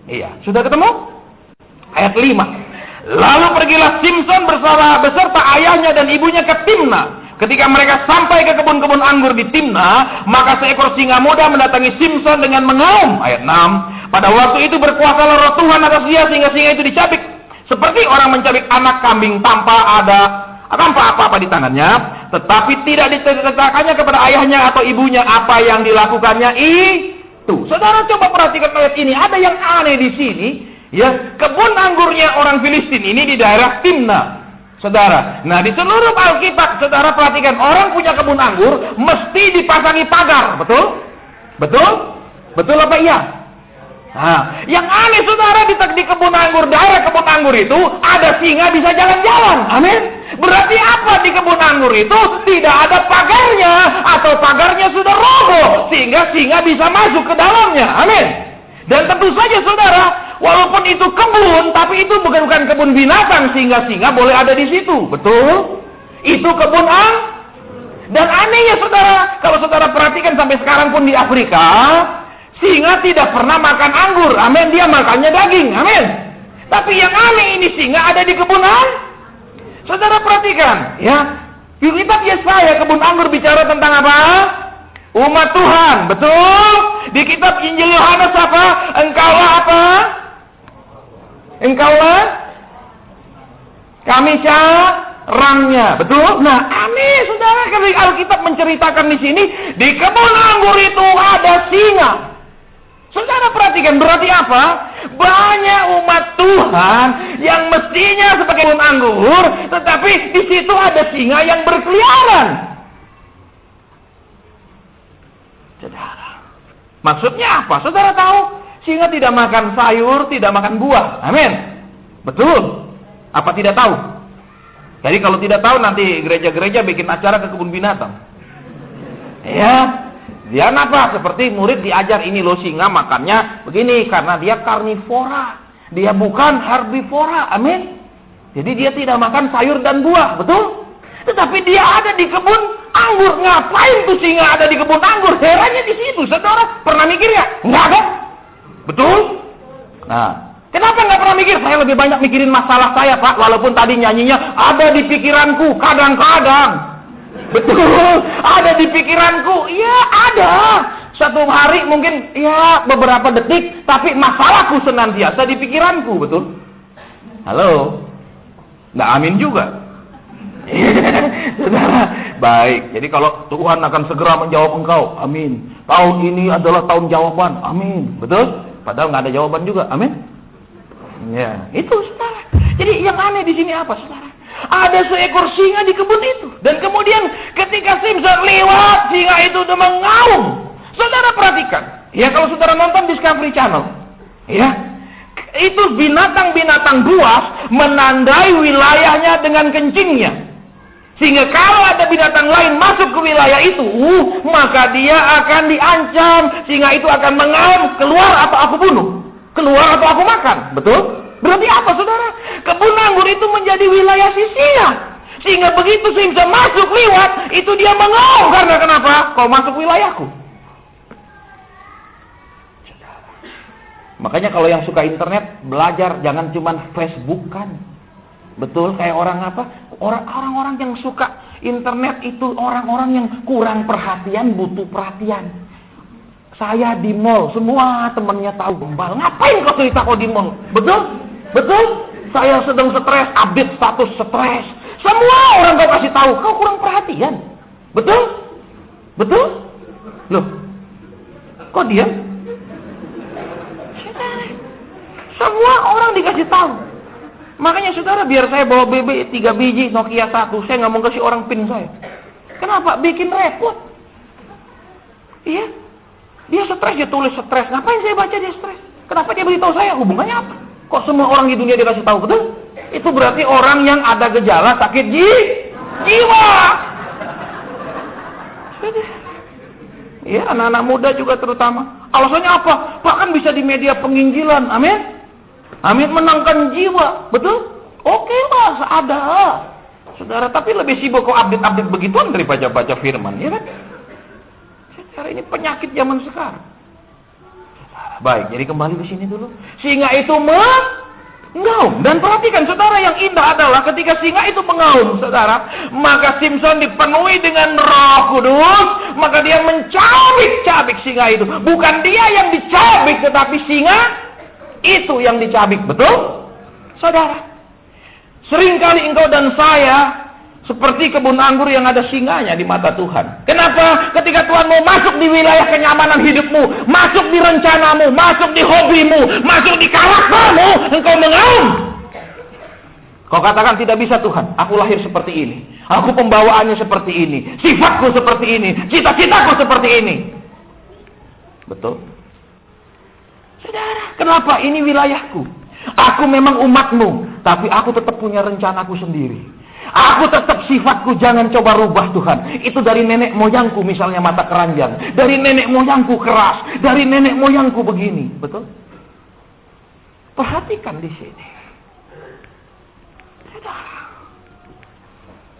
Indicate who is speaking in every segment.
Speaker 1: Iya, sudah ketemu? Ayat 5. Lalu pergilah Simson beserta ayahnya dan ibunya ke Timna. Ketika mereka sampai ke kebun-kebun anggur di Timna, maka seekor singa muda mendatangi Simson dengan mengaum. Ayat 6. Pada waktu itu berkuasalah roh Tuhan atas dia, sehingga singa itu dicabik. Seperti orang mencabik anak kambing tanpa apa-apa di tangannya, tetapi tidak diceritakannya kepada ayahnya atau ibunya apa yang dilakukannya itu. Saudara coba perhatikan ayat ini, ada yang aneh di sini. Ya, kebun anggurnya orang Filistin ini di daerah Timna. Saudara, nah di seluruh Alkitab, saudara perhatikan, orang punya kebun anggur mesti dipasangi pagar, betul? Betul? Betul apa iya? Nah, yang aneh saudara di kebun anggur, daerah kebun anggur itu ada singa bisa jalan-jalan. Amin. Berarti apa di kebun anggur itu tidak ada pagarnya atau pagarnya sudah roboh sehingga singa bisa masuk ke dalamnya. Amin. Dan tentu saja saudara, walaupun itu kebun, tapi itu bukan kebun binatang sehingga singa boleh ada di situ. Betul? Itu kebun anggur. Dan anehnya saudara, kalau saudara perhatikan sampai sekarang pun di Afrika, singa tidak pernah makan anggur. Amin. Dia makannya daging. Amin. Tapi yang aneh ini singa ada di kebun anggur. Saudara perhatikan, ya. Di kitab Yesaya kebun anggur bicara tentang apa? Umat Tuhan, betul? Di kitab Injil Yohanes apa? Engkaulah apa? Engkaulah kami carangnya, betul? Nah, aneh saudara, kalau Alkitab menceritakan di sini, di kebun anggur itu ada singa. Saudara perhatikan, berarti apa? Banyak umat Tuhan yang mestinya sebagai kebun anggur, tetapi di situ ada singa yang berkeliaran. Saudara, maksudnya apa? Saudara tahu, singa tidak makan sayur, tidak makan buah. Amin. Betul? Apa tidak tahu? Jadi kalau tidak tahu nanti gereja-gereja bikin acara ke kebun binatang. Ya, dia apa? Seperti murid diajar ini loh, singa makannya begini karena dia karnivora. Dia bukan herbivora. Amin. Jadi dia tidak makan sayur dan buah, betul? Tetapi dia ada di kebun anggur. Ngapain tuh singa ada di kebun anggur? Herannya di situ. Saudara pernah mikir ya? Nggak ada. Betul? Nah, kenapa nggak pernah mikir? Saya lebih banyak mikirin masalah saya, Pak. Walaupun tadi nyanyinya ada di pikiranku. Kadang-kadang. Betul. Ada di pikiranku. Iya, ada. Satu hari mungkin ya beberapa detik. Tapi masalahku senantiasa di pikiranku. Betul? Halo? Nggak amin juga. Saudara, baik. Jadi kalau Tuhan akan segera menjawab engkau, amin. Tahun ini adalah tahun jawaban, amin. Betul? Padahal nggak ada jawaban juga, amin. Ya, itu saudara. Jadi yang aneh di sini apa, saudara? Ada seekor singa di kebun itu, dan kemudian ketika Simson lewat, singa itu udah mengaum. Saudara perhatikan, ya kalau saudara nonton Discovery Channel, ya. Itu binatang-binatang buas menandai wilayahnya dengan kencingnya. Sehingga kalau ada binatang lain masuk ke wilayah itu, maka dia akan diancam. Sehingga itu akan mengaum, keluar atau aku bunuh, keluar atau aku makan. Betul? Berarti apa saudara? Kebun anggur itu menjadi wilayah si singa. Sehingga begitu Simson masuk lewat, itu dia mengaum. Karena kenapa? Kau masuk wilayahku. Makanya kalau yang suka internet, belajar jangan cuma Facebookan. Betul, kayak orang apa? Orang-orang yang suka internet itu orang-orang yang kurang perhatian, butuh perhatian. Saya di mall, semua temannya tahu gembal. Ngapain kau cerita kau di mall? Betul? Betul? Saya sedang stres, update status stres. Semua orang kau kasih tahu, kau kurang perhatian. Betul? Betul? Loh, kok diam? Semua orang dikasih tahu. Makanya saudara, biar saya bawa BB 3 biji Nokia 1, saya nggak mau kasih orang pin saya. Kenapa? Bikin repot. Iya. Dia stres, dia tulis stres. Ngapain saya baca dia stres? Kenapa dia beritahu saya? Hubungannya apa? Kok semua orang di dunia dikasih tahu? Betul? Itu berarti orang yang ada gejala sakit jiwa. Iya, anak-anak muda juga terutama. Alasannya apa? Pak, kan bisa di media penginjilan. Amin. Amin, menangkan jiwa. Betul? Oke lah, ada. Saudara, tapi lebih sibuk kok update-update begituan daripada baca firman. Ya kan? Secara ini penyakit zaman sekarang. Baik, jadi kembali ke sini dulu. Singa itu mengaum. Dan perhatikan saudara, yang indah adalah ketika singa itu mengaum, saudara, maka Simpson dipenuhi dengan Roh Kudus, maka dia mencabik-cabik singa itu. Bukan dia yang dicabik, tetapi singa itu yang dicabik. Betul? Saudara, seringkali engkau dan saya seperti kebun anggur yang ada singanya di mata Tuhan. Kenapa? Ketika Tuhan mau masuk di wilayah kenyamanan hidupmu, masuk di rencanamu, masuk di hobimu, masuk di karaktermu, engkau mengaum. Kau katakan, tidak bisa Tuhan, aku lahir seperti ini, aku pembawaannya seperti ini, sifatku seperti ini, cita-citaku seperti ini. Betul? Saudara, kenapa? Ini wilayahku. Aku memang umatmu, tapi aku tetap punya rencanaku sendiri. Aku tetap sifatku jangan coba rubah Tuhan. Itu dari nenek moyangku misalnya mata keranjang. Dari nenek moyangku keras. Dari nenek moyangku begini. Betul? Perhatikan di sini.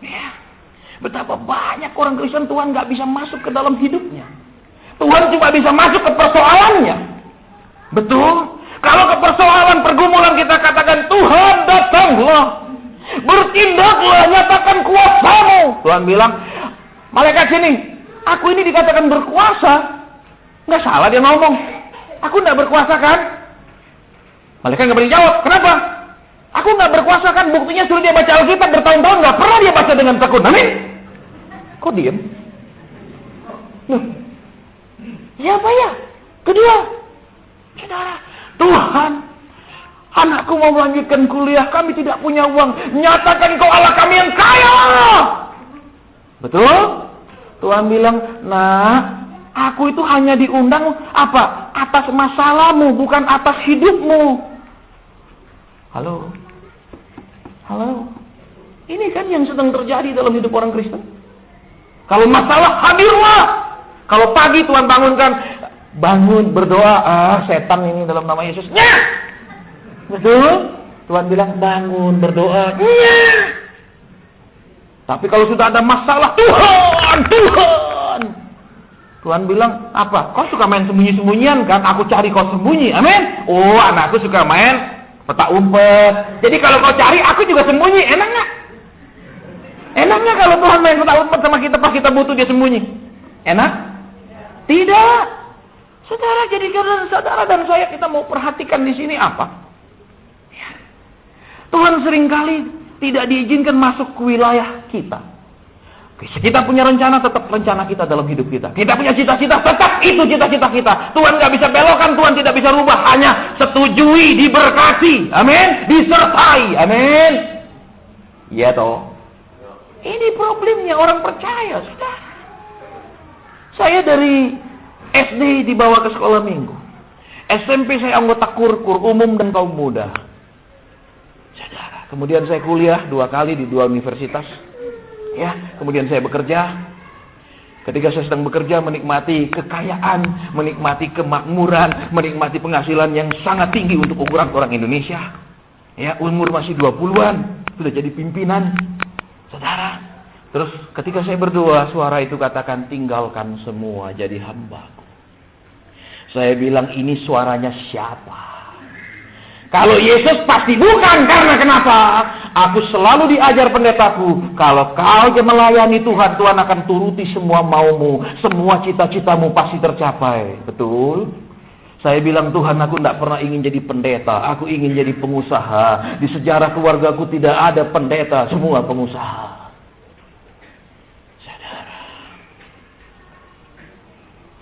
Speaker 1: Ya. Betapa banyak orang Kristen Tuhan gak bisa masuk ke dalam hidupnya. Tuhan cuma bisa masuk ke persoalannya. Betul? Kalau ke persoalan pergumulan kita katakan, Tuhan datanglah. Bertindaklah, nyatakan kuasamu. Tuhan bilang, malaikat sini, aku ini dikatakan berkuasa. Nggak salah dia ngomong. Aku nggak berkuasa kan? Malaikat nggak berani jawab. Kenapa? Aku nggak berkuasa kan? Buktinya suruh dia baca Alkitab bertahun-tahun nggak pernah dia baca dengan tekun. Amin. Kok diem? Siapa ya? Kedua, saudara, Tuhan, anakku mau melanjutkan kuliah, kami tidak punya uang. Nyatakan kau Allah kami yang kaya. Betul? Tuhan bilang, nah, aku itu hanya diundang apa? Atas masalahmu, bukan atas hidupmu. Halo? Halo? Ini kan yang sedang terjadi dalam hidup orang Kristen. Kalau masalah, hadirlah. Kalau pagi Tuhan bangunkan, bangun berdoa, setan ini dalam nama Yesus. Betul? Tuhan bilang bangun, berdoa. Tapi kalau sudah ada masalah, Tuhan bilang, apa? Kau suka main sembunyi-sembunyian kan? Aku cari kau sembunyi. Amin? Oh, anakku suka main petak umpet. Jadi kalau kau cari, aku juga sembunyi. Enak nggak? Enaknya kalau Tuhan main petak umpet sama kita pas kita butuh dia sembunyi. Enak? Tidak. Saudara, jadi karena saudara dan saya kita mau perhatikan di sini apa? Tuhan seringkali tidak diizinkan masuk ke wilayah kita. Kita punya rencana, tetap rencana kita dalam hidup kita. Kita punya cita-cita, tetap itu cita-cita kita. Tuhan gak bisa belokkan, Tuhan tidak bisa rubah. Hanya setujui, diberkati. Amin. Disertai. Amin. Iya toh. Ini problemnya orang percaya, saudara. Saya dari SD dibawa ke sekolah minggu. SMP saya anggota kur umum dan kaum muda. Kemudian saya kuliah 2 kali di 2 universitas. Ya, kemudian saya bekerja. Ketika saya sedang bekerja, menikmati kekayaan, menikmati kemakmuran, menikmati penghasilan yang sangat tinggi untuk ukuran orang Indonesia. Ya, umur masih 20-an, sudah jadi pimpinan. Saudara, terus ketika saya berdoa, suara itu katakan, tinggalkan semua jadi hambaku. Saya bilang, ini suaranya siapa? Kalau Yesus pasti bukan, karena kenapa? Aku selalu diajar pendetaku, kalau kau melayani Tuhan, Tuhan akan turuti semua maumu, semua cita-citamu pasti tercapai. Betul? Saya bilang, Tuhan, aku tidak pernah ingin jadi pendeta, aku ingin jadi pengusaha. Di sejarah keluargaku tidak ada pendeta, semua pengusaha. Saudara,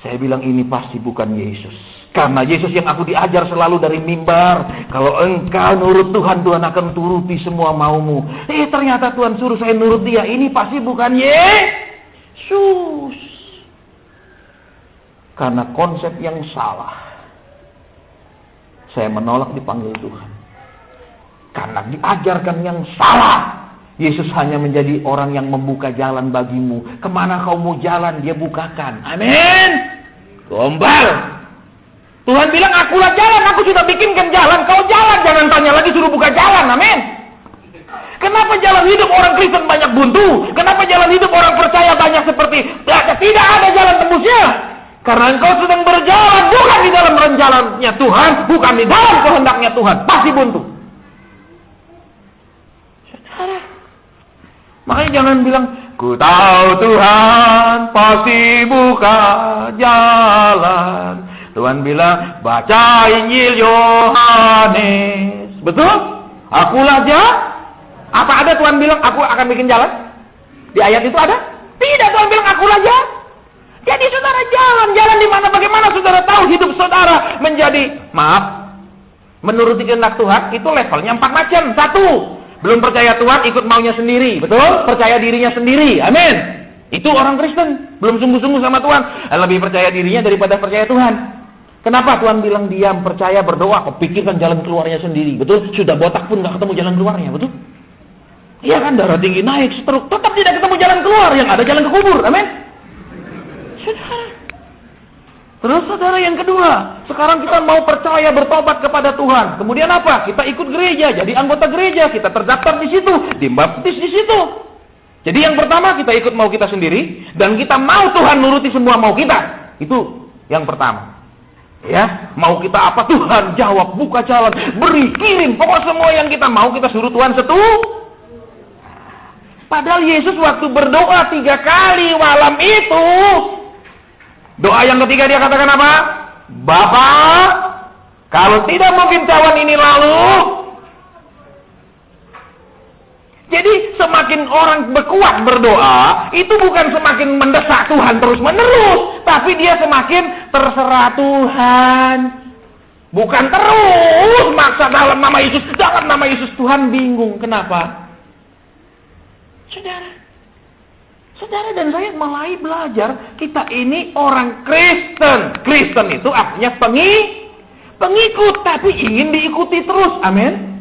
Speaker 1: saya bilang ini pasti bukan Yesus. Karena Yesus yang aku diajar selalu dari mimbar, kalau engkau nurut Tuhan, Tuhan akan turuti semua maumu. Ternyata Tuhan suruh saya nurut dia. Ini pasti bukan Yesus. Karena konsep yang salah, saya menolak dipanggil Tuhan. Karena diajarkan yang salah. Yesus hanya menjadi orang yang membuka jalan bagimu. Kemana kau mau jalan, dia bukakan. Amin. Gombal. Tuhan bilang, akulah jalan, aku sudah bikinkan jalan, kau jalan, jangan tanya lagi, suruh buka jalan, amin. Kenapa jalan hidup orang Kristen banyak buntu? Kenapa jalan hidup orang percaya banyak seperti, tidak ada jalan tembusnya? Karena engkau sedang berjalan bukan di dalam rencananya Tuhan, bukan di dalam kehendaknya Tuhan, pasti buntu. Saudara, makanya jangan bilang, ku tahu Tuhan pasti buka jalan. Tuhan bilang, baca Injil Yohanes. Betul? Akulah jalan. Apa ada Tuhan bilang, aku akan bikin jalan? Di ayat itu ada? Tidak, Tuhan bilang, akulah jalan. Jadi saudara jalan di mana? Bagaimana saudara tahu hidup saudara menjadi, menuruti kehendak Tuhan? Itu levelnya 4 macam. 1, belum percaya Tuhan, ikut maunya sendiri. Betul? Percaya dirinya sendiri. Amin. Itu orang Kristen, belum sungguh-sungguh sama Tuhan. Lebih percaya dirinya daripada percaya Tuhan. Kenapa Tuhan bilang diam, percaya, berdoa, kau pikirkan jalan keluarnya sendiri. Betul? Sudah botak pun gak ketemu jalan keluarnya. Betul? Iya kan, darah tinggi naik, stroke, tetap tidak ketemu jalan keluar. Yang ada jalan ke kubur. Amin. Saudara. Terus saudara yang kedua, sekarang kita mau percaya bertobat kepada Tuhan. Kemudian apa? Kita ikut gereja, jadi anggota gereja, kita terdaftar di situ, dibaptis di situ. Jadi yang pertama kita ikut mau kita sendiri dan kita mau Tuhan nuruti semua mau kita. Itu yang pertama. Ya, mau kita apa Tuhan jawab, buka jalan, beri, kirim, pokok semua yang kita mau kita suruh Tuhan Padahal Yesus waktu berdoa 3 kali malam itu, doa yang ketiga dia katakan apa? Bapa, kalau tidak mungkin cawan ini lalu. Jadi semakin orang berkuat berdoa, itu bukan semakin mendesak Tuhan terus-menerus, tapi dia semakin terserah Tuhan. Bukan terus maksa dalam nama Yesus, dalam nama Yesus. Tuhan bingung, kenapa? Saudara dan saya mulai belajar, kita ini orang Kristen. Kristen itu artinya pengikut, tapi ingin diikuti terus. Amin.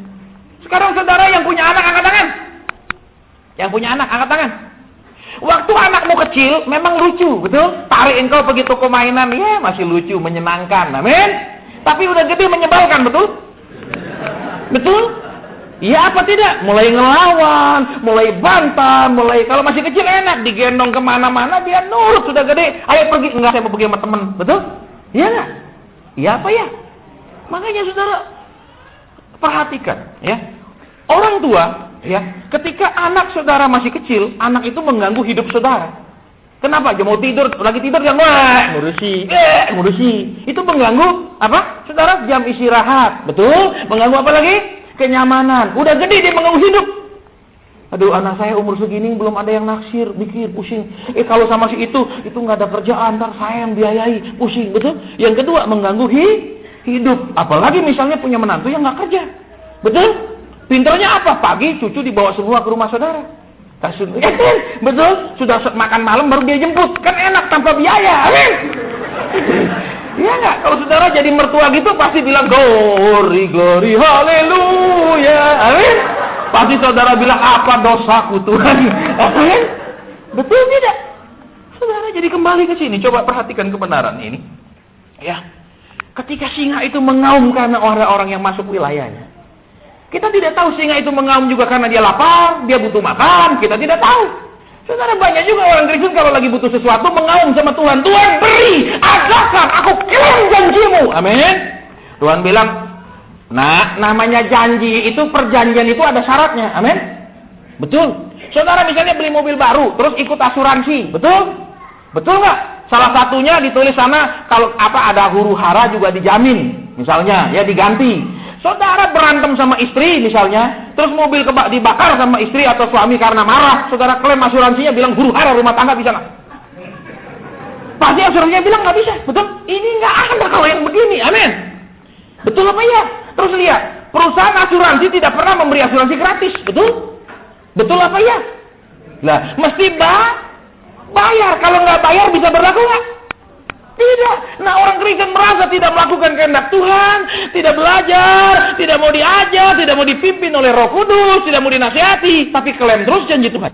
Speaker 1: Sekarang saudara yang punya anak, angkat tangan. Yang punya anak, angkat tangan. Waktu anakmu kecil, memang lucu, betul? Tarik engkau pergi toko mainan, ya masih lucu, menyenangkan. Amin. Tapi udah gede menyebalkan, betul? Betul? Iya apa tidak? Mulai ngelawan, mulai bantah, kalau masih kecil enak, digendong kemana-mana, dia nurut, sudah gede, ayo pergi, enggak saya mau pergi sama teman, betul? Iya enggak? Iya apa ya? Makanya saudara, perhatikan, ya. Orang tua, ya, ketika anak saudara masih kecil, anak itu mengganggu hidup saudara. Kenapa? Dia mau tidur, lagi tidur dia ngurusi. Itu mengganggu, apa? Saudara, jam istirahat, betul? Mengganggu apa lagi? Kenyamanan. Udah gede dia mengganggu hidup. Aduh, anak saya umur segini belum ada yang naksir, mikir, pusing. Kalau sama si itu nggak ada kerjaan, ntar saya yang biayai, pusing, betul? Yang kedua, mengganggu hidup. Apalagi misalnya punya menantu yang nggak kerja, betul? Pinternya apa? Pagi cucu dibawa semua ke rumah saudara. Betul? Sudah makan malam baru dia jemput, kan enak tanpa biaya. Amin. Iya nggak? Kalau saudara jadi mertua gitu pasti bilang glory, glory, haleluya. Amin. Pasti saudara bilang apa dosaku Tuhan. Amin. Betul tidak? Saudara jadi kembali ke sini. Coba perhatikan kebenaran ini. Ya. Ketika singa itu mengaum karena orang-orang yang masuk wilayahnya. Kita tidak tahu singa itu mengaum juga karena dia lapar, dia butuh makan. Kita tidak tahu. Saudara, banyak juga orang Kristen kalau lagi butuh sesuatu mengaum sama Tuhan. Tuhan beri, adakan, aku klaim janjimu. Amin. Tuhan bilang, nah namanya janji itu, perjanjian itu ada syaratnya. Amin. Betul. Saudara misalnya beli mobil baru, terus ikut asuransi. Betul? Betul nggak? Salah satunya ditulis sana, kalau apa ada huru hara juga dijamin. Misalnya, ya diganti. Saudara berantem sama istri misalnya, terus mobil dibakar sama istri atau suami karena marah, saudara klaim asuransinya bilang huru hara rumah tangga bisa nggak? Pasti asuransinya bilang nggak bisa, betul? Ini nggak ada kalau yang begini, amin. Betul apa ya? Terus lihat, perusahaan asuransi tidak pernah memberi asuransi gratis, betul? Betul apa ya? Lah, mesti bayar. Kalau nggak bayar bisa berlaku nggak? Tidak. Nah, orang Kristen merasa tidak melakukan kehendak Tuhan, tidak belajar, tidak mau diajar, tidak mau dipimpin oleh Roh Kudus, tidak mau dinasihati, tapi klaim terus janji Tuhan.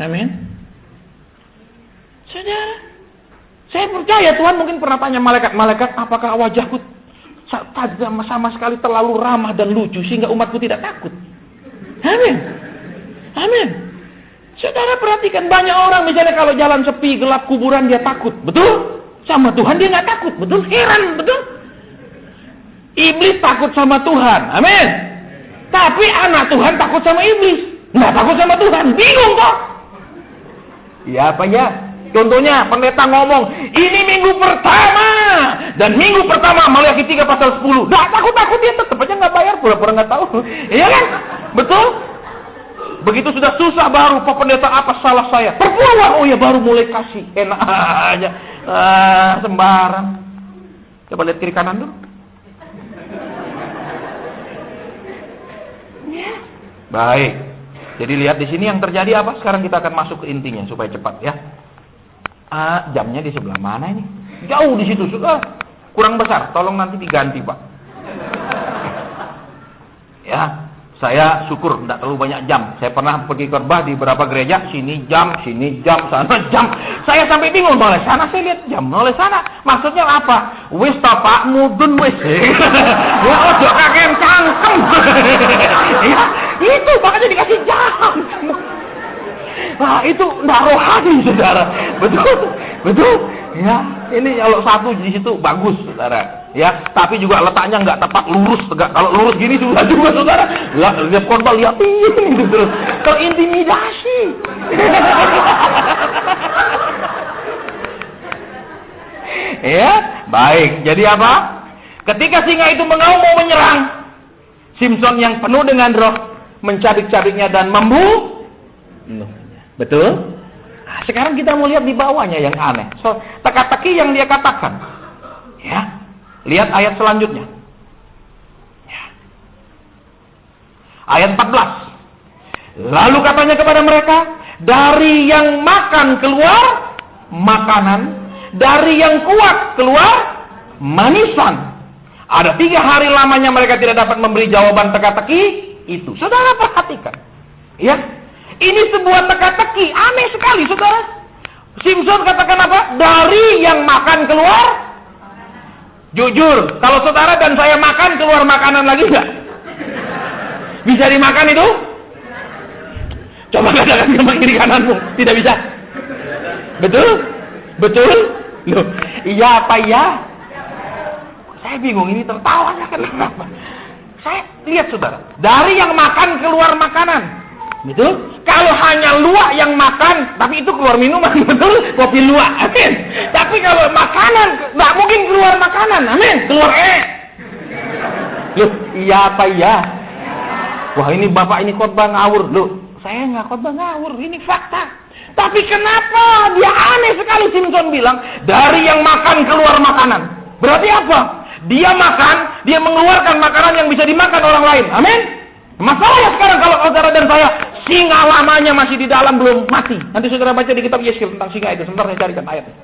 Speaker 1: Amin. Saudara, saya percaya Tuhan mungkin pernah tanya malaikat, apakah wajahku sama sekali terlalu ramah dan lucu sehingga umatku tidak takut? Amin. Amin. Saudara perhatikan, banyak orang misalnya kalau jalan sepi, gelap, kuburan, dia takut. Betul? Sama Tuhan dia nggak takut. Betul? Heran. Betul? Iblis takut sama Tuhan. Amin. Tapi anak Tuhan takut sama iblis. Nggak takut sama Tuhan. Bingung kok. Ya apa ya? Contohnya, pendeta ngomong, ini minggu pertama. Dan minggu pertama, Maliaki 3 pasal 10. Nggak takut-takut, dia tetap aja nggak bayar. Pura-pura nggak tahu. Iya kan? Betul? Begitu sudah susah baru, Pak Pendeta, apa salah saya? Perpuluhan, oh ya baru mulai kasih. Enak aja. Sembarang. Coba lihat kiri kanan dulu. Baik. Jadi lihat di sini yang terjadi apa? Sekarang kita akan masuk ke intinya supaya cepat ya. Jamnya di sebelah mana ini? Jauh di situ, sudah kurang besar. Tolong nanti diganti, Pak. Ya, saya syukur tidak terlalu banyak jam. Saya pernah pergi khotbah di beberapa gereja, sini jam, sana jam. Saya sampai bingung, oleh sana saya lihat jam, oleh sana. Maksudnya apa? Wis ta Pak, mudun wis. Ya ojo kakek cangkem. Ya, itu makanya dikasih jam. Nah, itu enggak rohani, Saudara. Betul. Ya, ini kalau satu di situ bagus, Saudara. Ya, tapi juga letaknya enggak tepat lurus, tegak. Kalau lurus gini susah juga, Saudara. Lihat korban, lihat ini terus. Terintimidasi. Ya, baik. Jadi apa? Ketika singa itu mengaum mau menyerang, Simpson yang penuh dengan roh mencabik-cabiknya dan membunuh. Betul? Nah, sekarang kita mau lihat di bawahnya yang aneh. So, teka-teki yang dia katakan. Ya. Lihat ayat selanjutnya. Ya. Ayat 14. Lalu katanya kepada mereka, dari yang makan keluar makanan, dari yang kuat keluar manisan. Ada 3 hari lamanya mereka tidak dapat memberi jawaban teka-teki itu. Saudara perhatikan. Ya. Ini sebuah teka-teki, aneh sekali, Saudara. Simpson katakan apa? Dari yang makan keluar. Jujur, kalau Saudara dan saya makan, keluar makanan lagi enggak? Bisa dimakan itu? Coba katakan sama kiri kananmu, tidak bisa. Betul? Loh, iya apa ya? Saya bingung, ini tertawa kenapa? Saya lihat, Saudara, dari yang makan keluar makanan. Betul? Kalau hanya luak yang makan, tapi itu keluar minuman, betul? Kopi luak, amin. Tapi kalau makanan, nggak mungkin keluar makanan, amin. Keluar Loh, iya apa ya? Wah, ini Bapak ini khotbah ngawur. Loh, saya nggak khotbah ngawur, ini fakta. Tapi kenapa dia aneh sekali? Simpson bilang, dari yang makan keluar makanan. Berarti apa? Dia makan, dia mengeluarkan makanan yang bisa dimakan orang lain, amin. Masalahnya sekarang kalau saudara dan saya, singa lamanya masih di dalam belum mati. Nanti saudara baca di kitab Yeskil tentang singa itu. Sebentar saya carikan ayatnya.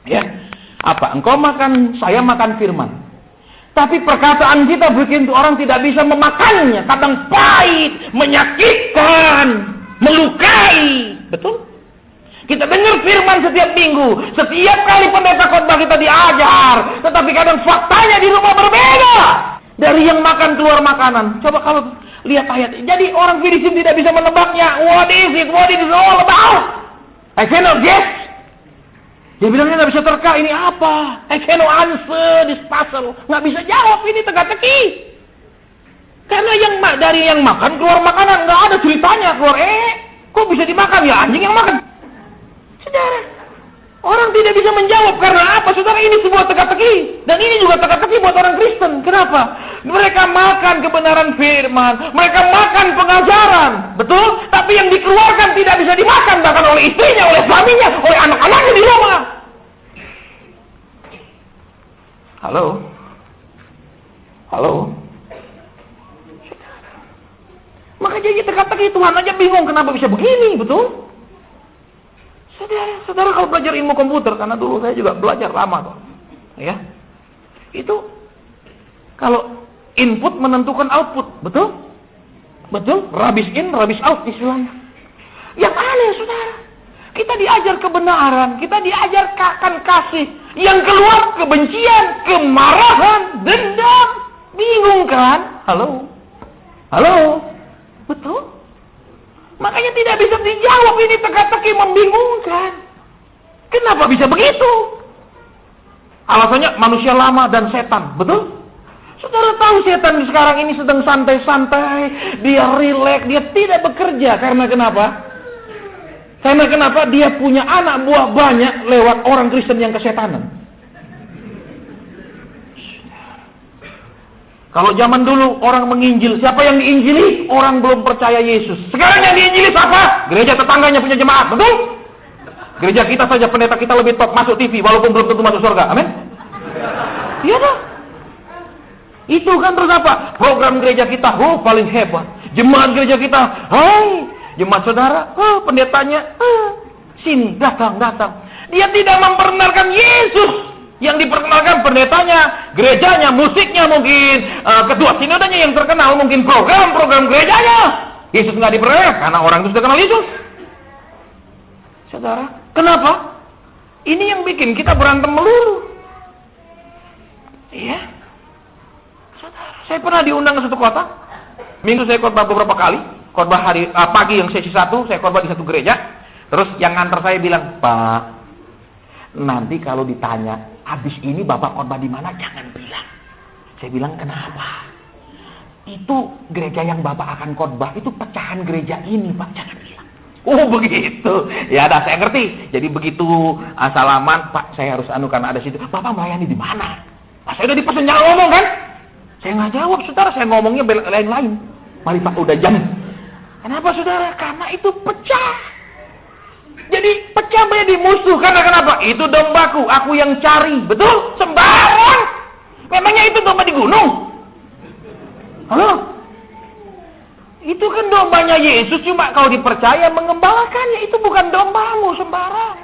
Speaker 1: Ya, apa? Engkau makan, saya makan firman. Tapi perkataan kita bikin orang tidak bisa memakannya. Kadang pahit, menyakitkan, melukai. Betul? Kita dengar firman setiap minggu. Setiap kali pendeta khotbah kita diajar. Tetapi kadang faktanya di rumah berbeda. Dari yang makan keluar makanan. Coba kalau lihat ayat. Jadi orang Filistin tidak bisa menebaknya. What is it? What is it all about? I cannot guess. Dia bilangnya nggak bisa terka. Ini apa? I cannot answer this puzzle. Nggak bisa jawab. Ini teka-teki. Karena dari yang makan keluar makanan. Nggak ada ceritanya keluar. Kok bisa dimakan? Ya anjing yang makan. Saudara, orang tidak bisa menjawab karena apa? Saudara, ini sebuah teka-teki. Dan ini juga teka-teki buat orang Kristen. Kenapa? Mereka makan kebenaran firman. Mereka makan pengajaran. Betul? Tapi yang dikeluarkan tidak bisa dimakan. Bahkan oleh istrinya, oleh suaminya, oleh anak-anaknya di rumah. Halo? Maka jadi teka-teki, Tuhan aja bingung kenapa bisa begini. Betul? Saudara kalau belajar ilmu komputer, karena dulu saya juga belajar lama kok, ya, itu kalau input menentukan output, betul? Rubbish in, rubbish out istilahnya. Yang aneh, saudara, kita diajar kebenaran, kita diajarkan kasih, yang keluar kebencian, kemarahan, dendam, bingung kan? Halo, betul? Makanya tidak bisa dijawab, ini teka-teki membingungkan. Kenapa bisa begitu? Alasannya manusia lama dan setan, betul? Saudara tahu setan sekarang ini sedang santai-santai, dia rileks, dia tidak bekerja. Karena kenapa? Karena kenapa? Dia punya anak buah banyak lewat orang Kristen yang kesetanan. Kalau zaman dulu orang menginjil, siapa yang diinjili? Orang belum percaya Yesus. Sekarang yang diinjili siapa? Gereja tetangganya punya jemaat, betul? Gereja kita saja, pendeta kita lebih top masuk TV, walaupun belum tentu masuk surga. Amin? Iya dah. Itu kan terus apa? Program gereja kita, paling hebat. Jemaat gereja kita, jemaat saudara, pendetanya, sini, datang. Dia tidak memperkenalkan Yesus. Yang diperkenalkan pendetanya, gerejanya, musiknya mungkin, ketua sinodenya yang terkenal, mungkin program gerejanya. Yesus nggak diperkenalkan karena orang itu sudah kenal Yesus. Saudara, kenapa? Ini yang bikin kita berantem melulu. Iya. Saudara, saya pernah diundang ke satu kota. Minggu saya khotbah beberapa kali. Khotbah hari pagi yang sesi 1, saya khotbah di satu gereja. Terus yang nganter saya bilang, "Pak, nanti kalau ditanya, habis ini Bapak khotbah di mana, jangan bilang." Saya bilang, "Kenapa? Itu gereja yang Bapak akan khotbah itu pecahan gereja ini, Pak, jangan bilang." Oh begitu. Ya dah, saya ngerti. Jadi begitu salaman, "Pak, saya harus karena ada situ." "Bapak melayani di mana?" Saya udah dipesan jangan ngomong kan? Saya nggak jawab, saudara. Saya ngomongnya lain-lain. "Mari Pak, udah jam." Kenapa saudara? Karena itu pecah. Jadi pecah menjadi musuh. Karena kenapa? Itu dombaku, aku yang cari. Betul? Sembarang. Memangnya itu domba di gunung? Halo? Itu kan dombanya Yesus, cuma kau dipercaya mengembalakannya. Itu bukan dombamu sembarang.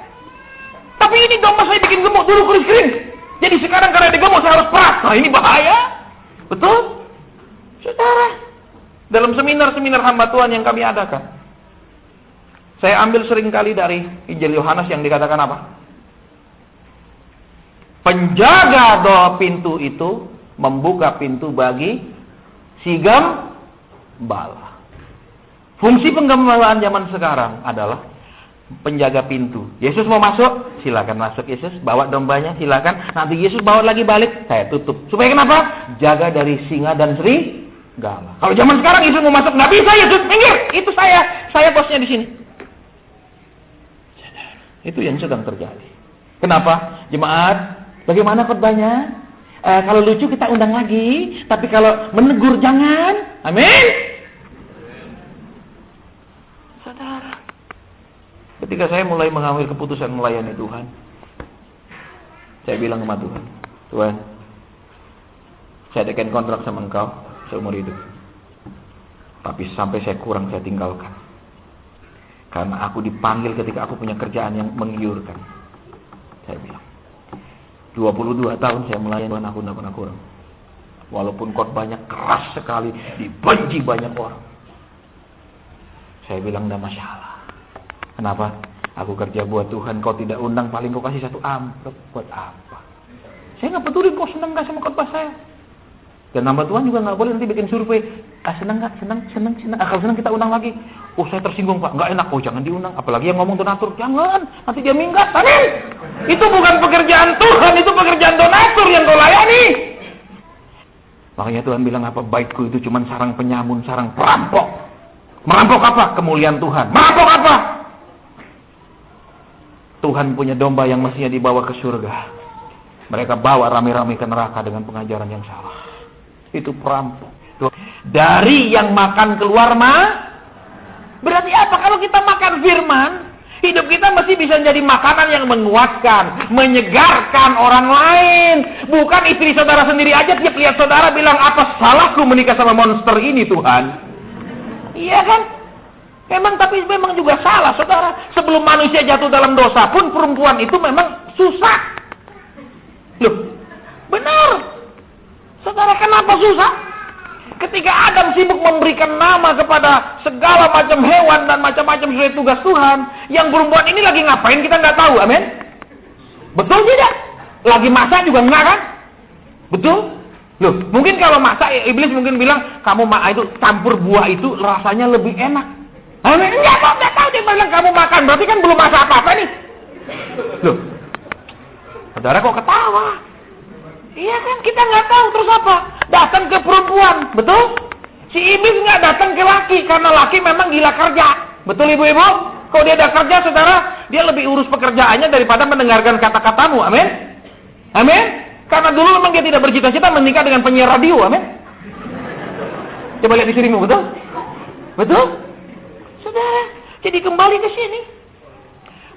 Speaker 1: Tapi ini domba saya bikin gemuk dulu kering. Jadi sekarang karena digemuk saya harus peras. Nah ini bahaya. Betul? Saudara, dalam seminar-seminar hamba Tuhan yang kami adakan, saya ambil seringkali dari Injil Yohanes yang dikatakan apa? Penjaga doa pintu itu membuka pintu bagi si gembala. Fungsi penggembalaan zaman sekarang adalah penjaga pintu. Yesus mau masuk, silakan masuk Yesus, bawa dombanya, silakan. Nanti Yesus bawa lagi balik, saya tutup. Supaya kenapa? Jaga dari singa dan serigala. Kalau zaman sekarang Yesus mau masuk, nggak bisa Yesus, minggir. Itu saya bosnya di sini. Itu yang sedang terjadi. Kenapa? Jemaat, bagaimana khotbahnya? Kalau lucu kita undang lagi, tapi kalau menegur jangan. Amin. Saudara, ketika saya mulai mengambil keputusan melayani Tuhan, saya bilang sama Tuhan, "Tuhan, saya adakan kontrak sama Engkau seumur hidup. Tapi sampai saya kurang saya tinggalkan. Karena aku dipanggil ketika aku punya kerjaan yang menggiurkan." Saya bilang, 22 tahun saya melayani Tuhan, aku tidak pernah kurang. Walaupun khotbahnya keras sekali, dibenci banyak orang. Saya bilang, tidak masalah. Kenapa? Aku kerja buat Tuhan, kau tidak undang, paling kau kasih satu amplop. Buat apa? Saya nggak peduli kau senang nggak sama khotbah saya. Dan hamba Tuhan juga nggak boleh nanti bikin survei. Senang nggak? Senang. Kalau senang kita undang lagi. Oh saya tersinggung Pak, nggak enak. Oh jangan diundang. Apalagi yang ngomong donatur, jangan. Nanti dia minggat. Amin. Itu bukan pekerjaan Tuhan, itu pekerjaan donatur yang kau layani. Makanya Tuhan bilang apa? Baitku itu cuma sarang penyamun, sarang perampok. Merampok apa? Kemuliaan Tuhan. Merampok apa? Tuhan punya domba yang mestinya dibawa ke surga. Mereka bawa rame-rame ke neraka dengan pengajaran yang salah. Itu perampok. Dari yang makan keluar berarti apa? Kalau kita makan firman, hidup kita mesti bisa jadi makanan yang menguatkan, menyegarkan orang lain. Bukan istri saudara sendiri aja tiap lihat saudara bilang, "Apa salahku menikah sama monster ini Tuhan?" Iya kan? Tapi memang juga salah saudara. Sebelum manusia jatuh dalam dosa pun perempuan itu memang susah. Loh, benar. Saudara, kenapa susah? Ketika Adam sibuk memberikan nama kepada segala macam hewan dan macam-macam sesuai tugas Tuhan, yang perempuan ini lagi ngapain kita nggak tahu, amin? Betul tidak? Lagi masak juga enggak kan? Betul? Loh, mungkin kalau masak iblis mungkin bilang, "Kamu itu campur buah itu rasanya lebih enak." Amin. Enggak tahu dia bilang kamu makan, berarti kan belum masak apa-apa nih. Loh, saudara kok ketawa? Iya kan, kita nggak tahu. Terus apa? Datang ke perempuan, betul? Si iblis nggak datang ke laki, karena laki memang gila kerja. Betul ibu-ibu? Kalau dia ada kerja, saudara, dia lebih urus pekerjaannya daripada mendengarkan kata-katamu. Amin? Amin? Karena dulu memang dia tidak bercita-cita menikah dengan penyiar radio. Amin? Coba lihat istrimu, betul? Betul? Saudara, jadi kembali ke sini.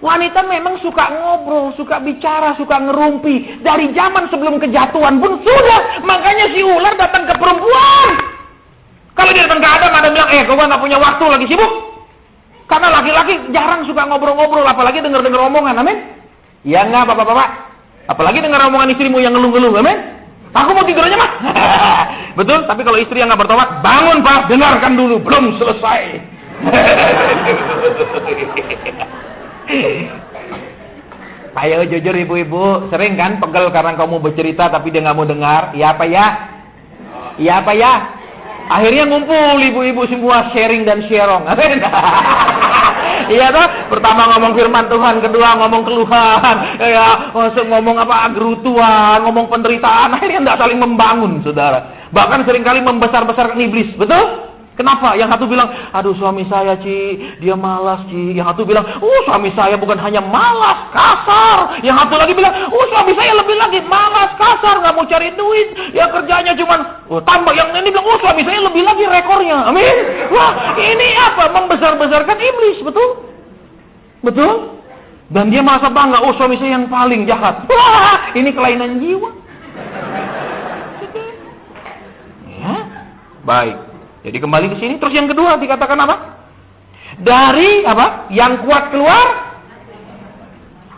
Speaker 1: Wanita memang suka ngobrol, suka bicara, suka ngerumpi. Dari zaman sebelum kejatuhan pun sudah. Makanya si ular datang ke perempuan. Kalau dia datang ke Adam bilang, kau nggak punya waktu, lagi sibuk. Karena laki-laki jarang suka ngobrol-ngobrol, apalagi dengar-dengar omongan, amin? Ya enggak, bapak-bapak? Apalagi dengar omongan istrimu yang ngeluh-ngeluh, amin? Aku mau tidur aja, Mas. Betul, tapi kalau istri yang nggak bertobat, bangun, Pak, dengarkan dulu, belum selesai. Ayo jujur ibu-ibu, sering kan pegel karena kamu bercerita tapi dia nggak mau dengar. Iya apa ya? Iya apa ya? Akhirnya ngumpul ibu-ibu semua sharing dan sharong. Iya toh? Pertama ngomong firman Tuhan, kedua ngomong keluhan, ya, ngomong apa gerutuan, ngomong penderitaan. Akhirnya tidak saling membangun, saudara. Bahkan seringkali membesar-besarkan iblis, betul? Kenapa? Yang satu bilang, aduh suami saya Ci, dia malas Ci. Yang satu bilang, suami saya bukan hanya malas, kasar. Yang satu lagi bilang, suami saya lebih lagi malas, kasar, nggak mau cari duit. Ya kerjanya cuman, tambah. Yang ini bilang, suami saya lebih lagi rekornya. Amin. Wah, ini apa? Membesar-besarkan iblis, betul? Betul? Dan dia merasa bangga, suami saya yang paling jahat. Wah, ini kelainan jiwa. Ya, baik. Jadi kembali ke sini, terus yang kedua dikatakan apa? Dari apa? Yang kuat keluar.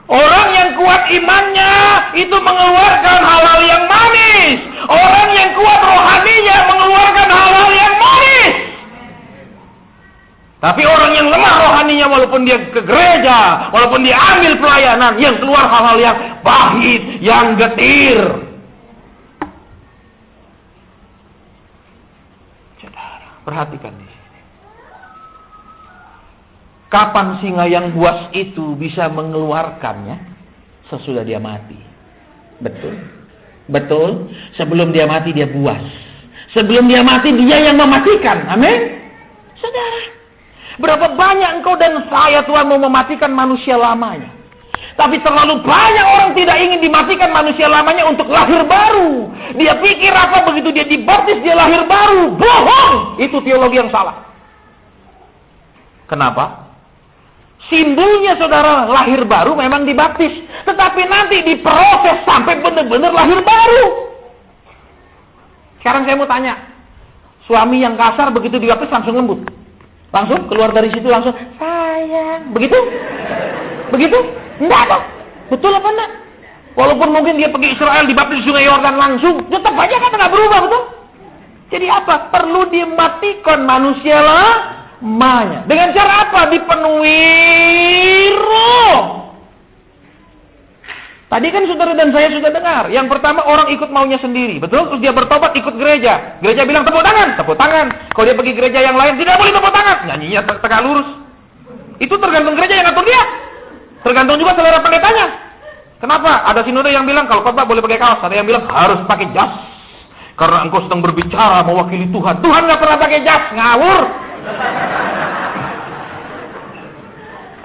Speaker 1: Orang yang kuat imannya itu mengeluarkan hal-hal yang manis. Orang yang kuat rohaninya mengeluarkan hal-hal yang manis. Tapi orang yang lemah rohaninya, walaupun dia ke gereja, walaupun dia ambil pelayanan, yang keluar hal-hal yang pahit, yang getir. Perhatikan di sini. Kapan singa yang buas itu bisa mengeluarkannya? Sesudah dia mati. Betul. Betul. Sebelum dia mati dia buas. Sebelum dia mati dia yang mematikan. Amin. Saudara, berapa banyak engkau dan saya Tuhan mau mematikan manusia lamanya. Tapi terlalu banyak orang tidak ingin dimatikan manusia lamanya untuk lahir baru. Dia pikir apa begitu dia dibaptis dia lahir baru. Bohong! Itu teologi yang salah. Kenapa? Simbolnya saudara lahir baru memang dibaptis. Tetapi nanti diproses sampai benar-benar lahir baru. Sekarang saya mau tanya. Suami yang kasar begitu dibaptis langsung lembut. Langsung keluar dari situ langsung sayang. Begitu? Begitu? Enggak dong. Betul apa enggak? Walaupun mungkin dia pergi Israel dibaptis Sungai Yordan langsung, tetap aja kata nggak berubah, betul? Jadi apa? Perlu dimatikan manusia lamanya. Dengan cara apa? Dipenuhi roh. Tadi kan saudara dan saya sudah dengar. Yang pertama orang ikut maunya sendiri, betul? Terus dia bertobat ikut gereja. Gereja bilang tepuk tangan, tepuk tangan. Kalau dia pergi gereja yang lain tidak boleh tepuk tangan, nyanyinya tegak lurus. Itu tergantung gereja yang ngatur dia. Tergantung juga selera pendetanya. Kenapa? Ada sinode yang bilang kalau khotbah boleh pakai kaos, ada yang bilang harus pakai jas. Karena engkau sedang berbicara mewakili Tuhan. Tuhan nggak pernah pakai jas, ngawur.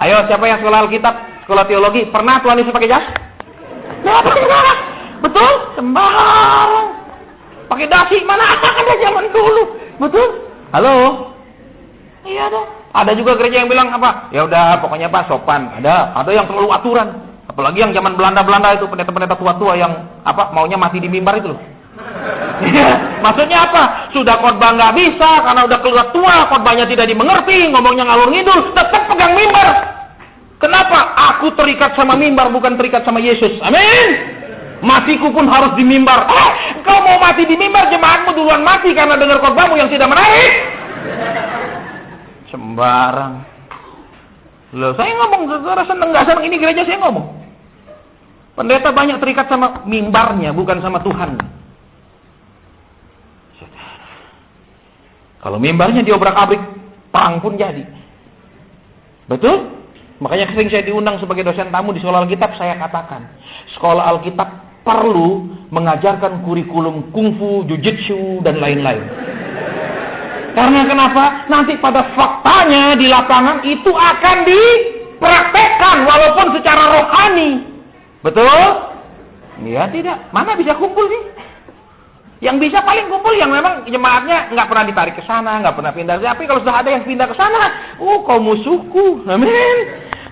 Speaker 1: Ayo, siapa yang sekolah Alkitab, sekolah teologi, pernah Tuhan Yesus pakai jas? Nggak pernah. Betul? Sembarang. Pakai dasi mana ada zaman dulu. Betul? Halo? Iya dong. Ada juga gereja yang bilang apa? Ya udah, pokoknya Pak sopan. Ada yang terlalu aturan. Apalagi yang zaman Belanda itu pendeta-pendeta tua-tua yang apa maunya mati di mimbar itu loh. Maksudnya apa? Sudah khotbah nggak bisa karena udah keluar tua, khotbahnya tidak dimengerti, ngomongnya ngalur ngidul, tetap pegang mimbar. Kenapa? Aku terikat sama mimbar bukan terikat sama Yesus. Amin. Matiku pun harus di mimbar. Kau mau mati di mimbar, jemaatmu duluan mati karena dengar khotbahmu yang tidak menarik. Sembarang. Loh, saya ngomong, saudara seneng nggak seneng ini gereja saya ngomong. Pendeta banyak terikat sama mimbarnya, bukan sama Tuhan. Kalau mimbarnya diobrak-abrik, perang pun jadi. Betul? Makanya sering saya diundang sebagai dosen tamu di sekolah Alkitab, saya katakan, sekolah Alkitab perlu mengajarkan kurikulum kungfu, jujitsu, dan lain-lain. Karena kenapa? Nanti pada faktanya di lapangan itu akan dipraktekkan walaupun secara rohani. Betul? Ya tidak. Mana bisa kumpul nih? Yang bisa paling kumpul yang memang jemaatnya nggak pernah ditarik ke sana, nggak pernah pindah. Tapi kalau sudah ada yang pindah ke sana, kau musuhku. Amin.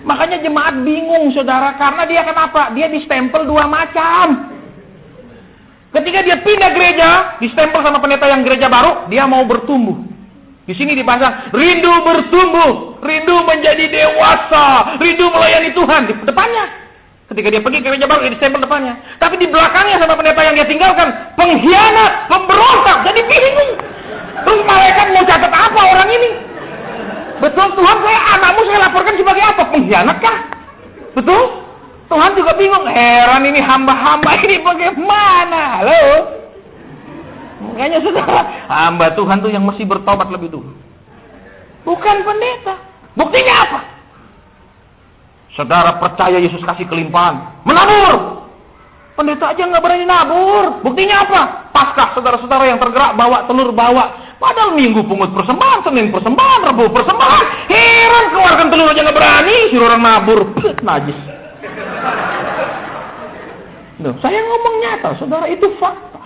Speaker 1: Makanya jemaat bingung, saudara, karena dia kenapa? Dia distempel dua macam. Ketika dia pindah gereja, distempel sama pendeta yang gereja baru, dia mau bertumbuh. Di sini dipasang rindu bertumbuh, rindu menjadi dewasa, rindu melayani Tuhan di depannya. Ketika dia pergi ke gereja baru, dia distempel depannya. Tapi di belakangnya sama pendeta yang dia tinggalkan, pengkhianat, pemberontak, jadi bingung. Terus malaikat mau catat apa orang ini? Betul, Tuhan, anakmu saya laporkan sebagai apa? Pengkhianat kah? Betul? Tuhan juga bingung. Heran ini hamba-hamba ini bagaimana? Halo? Makanya saudara, hamba Tuhan tuh yang mesti bertobat lebih dulu. Bukan pendeta. Buktinya apa? Saudara percaya Yesus kasih kelimpahan. Menabur. Pendeta aja nggak berani nabur. Buktinya apa? Paskah saudara-saudara yang tergerak bawa telur bawa. Padahal Minggu pungut persembahan, Senin persembahan, Rabu persembahan. Heran keluarkan telur aja nggak berani, suruh orang nabur. Najis. Loh, saya ngomong nyata, saudara, itu fakta.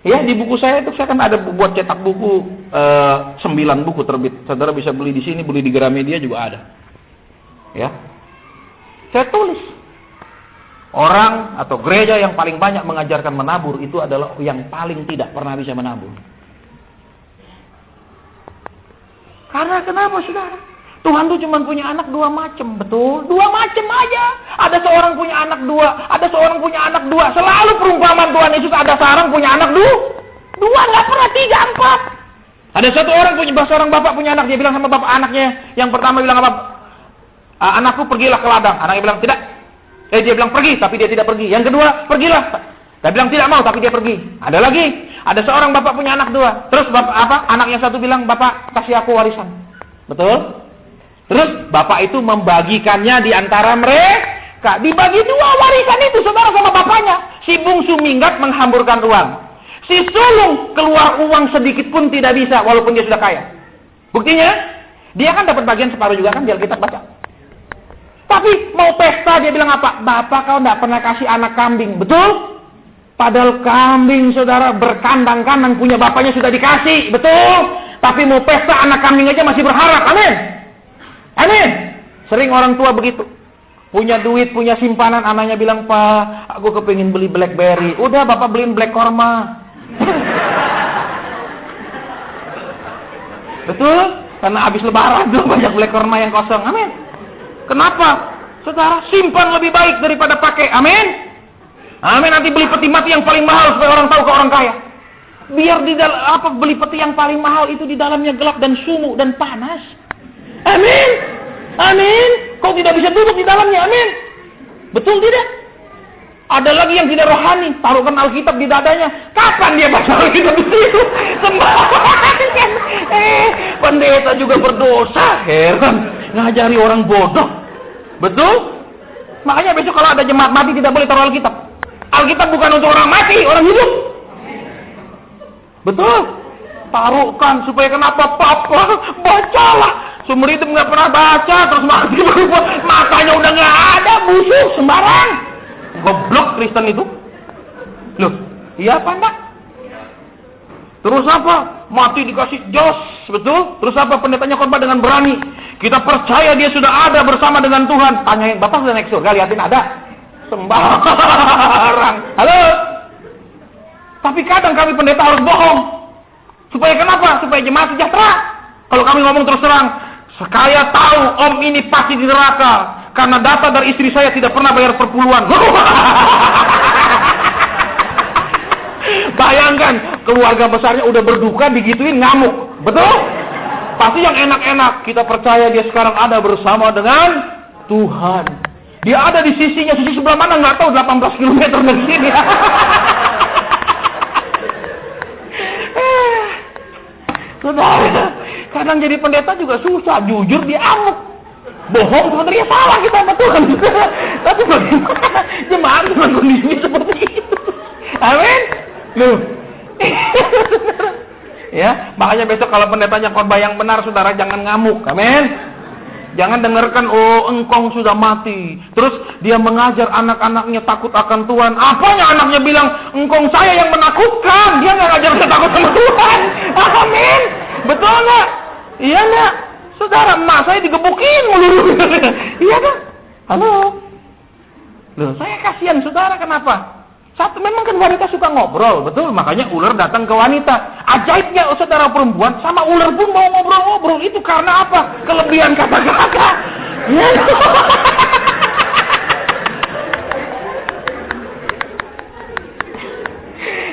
Speaker 1: Ya, di buku saya itu saya kan ada buat cetak buku 9 buku terbit. Saudara bisa beli di sini, beli di Gramedia juga ada. Ya. Saya tulis. Orang atau gereja yang paling banyak mengajarkan menabur itu adalah yang paling tidak pernah bisa menabur. Karena kenapa, saudara? Tuhan tuh cuma punya anak 2 macam, betul? 2 macam aja. Ada seorang punya anak 2, ada seorang punya anak 2. Selalu perumpamaan Tuhan Yesus ada seorang punya anak 2, nggak pernah 3, 4. Ada satu orang punya seorang bapak punya anak, dia bilang sama bapak anaknya, yang pertama bilang apa? Anakku pergilah ke ladang. Anaknya bilang tidak. Dia bilang pergi, tapi dia tidak pergi. Yang kedua, pergilah. Dia bilang tidak mau, tapi dia pergi. Ada lagi, ada seorang bapak punya anak 2. Terus bapak apa? Anak yang satu bilang, bapak kasih aku warisan. Betul? Terus bapak itu membagikannya di antara mereka. Dibagi 2 warisan itu saudara sama bapaknya. Si bungsu minggat menghamburkan uang. Si sulung keluar uang sedikit pun tidak bisa walaupun dia sudah kaya. Buktinya, dia kan dapat bagian separuh juga kan di Alkitab baca. Tapi mau pesta dia bilang apa? Bapak kau tidak pernah kasih anak kambing. Betul? Padahal kambing saudara berkandang-kandang punya bapaknya sudah dikasih. Betul? Tapi mau pesta anak kambing aja masih berharap. Amin. Amin. Sering orang tua begitu. Punya duit, punya simpanan, anaknya bilang, Pak, aku kepingin beli BlackBerry. Udah, bapak beliin Black Korma. Betul? Karena habis lebaran tuh banyak Black Korma yang kosong. Amin. Kenapa? Saudara, simpan lebih baik daripada pakai. Amin. Amin. Nanti beli peti mati yang paling mahal supaya orang tahu ke orang kaya. Biar di dalam beli peti yang paling mahal itu di dalamnya gelap dan sumuk dan panas. Amin. Amin. Kau tidak bisa duduk di dalamnya. Amin. Betul tidak? Ada lagi yang tidak rohani, taruhkan Alkitab di dadanya. Kapan dia baca Alkitab di situ? Sembarangan. Pendeta juga berdosa. Heran, ngajari orang bodoh. Betul? Makanya besok kalau ada jemaat mati tidak boleh taruh Alkitab. Alkitab bukan untuk orang mati, orang hidup. Betul? Taruhkan supaya kenapa? Papa, bacalah. Sumber hidup nggak pernah baca, terus mati berubah. Matanya udah nggak ada, busuk, sembarang. Goblok Kristen itu. Loh, iya apa enggak? Terus apa? Mati dikasih jos, betul? Terus apa? Pendetanya khotbah dengan berani. Kita percaya dia sudah ada bersama dengan Tuhan. Tanyain, Bapak sudah naik surga? Lihatin ada. Sembarang. Halo? Tapi kadang kami pendeta harus bohong. Supaya kenapa? Supaya jemaat sejahtera. Kalau kami ngomong terus terang, saya tahu om ini pasti di neraka. Karena data dari istri saya tidak pernah bayar perpuluhan. Bayangkan, keluarga besarnya udah berduka, digituin ngamuk. Betul? Pasti yang enak-enak. Kita percaya dia sekarang ada bersama dengan Tuhan. Dia ada di sisinya, sisi sebelah mana nggak tahu, 18 km dari sini. Saudara, kadang jadi pendeta juga susah, jujur dia amuk. bohong sebenarnya salah kita sama Tuhan. Tapi bagaimana jemaat dengan kondisi seperti itu? Amin. Loh. Ya, makanya besok kalau pendetanya khotbah yang benar, saudara jangan ngamuk. Amin. Jangan dengarkan, oh engkong sudah mati. Terus dia mengajar anak-anaknya takut akan Tuhan. Apanya anaknya bilang, engkong saya yang menakutkan. Dia nggak ngajar saya takut sama Tuhan. Amin. Betul nggak? Iya nggak? Saudara, emak saya digebukin mulu. Iya kan? Halo. Loh, saya kasihan saudara, kenapa? Satu, memang kan wanita suka ngobrol, betul. Makanya ular datang ke wanita. Ajaibnya saudara perempuan sama ular pun mau ngobrol-ngobrol. Itu karena apa? Kelebihan kata-kata. Ya.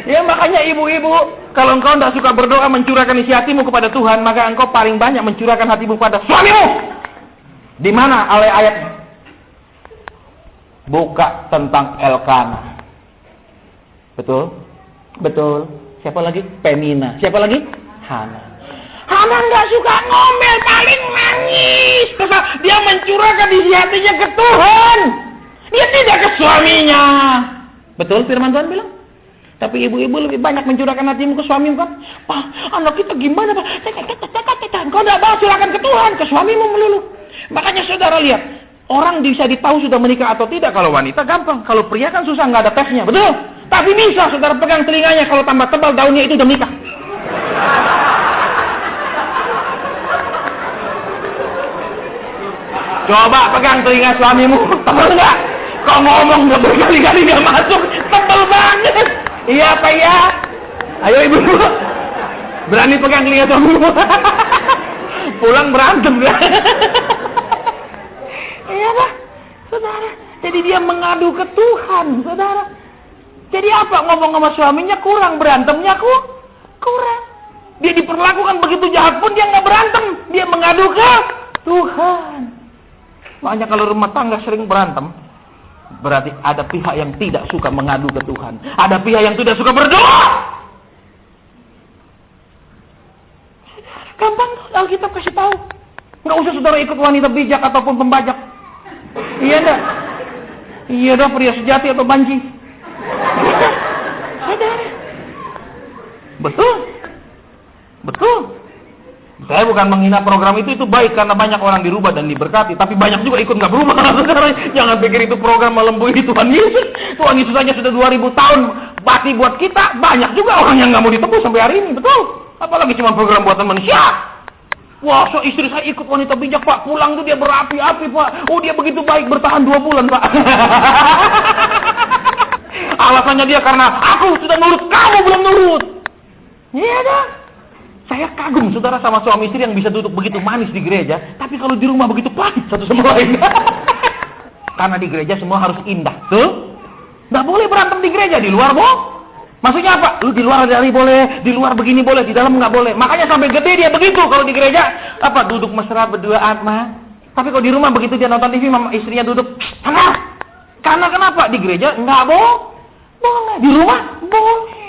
Speaker 1: Ya makanya ibu-ibu, kalau engkau tidak suka berdoa mencurahkan isi hatimu kepada Tuhan, maka engkau paling banyak mencurahkan hatimu pada suamimu. Di mana ayatnya? Buka tentang Elkanah. Betul? Betul. Siapa lagi? Penina. Siapa lagi? Hana. Hana nggak suka ngomel, paling nangis. Dia mencurahkan isi hatinya ke Tuhan. Dia tidak ke suaminya. Betul firman Tuhan bilang? Tapi ibu-ibu lebih banyak mencurahkan hatimu ke suamimu kan? Pak, anak kita gimana Pak? Kau tidak bawa silakan ke Tuhan, ke suamimu melulu. Makanya saudara lihat, orang bisa ditahu sudah menikah atau tidak. Kalau wanita gampang, kalau pria kan susah, nggak ada tesnya, betul? Tapi bisa saudara pegang telinganya, kalau tambah tebal daunnya itu udah menikah. Coba pegang telinga suamimu, tebal nggak? Kau ngomong udah berkali-kali nggak masuk, tebal banget. Iya apa ya? Ayo ibu, berani pegang telinga suamimu. Pulang berantem. Iya Pak, saudara. Jadi dia mengadu ke Tuhan, saudara. Jadi apa? Ngomong sama suaminya kurang, berantemnya kurang. Dia diperlakukan begitu jahat pun dia nggak berantem, dia mengadu ke Tuhan. Makanya kalau rumah tangga sering berantem, berarti ada pihak yang tidak suka mengadu ke Tuhan. Ada pihak yang tidak suka berdoa. Gampang, Alkitab kasih tahu. Nggak usah saudara ikut wanita bijak ataupun pembajak. Iya dah. Iya dah, pria sejati atau banci. Betul. Saya bukan menghina program itu baik karena banyak orang dirubah dan diberkati, tapi banyak juga ikut nggak berubah. Jangan pikir itu program melembui Tuhan Yesus. Tuhan Yesus saja sudah 2000 tahun mati buat kita, banyak juga orang yang nggak mau ditebus sampai hari ini, betul. Apalagi cuma program buatan manusia. Wah, so istri saya ikut wanita bijak Pak, pulang tuh dia berapi-api Pak. Oh dia begitu baik, bertahan 2 bulan Pak. Alasannya dia karena aku sudah nurut, kamu belum nurut. Iya dah. Saya kagum saudara sama suami istri yang bisa duduk begitu manis di gereja, tapi kalau di rumah begitu pahit satu sama lain. Karena di gereja semua harus indah, tuh. Nggak boleh berantem di gereja, di luar boh. Maksudnya apa? Lu di luar dari boleh, di luar begini boleh, di dalam nggak boleh. Makanya sampai gede dia begitu. Kalau di gereja apa? Duduk mesra berduaan mah. Tapi kalau di rumah begitu dia nonton TV, mama istrinya duduk sana. Karena kenapa? Di gereja nggak boleh, di rumah boleh.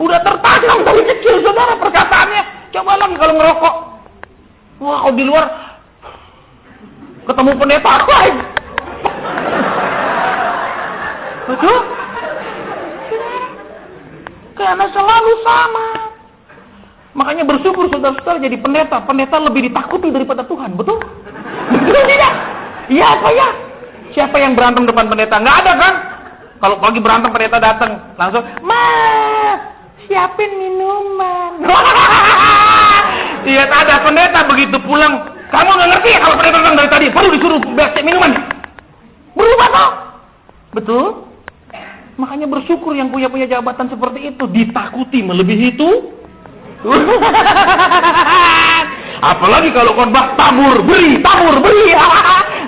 Speaker 1: Udah tertanam dari kecil saudara perkataannya. Coba lagi kalau ngerokok. Wah, kalau di luar ketemu pendeta lain. Betul? Karena selalu sama. Makanya bersyukur saudara-saudara jadi pendeta. Pendeta lebih ditakuti daripada Tuhan, betul? Betul tidak? Iya apa ya? Siapa yang berantem depan pendeta? Nggak ada kan? Kalau pagi berantem pendeta datang langsung, siapin minuman. Iya ada pendeta begitu pulang. Kamu nggak ngerti ya kalau pendeta datang dari tadi perlu disuruh cek minumannya. Berubah toh? Betul? Makanya bersyukur yang punya jabatan seperti itu, ditakuti melebihi itu. Apalagi kalau khotbah tabur beri.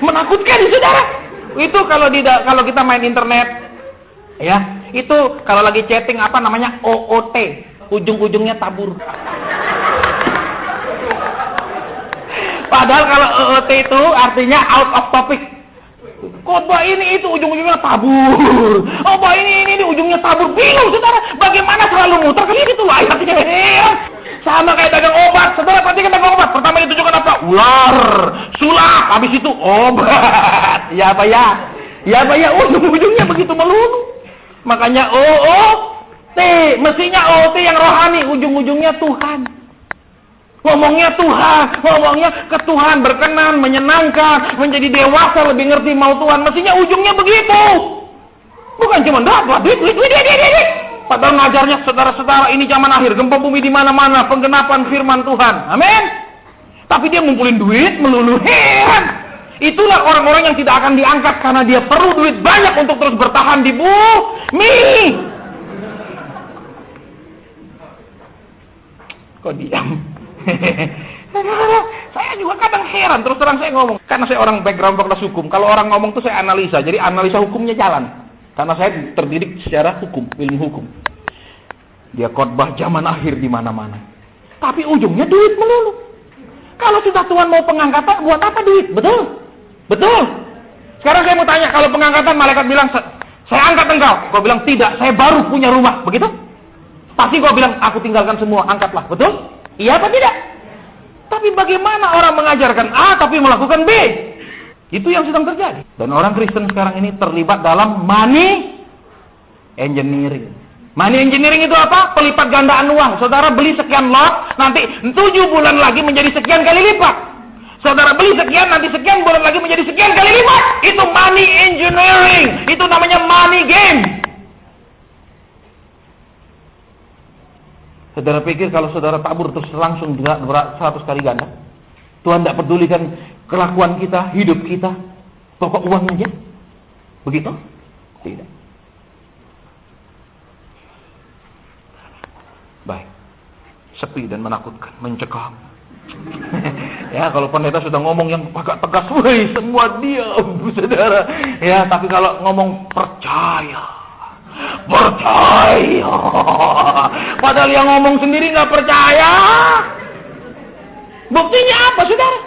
Speaker 1: Menakutkan saudara. Itu kalau kita main internet, ya, itu kalau lagi chatting apa namanya OOT, ujung-ujungnya tabur. Padahal kalau OOT itu artinya out of topic. Khotbah ini itu ujung-ujungnya tabur. Khotbah ini ujungnya tabur. Bingung saudara, bagaimana selalu muter kan itu ayatnya. Sama kayak dagang obat. Saudara perhatikan dagang obat. Pertama ditujukan apa? ular, sulap, habis itu obat. Ya Pak ya? Ya Pak ya? Ujung-ujungnya begitu melulu. Makanya OOT, mestinya OOT yang rohani, ujung-ujungnya Tuhan. Ngomongnya Tuhan, ngomongnya ke Tuhan, berkenan, menyenangkan, menjadi dewasa, lebih ngerti mau Tuhan. Mestinya ujungnya begitu. Bukan cuma duit. Padahal ngajarnya saudara-saudara ini zaman akhir, gempa bumi di mana-mana, penggenapan firman Tuhan. Amin. Tapi dia ngumpulin duit melulu. Heran. Itulah orang-orang yang tidak akan diangkat karena dia perlu duit banyak untuk terus bertahan di bumi. Kok diam? Saya juga kadang heran, terus terang saya ngomong. Karena saya orang background fakultas hukum. Kalau orang ngomong tuh saya analisa. Jadi analisa hukumnya jalan. Karena saya terdidik secara hukum, ilmu hukum. Dia khotbah zaman akhir di mana-mana. Tapi ujungnya duit melulu. Kalau sudah Tuhan mau pengangkatan, buat apa duit? Betul? Betul? Sekarang saya mau tanya, kalau pengangkatan malaikat bilang, saya angkat engkau. Kau bilang, tidak, saya baru punya rumah. Begitu? Pasti kau bilang, aku tinggalkan semua, angkatlah. Betul? Iya apa tidak? Tapi bagaimana orang mengajarkan A tapi melakukan B? Itu yang sedang terjadi. Dan orang Kristen sekarang ini terlibat dalam money engineering. Money engineering itu apa? Pelipat gandaan uang. Saudara beli sekian lot, nanti 7 bulan lagi menjadi sekian kali lipat. Saudara beli sekian, nanti sekian bulan lagi menjadi sekian kali lipat. Itu money engineering. Itu namanya money game. Saudara pikir kalau saudara tabur terus langsung 100 kali ganda? Tuhan tidak pedulikan kelakuan kita, hidup kita, pokok uang aja? Begitu? Tidak. Baik. Sepi dan menakutkan, mencekam. Ya, kalau pendeta sudah ngomong yang agak tegas, woi, semua diam, saudara. Ya, tapi kalau ngomong percaya. Padahal yang ngomong sendiri nggak percaya. Buktinya apa, saudara?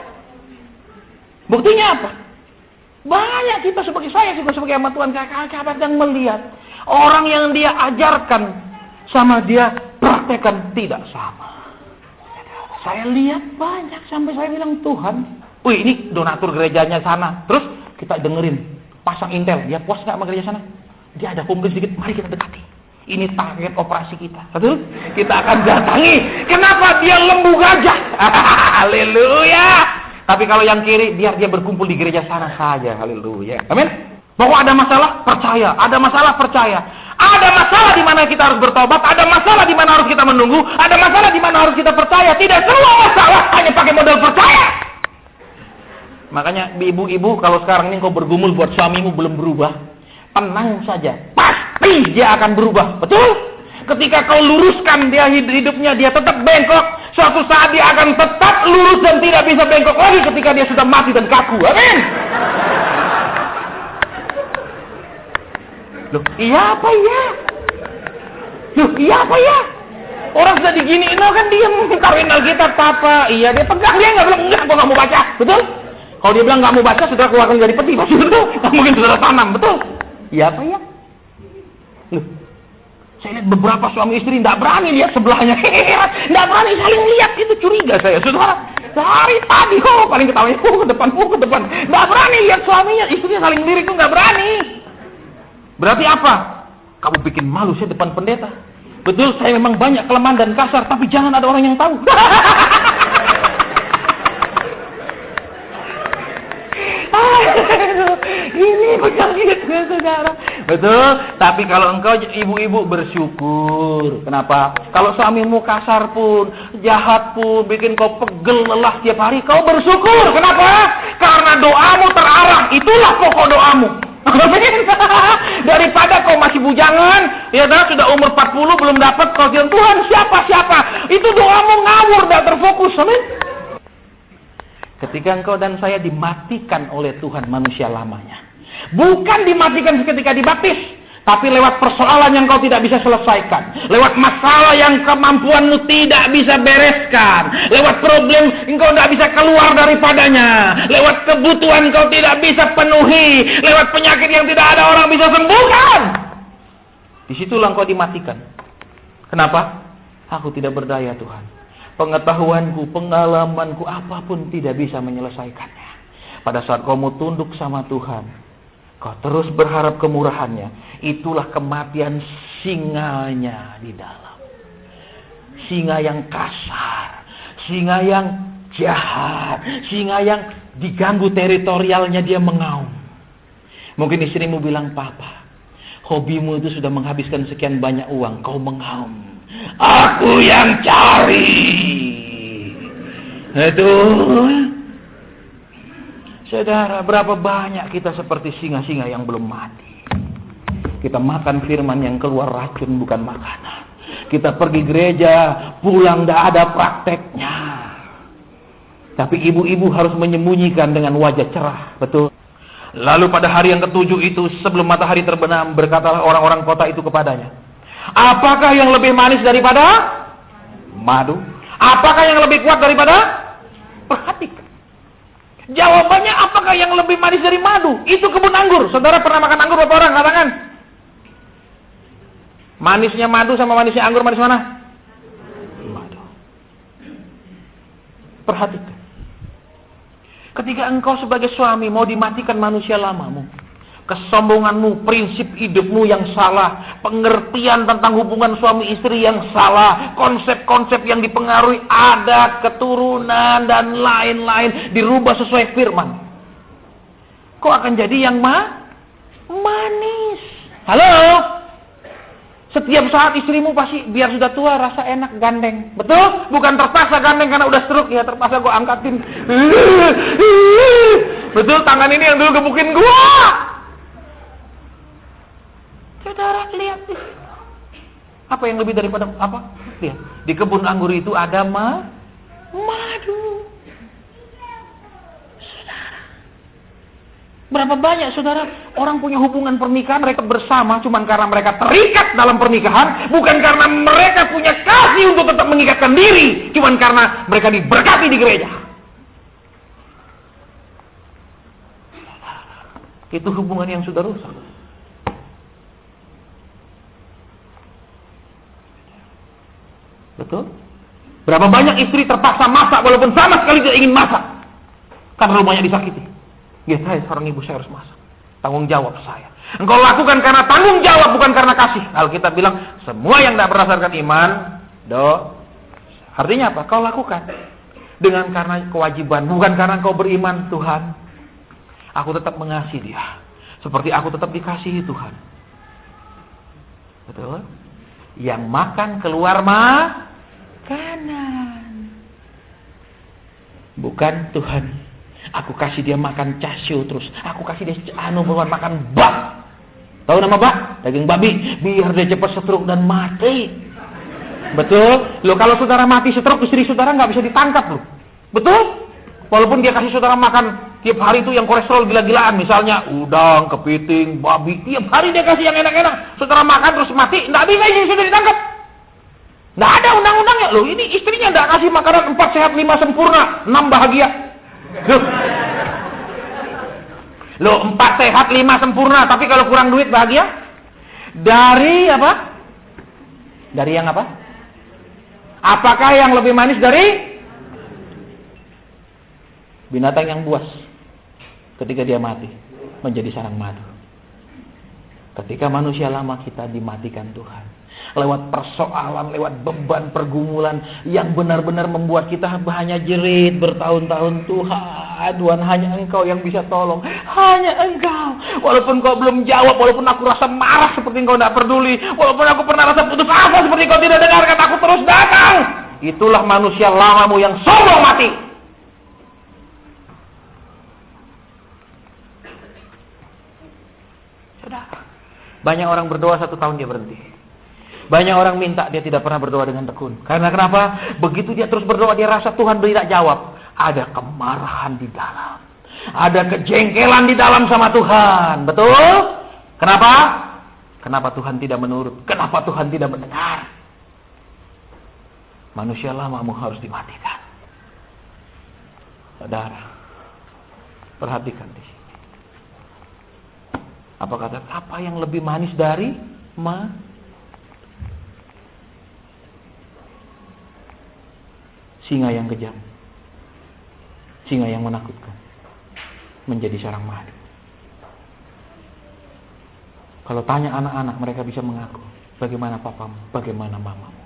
Speaker 1: Buktinya apa? Banyak kita sebagai saya juga sebagai hamba Tuhan kadang yang melihat orang yang dia ajarkan sama dia praktekkan tidak sama. Saya lihat banyak sampai saya bilang, Tuhan, wih, ini donatur gerejanya sana. Terus kita dengerin, pasang intel, dia puas nggak sama gereja sana? Dia ada komplain sedikit, mari kita dekati. Ini target operasi kita. Betul? Kita akan datangi. Kenapa? Dia lembu gajah. Haleluya. Tapi kalau yang kiri, biar dia berkumpul di gereja sana saja. Haleluya. Amin. Bahwa ada masalah, percaya. Ada masalah, percaya. Ada masalah di mana kita harus bertobat. Ada masalah di mana harus kita menunggu. Ada masalah di mana harus kita percaya. Tidak semua masalah hanya pakai modal percaya. Makanya ibu-ibu, kalau sekarang ini kau bergumul buat suamimu belum berubah, tenang saja, pasti dia akan berubah. Betul? Ketika kau luruskan dia hidupnya, dia tetap bengkok. Suatu saat dia akan tetap lurus dan tidak bisa bengkok lagi ketika dia sudah mati dan kaku. Amin. Loh, iya apa ya? Loh, iya apa ya? Orang sudah diginiin kan dia kawin Alkitab apa? Iya, dia pegang, dia nggak bilang enggak, gua nggak mau baca. Betul? Kalau dia bilang nggak mau baca, saudara keluarkan dari peti, pasti betul. Nggak mungkin saudara tanam, betul? Iya apa ya? Loh, saya lihat beberapa suami istri tidak berani lihat sebelahnya. Tidak berani saling lihat, itu curiga saya, saudara. Dari tadi, paling ketawanya, ke depan. Tidak berani lihat suaminya, istrinya saling lirik, itu nggak berani. Berarti apa? Kamu bikin malu saya depan pendeta. Betul, saya memang banyak kelemahan dan kasar, tapi jangan ada orang yang tahu. Ini penyakit, saudara. Betul, tapi kalau engkau ibu-ibu bersyukur. Kenapa? Kalau suamimu kasar pun, jahat pun, bikin kau pegel, lelah tiap hari, kau bersyukur. Kenapa? Karena doamu terarah. Itulah pokok doamu. Daripada kau masih bujangan, ya dah sudah umur 40 belum dapat, kau bilang Tuhan siapa? Itu doamu ngawur, tidak terfokus. Amin. Ketika engkau dan saya dimatikan oleh Tuhan manusia lamanya, bukan dimatikan ketika dibaptis, tapi lewat persoalan yang kau tidak bisa selesaikan, lewat masalah yang kemampuanmu tidak bisa bereskan, lewat problem engkau tidak bisa keluar daripadanya, lewat kebutuhan engkau tidak bisa penuhi, lewat penyakit yang tidak ada orang bisa sembuhkan. Disitulah engkau dimatikan. Kenapa? Aku tidak berdaya, Tuhan. pengetahuanku, pengalamanku, apapun tidak bisa menyelesaikannya. Pada saat kau mau tunduk sama Tuhan, kau terus berharap kemurahannya, itulah kematian singanya di dalam. Singa yang kasar, singa yang jahat, singa yang diganggu teritorialnya dia mengaum. Mungkin istrimu bilang, "Papa, hobimu itu sudah menghabiskan sekian banyak uang, kau mengaum. Aku yang cari." Betul. Saudara, berapa banyak kita seperti singa-singa yang belum mati. Kita makan firman yang keluar racun, bukan makanan. Kita pergi gereja, pulang tidak ada prakteknya. Tapi ibu-ibu harus menyembunyikan dengan wajah cerah. Betul. Lalu pada hari yang ketujuh itu, sebelum matahari terbenam, berkatalah orang-orang kota itu kepadanya, "Apakah yang lebih manis daripada madu? Apakah yang lebih kuat daripada?" Perhatikan. Jawabannya, apakah yang lebih manis dari madu? Itu kebun anggur. Saudara pernah makan anggur berapa orang? Katakan. Manisnya madu sama manisnya anggur, manis mana? Madu. Perhatikan. Ketika engkau sebagai suami mau dimatikan manusia lamamu, kesombonganmu, prinsip hidupmu yang salah, pengertian tentang hubungan suami istri yang salah, konsep-konsep yang dipengaruhi adat, keturunan, dan lain-lain, dirubah sesuai firman, kau akan jadi yang manis. Halo? Setiap saat istrimu pasti biar sudah tua rasa enak gandeng. Betul? Bukan terpaksa gandeng karena udah stroke. Ya terpaksa gue angkatin. Betul? Tangan ini yang dulu gebukin gue. Saudara, lihat. Apa yang lebih daripada apa? Lihat. Di kebun anggur itu ada madu. Berapa banyak saudara orang punya hubungan pernikahan mereka bersama cuman karena mereka terikat dalam pernikahan, bukan karena mereka punya kasih untuk tetap mengikatkan diri, cuman karena mereka diberkati di gereja. Itu hubungan yang sudah rusak. Betul? Berapa banyak istri terpaksa masak walaupun sama sekali tidak ingin masak karena rumahnya disakiti. Ya, saya seorang ibu, saya harus masak. Tanggung jawab saya. Engkau lakukan karena tanggung jawab, bukan karena kasih. Alkitab bilang, semua yang tidak berdasarkan iman, artinya apa? Kau lakukan dengan karena kewajiban, bukan karena kau beriman. Tuhan, aku tetap mengasihi dia, seperti aku tetap dikasihi Tuhan. Betul? Yang makan keluar makanan, bukan Tuhan. Aku kasih dia makan cashew terus. Aku kasih dia makan bak. Tahu nama bak? Daging babi. Biar dia cepat stroke dan mati. Betul? Loh, kalau saudara mati stroke, istri saudara nggak bisa ditangkap loh. Betul? Walaupun dia kasih saudara makan tiap hari itu yang kolesterol gila-gilaan, misalnya udang, kepiting, babi, tiap hari dia kasih yang enak-enak. Saudara makan terus mati, nggak bisa istri saudara ditangkap. Nggak ada undang-undangnya. Loh, ini istrinya nggak kasih makanan 4 sehat 5 sempurna, 6 bahagia. Loh, 4 sehat 5 sempurna, tapi kalau kurang duit bahagia? Dari apa? Dari yang apa? Apakah yang lebih manis dari binatang yang buas ketika dia mati menjadi sarang madu? Ketika manusia lama kita dimatikan Tuhan lewat persoalan, lewat beban pergumulan yang benar-benar membuat kita hanya jerit bertahun-tahun. Tuhan, hanya Engkau yang bisa tolong, hanya Engkau. Walaupun Kau belum jawab, walaupun aku rasa marah seperti Engkau tidak peduli, walaupun aku pernah rasa putus asa seperti Kau tidak dengarkan, aku terus datang. Itulah manusia lamamu yang sombong mati. Saudara, banyak orang berdoa 1 tahun dia berhenti. Banyak orang minta, dia tidak pernah berdoa dengan tekun. Karena kenapa? Begitu dia terus berdoa, dia rasa Tuhan tidak jawab. Ada kemarahan di dalam. Ada kejengkelan di dalam sama Tuhan. Betul? Kenapa? Kenapa Tuhan tidak menurut? Kenapa Tuhan tidak mendengar? Manusia lamamu harus dimatikan. Saudara, perhatikan di sini. Apa kata? Apa yang lebih manis dari Singa yang kejam, singa yang menakutkan, menjadi sarang madu. Kalau tanya anak-anak, mereka bisa mengaku, bagaimana papamu, bagaimana mamamu,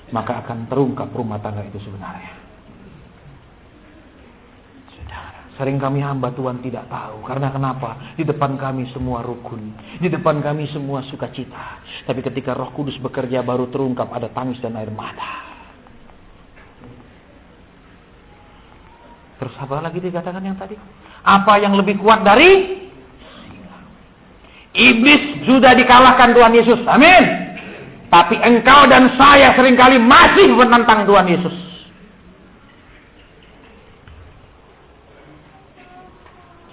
Speaker 1: maka akan terungkap rumah tangga itu sebenarnya. Saudara, sering kami hamba Tuhan tidak tahu. Karena kenapa? Di depan kami semua rukun, di depan kami semua sukacita. Tapi ketika Roh Kudus bekerja, baru terungkap ada tangis dan air mata. Terus apa lagi dikatakan yang tadi? Apa yang lebih kuat dari singa? Iblis sudah dikalahkan Tuhan Yesus. Amin. Tapi engkau dan saya seringkali masih menentang Tuhan Yesus.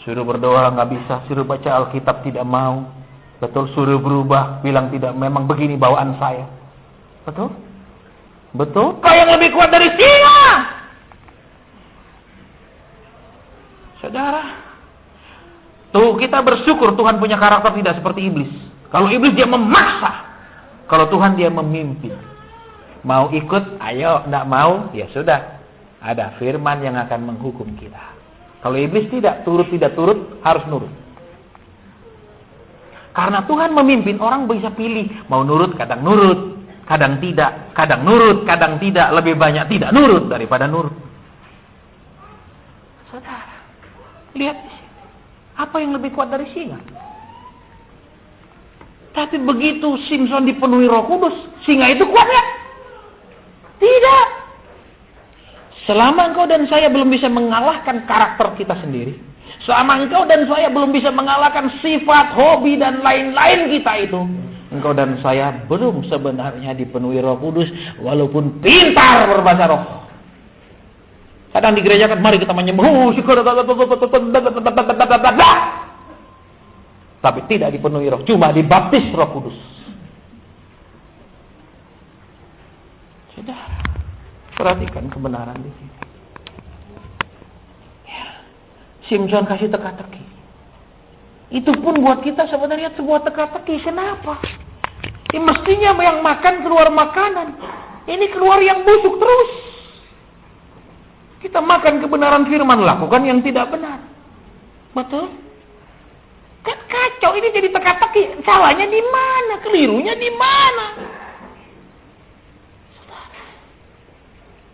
Speaker 1: Suruh berdoa nggak bisa, suruh baca Alkitab tidak mau. Betul, suruh berubah, bilang tidak, memang begini bawaan saya. Betul? Betul? Kau yang lebih kuat dari singa. Saudara, tuh kita bersyukur Tuhan punya karakter tidak seperti iblis. Kalau iblis dia memaksa, kalau Tuhan dia memimpin. Mau ikut, ayo. Tidak mau, ya sudah. Ada firman yang akan menghukum kita. Kalau iblis tidak turut, harus nurut. Karena Tuhan memimpin, orang bisa pilih. Mau nurut, kadang nurut. Kadang tidak, kadang nurut, kadang tidak. Lebih banyak tidak nurut daripada nurut. Saudara, lihat apa yang lebih kuat dari singa. Tapi begitu Simson dipenuhi Roh Kudus, singa itu kuat ya? Tidak. Selama engkau dan saya belum bisa mengalahkan karakter kita sendiri, selama engkau dan saya belum bisa mengalahkan sifat, hobi dan lain-lain kita itu, engkau dan saya belum sebenarnya dipenuhi Roh Kudus, walaupun pintar berbahasa roh. Kadang di gereja kan, mari kita menyembah, tapi tidak dipenuhi roh, cuma dibaptis Roh Kudus. Saudara, perhatikan kebenaran di sini. Ya. Simson kasih teka-teki. Itu pun buat kita sebenarnya sebuah teka-teki. Kenapa? Ini mestinya yang makan keluar makanan, ini keluar yang busuk terus. Kita makan kebenaran firman, lakukan yang tidak benar. Betul? Kan kacau, ini jadi teka-teki. Salahnya di mana? Kelirunya di mana?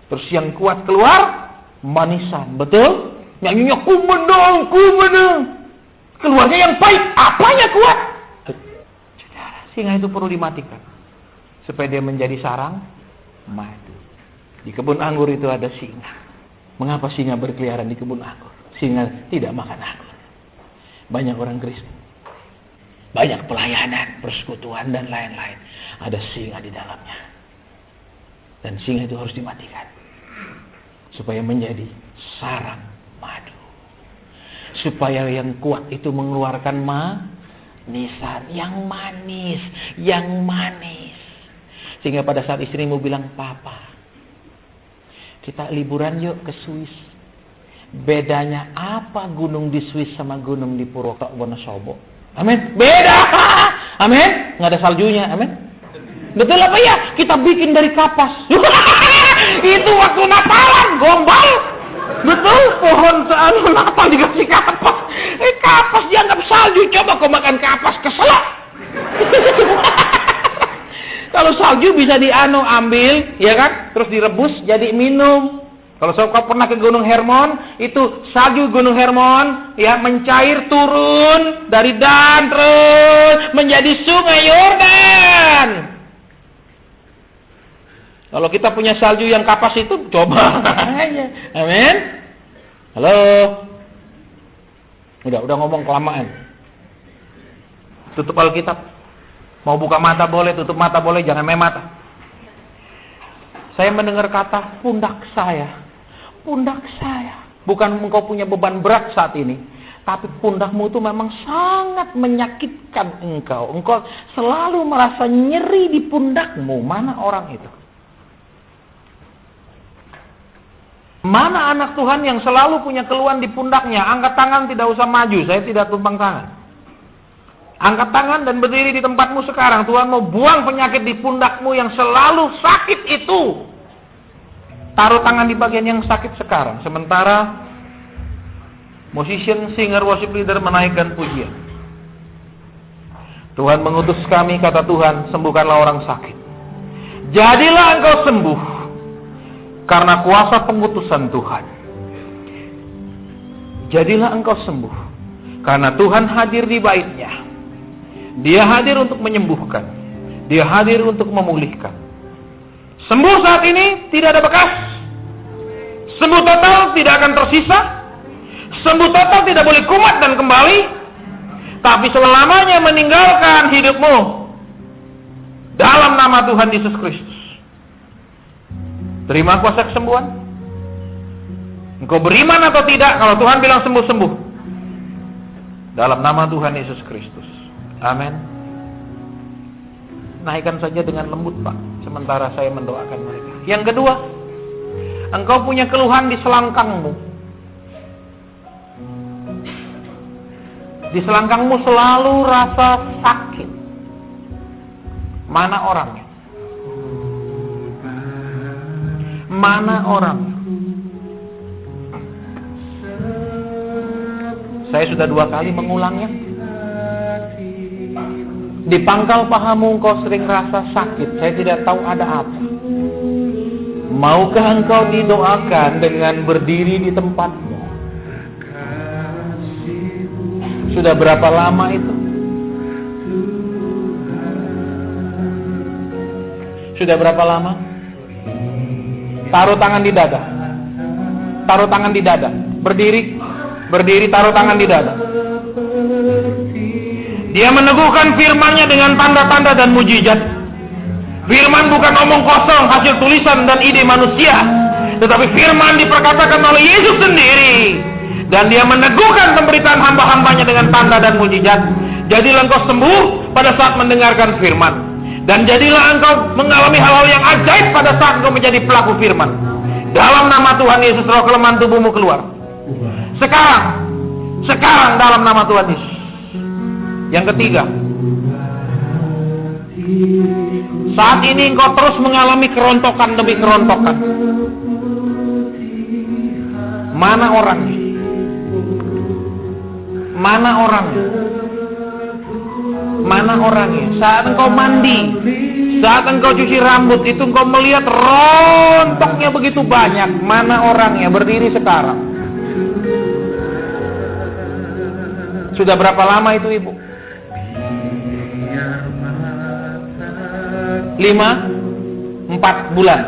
Speaker 1: Terus yang kuat keluar, manisan. Betul? Nyanyinya kumenang. Keluarnya yang pahit. Apanya kuat? Singa itu perlu dimatikan. Supaya dia menjadi sarang madu. Di kebun anggur itu ada singa. Mengapa singa berkeliaran di kebun anggur? Singa tidak makan anggur. Banyak orang Kristen, banyak pelayanan, persekutuan dan lain-lain. Ada singa di dalamnya. Dan singa itu harus dimatikan. Supaya menjadi sarang madu. Supaya yang kuat itu mengeluarkan manisan. Yang manis. Sehingga pada saat istrimu bilang, Papa, kita liburan yuk ke Swiss. Bedanya apa gunung di Swiss sama gunung di Wonosobo? Amin. Beda. Amin. Nggak ada saljunya. Amin. Betul apa ya? Kita bikin dari kapas. Itu waktu Natalan, gombal. Betul. Pohon Natal dikasih kapas. Kapas dianggap salju. Coba kau makan kapas, keselak. Kalau salju bisa ambil, ya kan? Terus direbus jadi minum. Kalau kau pernah ke Gunung Hermon, itu salju Gunung Hermon, ya, mencair turun dari Dan terus menjadi Sungai Yordan. Kalau kita punya salju yang kapas itu, coba aja. Amin. Halo. Udah ngomong kelamaan. Tutup Alkitab. Mau buka mata boleh, tutup mata boleh, jangan main mata. Saya mendengar kata pundak saya. Pundak saya. Bukan engkau punya beban berat saat ini, tapi pundakmu itu memang sangat menyakitkan engkau. Engkau selalu merasa nyeri di pundakmu. Mana orang itu? Mana anak Tuhan yang selalu punya keluhan di pundaknya? Angkat tangan, tidak usah maju, saya tidak tumpang tangan. Angkat tangan dan berdiri di tempatmu sekarang. Tuhan mau buang penyakit di pundakmu yang selalu sakit itu. Taruh tangan di bagian yang sakit sekarang. Sementara musician, singer, worship leader menaikkan pujian. Tuhan mengutus kami, kata Tuhan, sembuhkanlah orang sakit. Jadilah engkau sembuh karena kuasa pengutusan Tuhan. Jadilah engkau sembuh karena Tuhan hadir di bait-Nya. Dia hadir untuk menyembuhkan. Dia hadir untuk memulihkan. Sembuh saat ini tidak ada bekas. Sembuh total tidak akan tersisa. Sembuh total tidak boleh kumat dan kembali. Tapi selamanya meninggalkan hidupmu dalam nama Tuhan Yesus Kristus. Terima kuasa kesembuhan. Engkau beriman atau tidak? Kalau Tuhan bilang sembuh-sembuh. Dalam nama Tuhan Yesus Kristus. Amin. Naikkan saja dengan lembut, Pak, sementara saya mendoakan mereka. Yang kedua, engkau punya keluhan di selangkangmu. Di selangkangmu selalu rasa sakit. Mana orangnya? Mana orangnya? Saya sudah 2 kali mengulangnya. Di pangkal pahamu engkau sering rasa sakit. Saya tidak tahu ada apa. Maukah engkau didoakan dengan berdiri di tempatmu? Sudah berapa lama itu? Sudah berapa lama? Taruh tangan di dada. Taruh tangan di dada. Berdiri. Berdiri, taruh tangan di dada. Dia meneguhkan firman-Nya dengan tanda-tanda dan mujizat. Firman bukan omong kosong, hasil tulisan dan ide manusia. Tetapi firman diperkatakan oleh Yesus sendiri. Dan dia meneguhkan pemberitaan hamba-hambanya dengan tanda dan mujizat. Jadilah engkau sembuh pada saat mendengarkan firman. Dan jadilah engkau mengalami hal-hal yang ajaib pada saat engkau menjadi pelaku firman. Dalam nama Tuhan Yesus, roh kelemahan tubuhmu keluar. Sekarang dalam nama Tuhan Yesus. Yang ketiga, saat ini engkau terus mengalami kerontokan demi kerontokan. Mana orangnya? Mana orangnya? Mana orangnya? Saat engkau mandi, saat engkau cuci rambut, itu engkau melihat rontoknya begitu banyak. Mana orangnya? Berdiri sekarang. Sudah berapa lama itu, Ibu? 4 bulan,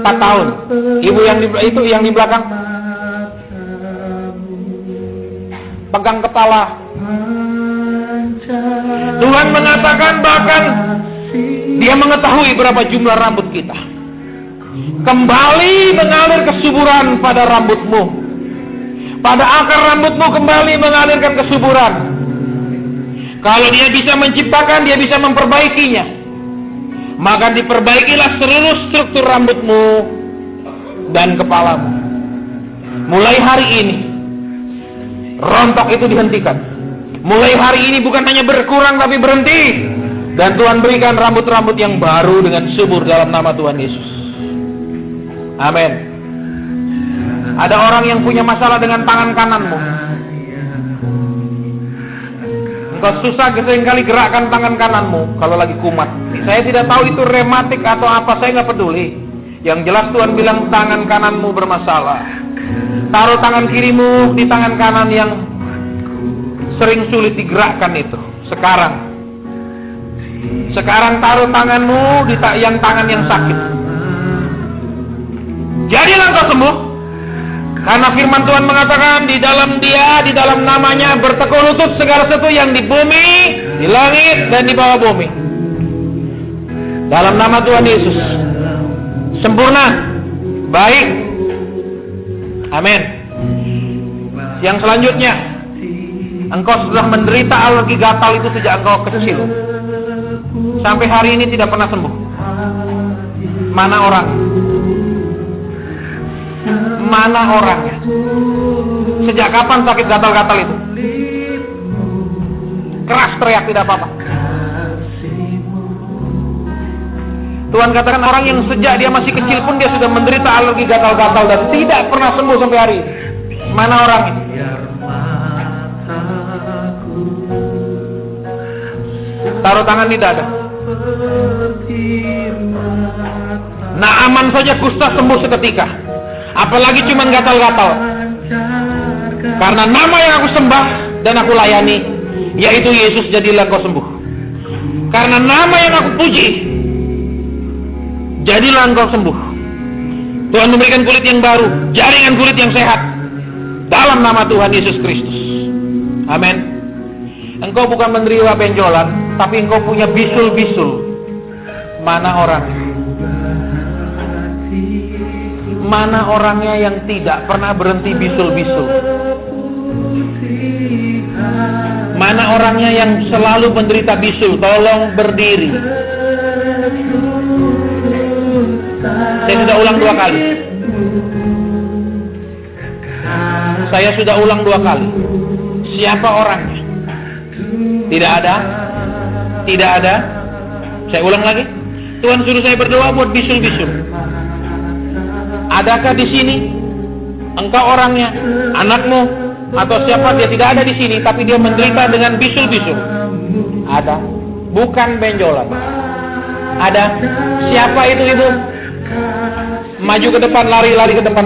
Speaker 1: 4 tahun. Ibu yang di belakang pegang kepala. Tuhan mengatakan bahkan Dia mengetahui berapa jumlah rambut kita. Kembali mengalir kesuburan pada rambutmu. Pada akar rambutmu kembali mengalirkan kesuburan. Kalau Dia bisa menciptakan, Dia bisa memperbaikinya. Maka diperbaikilah seluruh struktur rambutmu dan kepalamu. Mulai hari ini, rontok itu dihentikan. Mulai hari ini bukan hanya berkurang tapi berhenti. Dan Tuhan berikan rambut-rambut yang baru dengan subur dalam nama Tuhan Yesus. Amin. Ada orang yang punya masalah dengan tangan kananmu. Engkau susah seringkali gerakkan tangan kananmu kalau lagi kumat. Saya tidak tahu itu rematik atau apa, saya nggak peduli. Yang jelas Tuhan bilang tangan kananmu bermasalah. Taruh tangan kirimu di tangan kanan yang sering sulit digerakkan itu. Sekarang taruh tanganmu di yang tangan yang sakit. Jadilah engkau sembuh. Karena firman Tuhan mengatakan di dalam Dia, di dalam namanya bertekuk lutut segala sesuatu yang di bumi, di langit dan di bawah bumi. Dalam nama Tuhan Yesus. Sempurna. Baik. Amin. Yang selanjutnya, engkau sudah menderita alergi gatal itu sejak engkau kecil. Sampai hari ini tidak pernah sembuh. Mana orang? Mana orangnya? Sejak kapan sakit gatal-gatal itu? Keras teriak tidak apa-apa. Tuhan katakan orang yang sejak dia masih kecil pun dia sudah menderita alergi gatal-gatal dan tidak pernah sembuh sampai hari ini. Mana orang ini? Taruh tangan di dada. Naaman saja kusta sembuh seketika. Apalagi cuma gatal-gatal. Karena nama yang aku sembah dan aku layani, yaitu Yesus, jadilah kau sembuh. Karena nama yang aku puji, jadilah engkau sembuh. Tuhan memberikan kulit yang baru, jaringan kulit yang sehat, dalam nama Tuhan Yesus Kristus. Amin. Engkau bukan menderita benjolan, tapi engkau punya bisul-bisul. Mana orang? Mana orangnya yang tidak pernah berhenti bisul-bisul? Mana orangnya yang selalu menderita bisul? Tolong berdiri. Saya sudah ulang 2 kali. Saya sudah ulang 2 kali. Siapa orangnya? Tidak ada. Tidak ada. Saya ulang lagi. Tuhan suruh saya berdoa buat bisul-bisul. Adakah di sini engkau orangnya, anakmu, atau siapa dia tidak ada di sini, tapi dia menderita dengan bisul-bisul? Ada. Bukan benjolan. Ada. Siapa itu ibu? Maju ke depan, lari ke depan.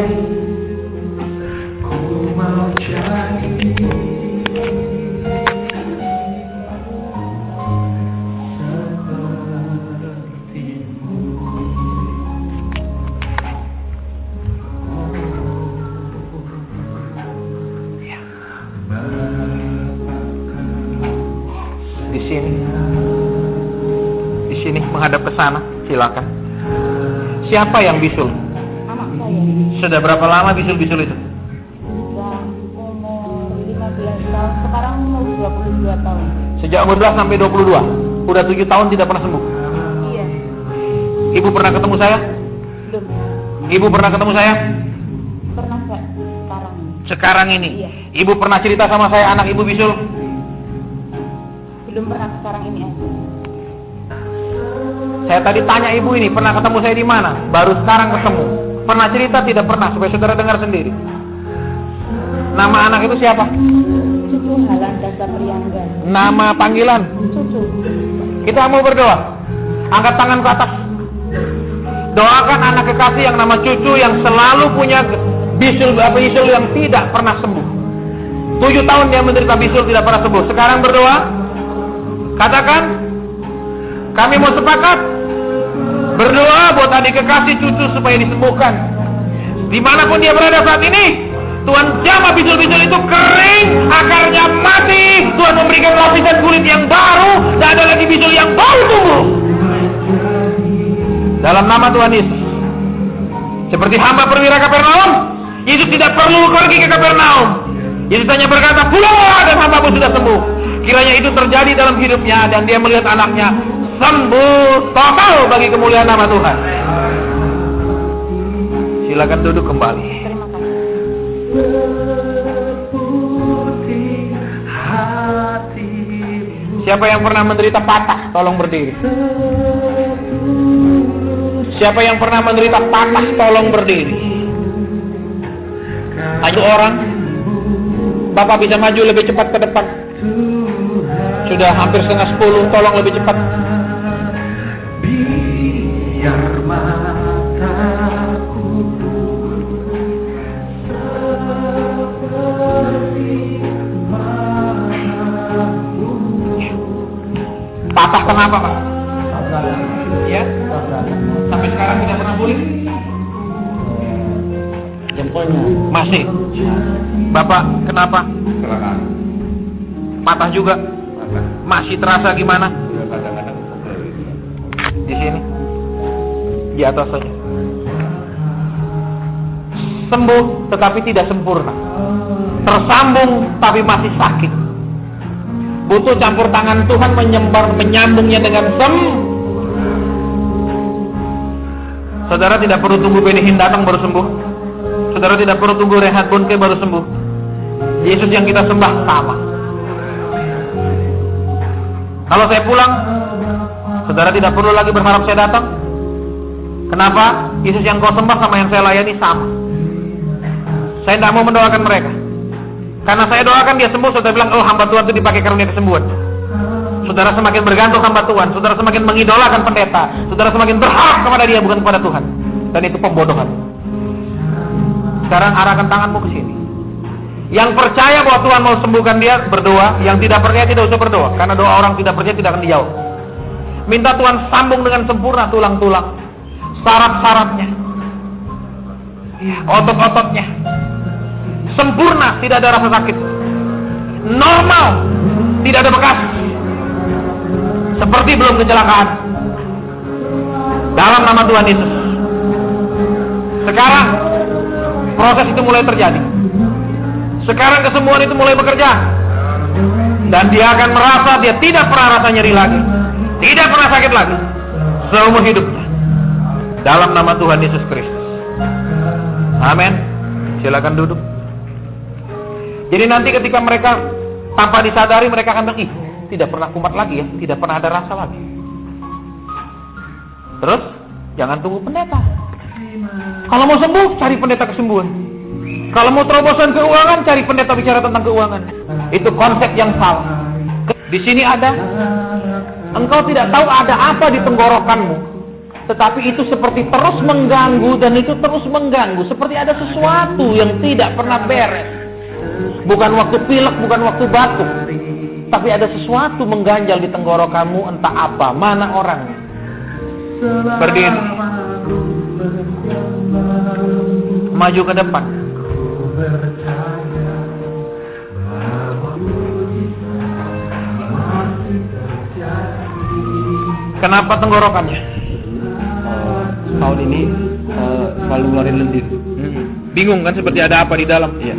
Speaker 1: Menghadap ke sana, silakan. Siapa yang bisul?
Speaker 2: Anak saya.
Speaker 1: Sudah berapa lama bisul-bisul itu?
Speaker 2: Sudah umur 15 tahun, sekarang umur 22 tahun.
Speaker 1: Sejak umur 12 sampai 22? Udah 7 tahun tidak pernah sembuh?
Speaker 2: Iya.
Speaker 1: Ibu pernah ketemu saya?
Speaker 2: Belum.
Speaker 1: Ibu pernah ketemu saya?
Speaker 2: Pernah sekarang.
Speaker 1: Sekarang ini?
Speaker 2: Iya.
Speaker 1: Ibu pernah cerita sama saya anak ibu bisul?
Speaker 2: Belum pernah, sekarang ini aja.
Speaker 1: Saya tadi tanya ibu ini, pernah ketemu saya di mana? Baru sekarang ketemu. Pernah cerita? Tidak pernah, supaya saudara dengar sendiri. Nama anak itu siapa?
Speaker 2: Cucu Halan Dasa Priangga.
Speaker 1: Nama panggilan?
Speaker 2: Cucu.
Speaker 1: Kita mau berdoa. Angkat tangan ke atas. Doakan anak kekasih yang nama Cucu yang selalu punya bisul yang tidak pernah sembuh. 7 tahun dia menderita bisul tidak pernah sembuh. Sekarang berdoa. Katakan, kami mau sepakat berdoa buat adik kekasih Cucu supaya disembuhkan. Dimanapun dia berada saat ini, Tuhan jamah bisul-bisul itu kering, akarnya mati. Tuhan memberikan lapisan kulit yang baru, dan ada lagi bisul yang baru tumbuh. Dalam nama Tuhan Yesus. Seperti hamba perwira Kapernaum, Yesus tidak perlu pergi ke Kapernaum. Yesus hanya berkata, pulanglah dan hambaku sudah sembuh. Kiranya itu terjadi dalam hidupnya, dan dia melihat anaknya sembuh total bagi kemuliaan nama Tuhan. Silakan duduk kembali.
Speaker 2: Terima kasih.
Speaker 1: Siapa yang pernah menderita patah, tolong berdiri. Siapa yang pernah menderita patah, tolong berdiri. Ayo orang, Bapak bisa maju lebih cepat ke depan. Sudah hampir 9:30, tolong lebih cepat. Biar mataku patah kenapa, Pak? Ya? Sampai sekarang tidak pernah pulih? Jempolnya masih. Bapak kenapa?
Speaker 3: Kecelakaan.
Speaker 1: Patah juga?
Speaker 3: Patah.
Speaker 1: Masih terasa gimana?
Speaker 3: Ya, kadang-kadang pegel.
Speaker 1: Di sini, di atas saja. Sembuh tetapi tidak sempurna. Tersambung tapi masih sakit. Butuh campur tangan Tuhan menyambungnya dengan Saudara tidak perlu tunggu Benihin datang baru sembuh. Saudara tidak perlu tunggu Rehat Bonke baru sembuh. Yesus yang kita sembah sama. Kalau saya pulang, saudara tidak perlu lagi berharap saya datang. Kenapa? Yesus yang kau sembah sama yang saya layani sama. Saya tidak mau mendoakan mereka. Karena saya doakan dia sembuh, saudara bilang, oh hamba Tuhan itu dipakai karunia kesembuhan. Saudara semakin bergantung hamba Tuhan, saudara semakin mengidolakan pendeta, saudara semakin berharap kepada dia bukan kepada Tuhan. Dan itu pembodohan. Sekarang arahkan tanganmu ke sini. Yang percaya bahwa Tuhan mau sembuhkan dia, berdoa. Yang tidak percaya tidak usah berdoa, karena doa orang tidak percaya tidak akan dijawab. Minta Tuhan sambung dengan sempurna tulang-tulang, saraf-sarafnya, otot-ototnya, sempurna, tidak ada rasa sakit, normal, tidak ada bekas, seperti belum kecelakaan. Dalam nama Tuhan Yesus. Sekarang proses itu mulai terjadi. Sekarang kesembuhan itu mulai bekerja. Dan dia akan merasa dia tidak pernah rasa nyeri lagi, tidak pernah sakit lagi seumur hidupnya. Dalam nama Tuhan Yesus Kristus. Amin. Silakan duduk. Jadi nanti ketika mereka tanpa disadari mereka akan bilang, tidak pernah kumat lagi ya, tidak pernah ada rasa lagi. Terus jangan tunggu pendeta. Kalau mau sembuh, cari pendeta kesembuhan. Kalau mau terobosan keuangan, cari pendeta bicara tentang keuangan. Itu konsep yang salah. Di sini ada, engkau tidak tahu ada apa di tenggorokanmu, tetapi itu seperti terus mengganggu dan itu terus mengganggu, seperti ada sesuatu yang tidak pernah beres. Bukan waktu pilek, bukan waktu batuk, tapi ada sesuatu mengganjal di tenggorokanmu, entah apa, mana orangnya. Berdiri, maju ke depan. Kenapa tenggorokannya?
Speaker 3: Tahun ini selalu ngeluarin lendir.
Speaker 1: Bingung kan, seperti ada apa di dalam?
Speaker 3: Iya.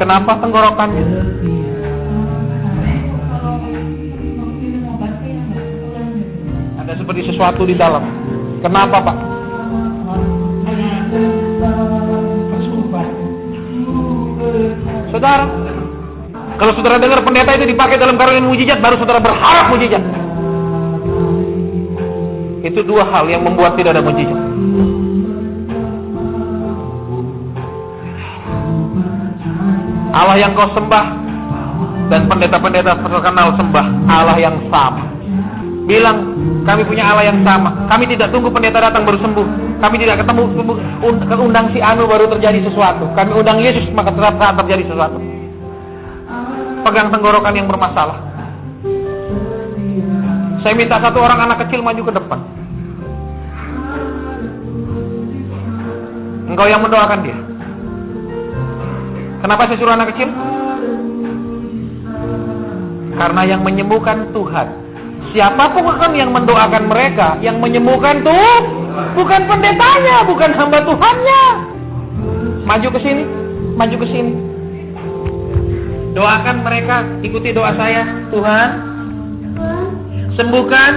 Speaker 1: Kenapa tenggorokannya? Ada seperti sesuatu di dalam. Kenapa, Pak? Saudara, kalau saudara dengar pendeta itu dipakai dalam karunia mujizat, baru saudara berharap mujizat. Itu dua hal yang membuat tidak ada mujizat. Allah yang kau sembah dan pendeta-pendeta terkenal sembah Allah yang sama. Bilang, kami punya Allah yang sama. Kami tidak tunggu pendeta datang baru sembuh. Kami tidak ketemu undang si Anu baru terjadi sesuatu. Kami undang Yesus maka saat terjadi sesuatu. Pegang tenggorokan yang bermasalah. Saya minta satu orang anak kecil maju ke depan. Engkau yang mendoakan dia. Kenapa saya suruh anak kecil? Karena yang menyembuhkan Tuhan. Siapapun yang mendoakan mereka, yang menyembuhkan tuh bukan pendetanya, bukan hamba Tuhannya. Maju ke sini, maju ke sini. Doakan mereka, ikuti doa saya. Tuhan, sembuhkan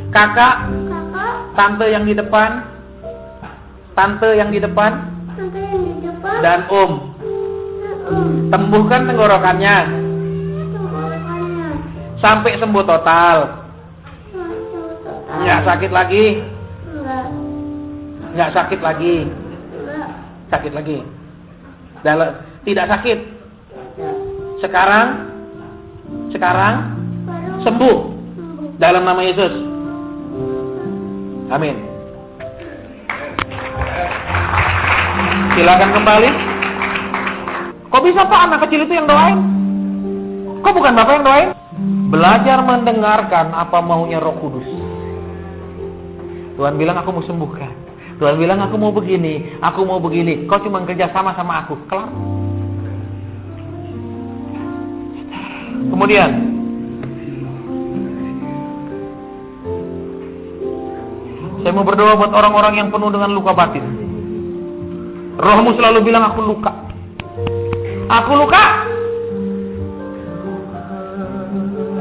Speaker 1: kakak, tante yang di depan, dan Tembuhkan tenggorokannya sampai sembuh total. Nggak sakit lagi. Nggak sakit lagi. Sakit lagi. Tidak sakit. Sekarang sembuh dalam nama Yesus. Amin. Silakan kembali. Kok bisa Pak anak kecil itu yang doain? Kok bukan Bapak yang doain? Belajar mendengarkan apa maunya Roh Kudus. Tuhan bilang aku mau sembuhkan. Tuhan bilang aku mau begini, aku mau begini. Kau cuma kerja sama aku. Kelar. Kemudian saya mau berdoa buat orang-orang yang penuh dengan luka batin. Rohmu selalu bilang aku luka. Aku luka.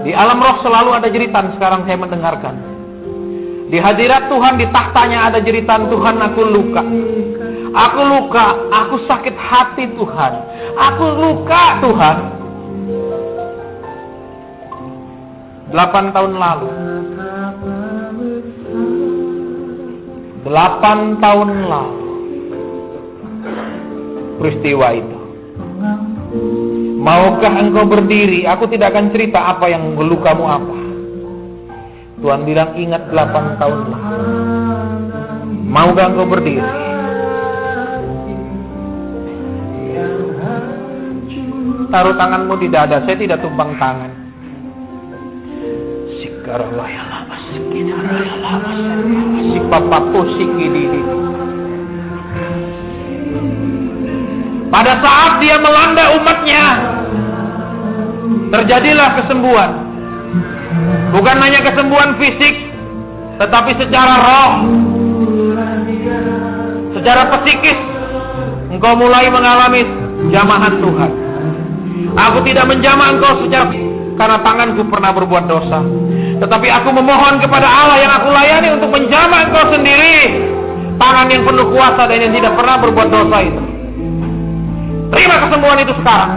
Speaker 1: Di alam roh selalu ada jeritan. Sekarang saya mendengarkan. Di hadirat Tuhan, di tahtanya ada jeritan. Tuhan, aku luka. Aku luka. Aku sakit hati Tuhan. Aku luka Tuhan. 8 tahun lalu 8 tahun lalu peristiwa itu. Maukah engkau berdiri? Aku tidak akan cerita apa yang lukamu apa. Tuhan bilang, ingat 8 tahun lalu. Maukah engkau berdiri? Taruh tanganmu di dada. Saya tidak tumpang tangan. Pada saat dia melanda umatnya, terjadilah kesembuhan. Bukan hanya kesembuhan fisik, tetapi secara roh, secara psikis, engkau mulai mengalami jamahan Tuhan. Aku tidak menjamah engkau secara karena tanganku pernah berbuat dosa, tetapi aku memohon kepada Allah yang aku layani untuk menjamah engkau sendiri, tangan yang penuh kuasa dan yang tidak pernah berbuat dosa itu. Terima kesembuhan itu sekarang.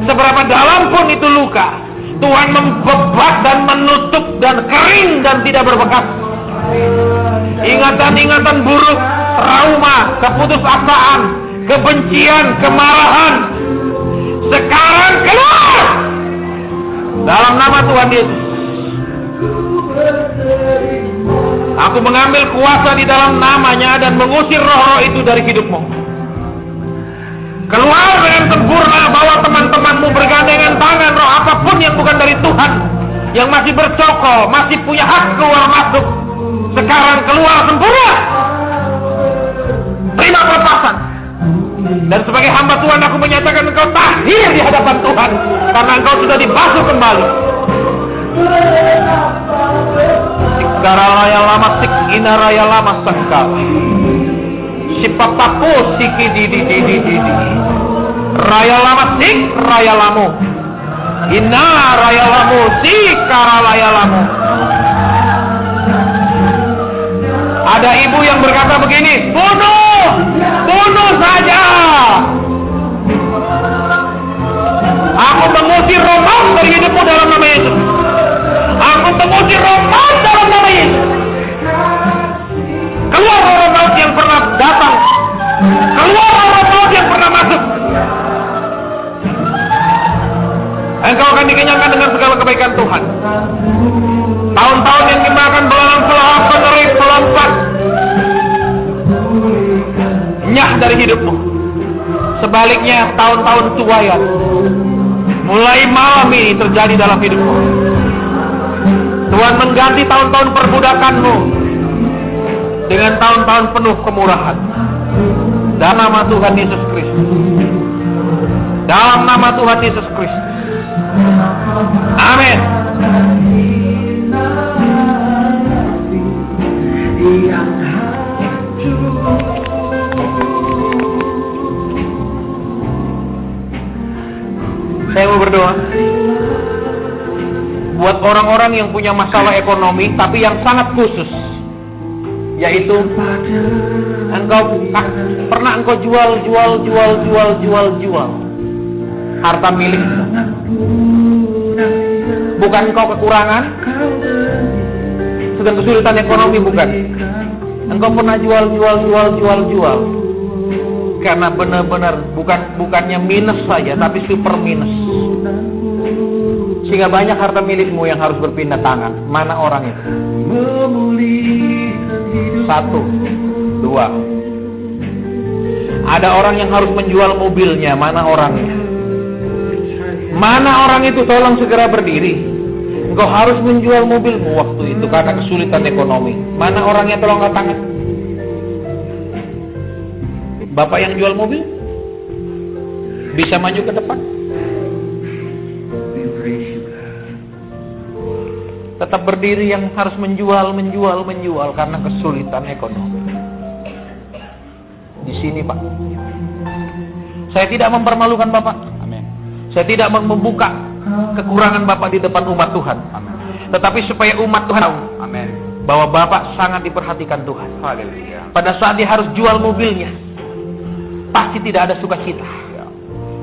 Speaker 1: Seberapa dalam pun itu luka, Tuhan membebat dan menutup dan kering dan tidak berbekas. Ingatan-ingatan buruk, trauma, keputusasaan, kebencian, kemarahan, sekarang keluar dalam nama Tuhan Yesus. Aku mengambil kuasa di dalam namanya dan mengusir roh-roh itu dari hidupmu. Keluar dengan sempurna, bawa teman-temanmu bergandengan tangan. Roh apapun yang bukan dari Tuhan, yang masih bercokol, masih punya hak keluar masuk, sekarang keluar sempurna. Terima pelepasan. Dan sebagai hamba Tuhan, aku menyatakan engkau tahir di hadapan Tuhan, karena engkau sudah dibasuh kembali. Sikaraya lama sik inaraya lama sekal. Sipapapu siki di. Raya lama sik raya lamu. Ina raya lamu sikaraya lamu. Ada ibu yang berkata begini, bunuh saja. Aku mengusir roh maut dari hidupmu dalam nama Yesus. Aku mengusir roh maut dalam nama Yesus. Keluar roh maut yang pernah datang. Keluar roh maut yang pernah masuk. Engkau akan dikenyangkan dengan segala kebaikan Tuhan. Tahun-tahun yang kita akan belalang selamat menerima melompat nyah dari hidupmu. Sebaliknya tahun-tahun tuayan mulai malam ini terjadi dalam hidupmu. Tuhan mengganti tahun-tahun perbudakanmu dengan tahun-tahun penuh kemurahan. Dalam nama Tuhan Yesus Kristus. Dalam nama Tuhan Yesus Kristus. Amin. Saya mau berdoa buat orang-orang yang punya masalah ekonomi tapi yang sangat khusus, yaitu pernah engkau jual harta milik. Bukan engkau kekurangan, sedang kesulitan ekonomi, bukan. Engkau pernah jual karena benar-benar bukannya minus saja, tapi super minus. Sehingga banyak harta milikmu yang harus berpindah tangan. Mana orang itu? 1, 2. Ada orang yang harus menjual mobilnya. Mana orangnya? Mana orang itu? Tolong segera berdiri. Engkau harus menjual mobilmu waktu itu karena kesulitan ekonomi. Mana orangnya? Tolong angkat tangan. Bapak yang jual mobil bisa maju ke depan. Tetap berdiri yang harus menjual karena kesulitan ekonomi. Di sini, Pak. Saya tidak mempermalukan Bapak. Amin. Saya tidak membuka kekurangan Bapak di depan umat Tuhan. Amin. Tetapi supaya umat Tuhan tahu, amin, bahwa Bapak sangat diperhatikan Tuhan. Haleluya. Pada saat dia harus jual mobilnya, pasti tidak ada sukacita.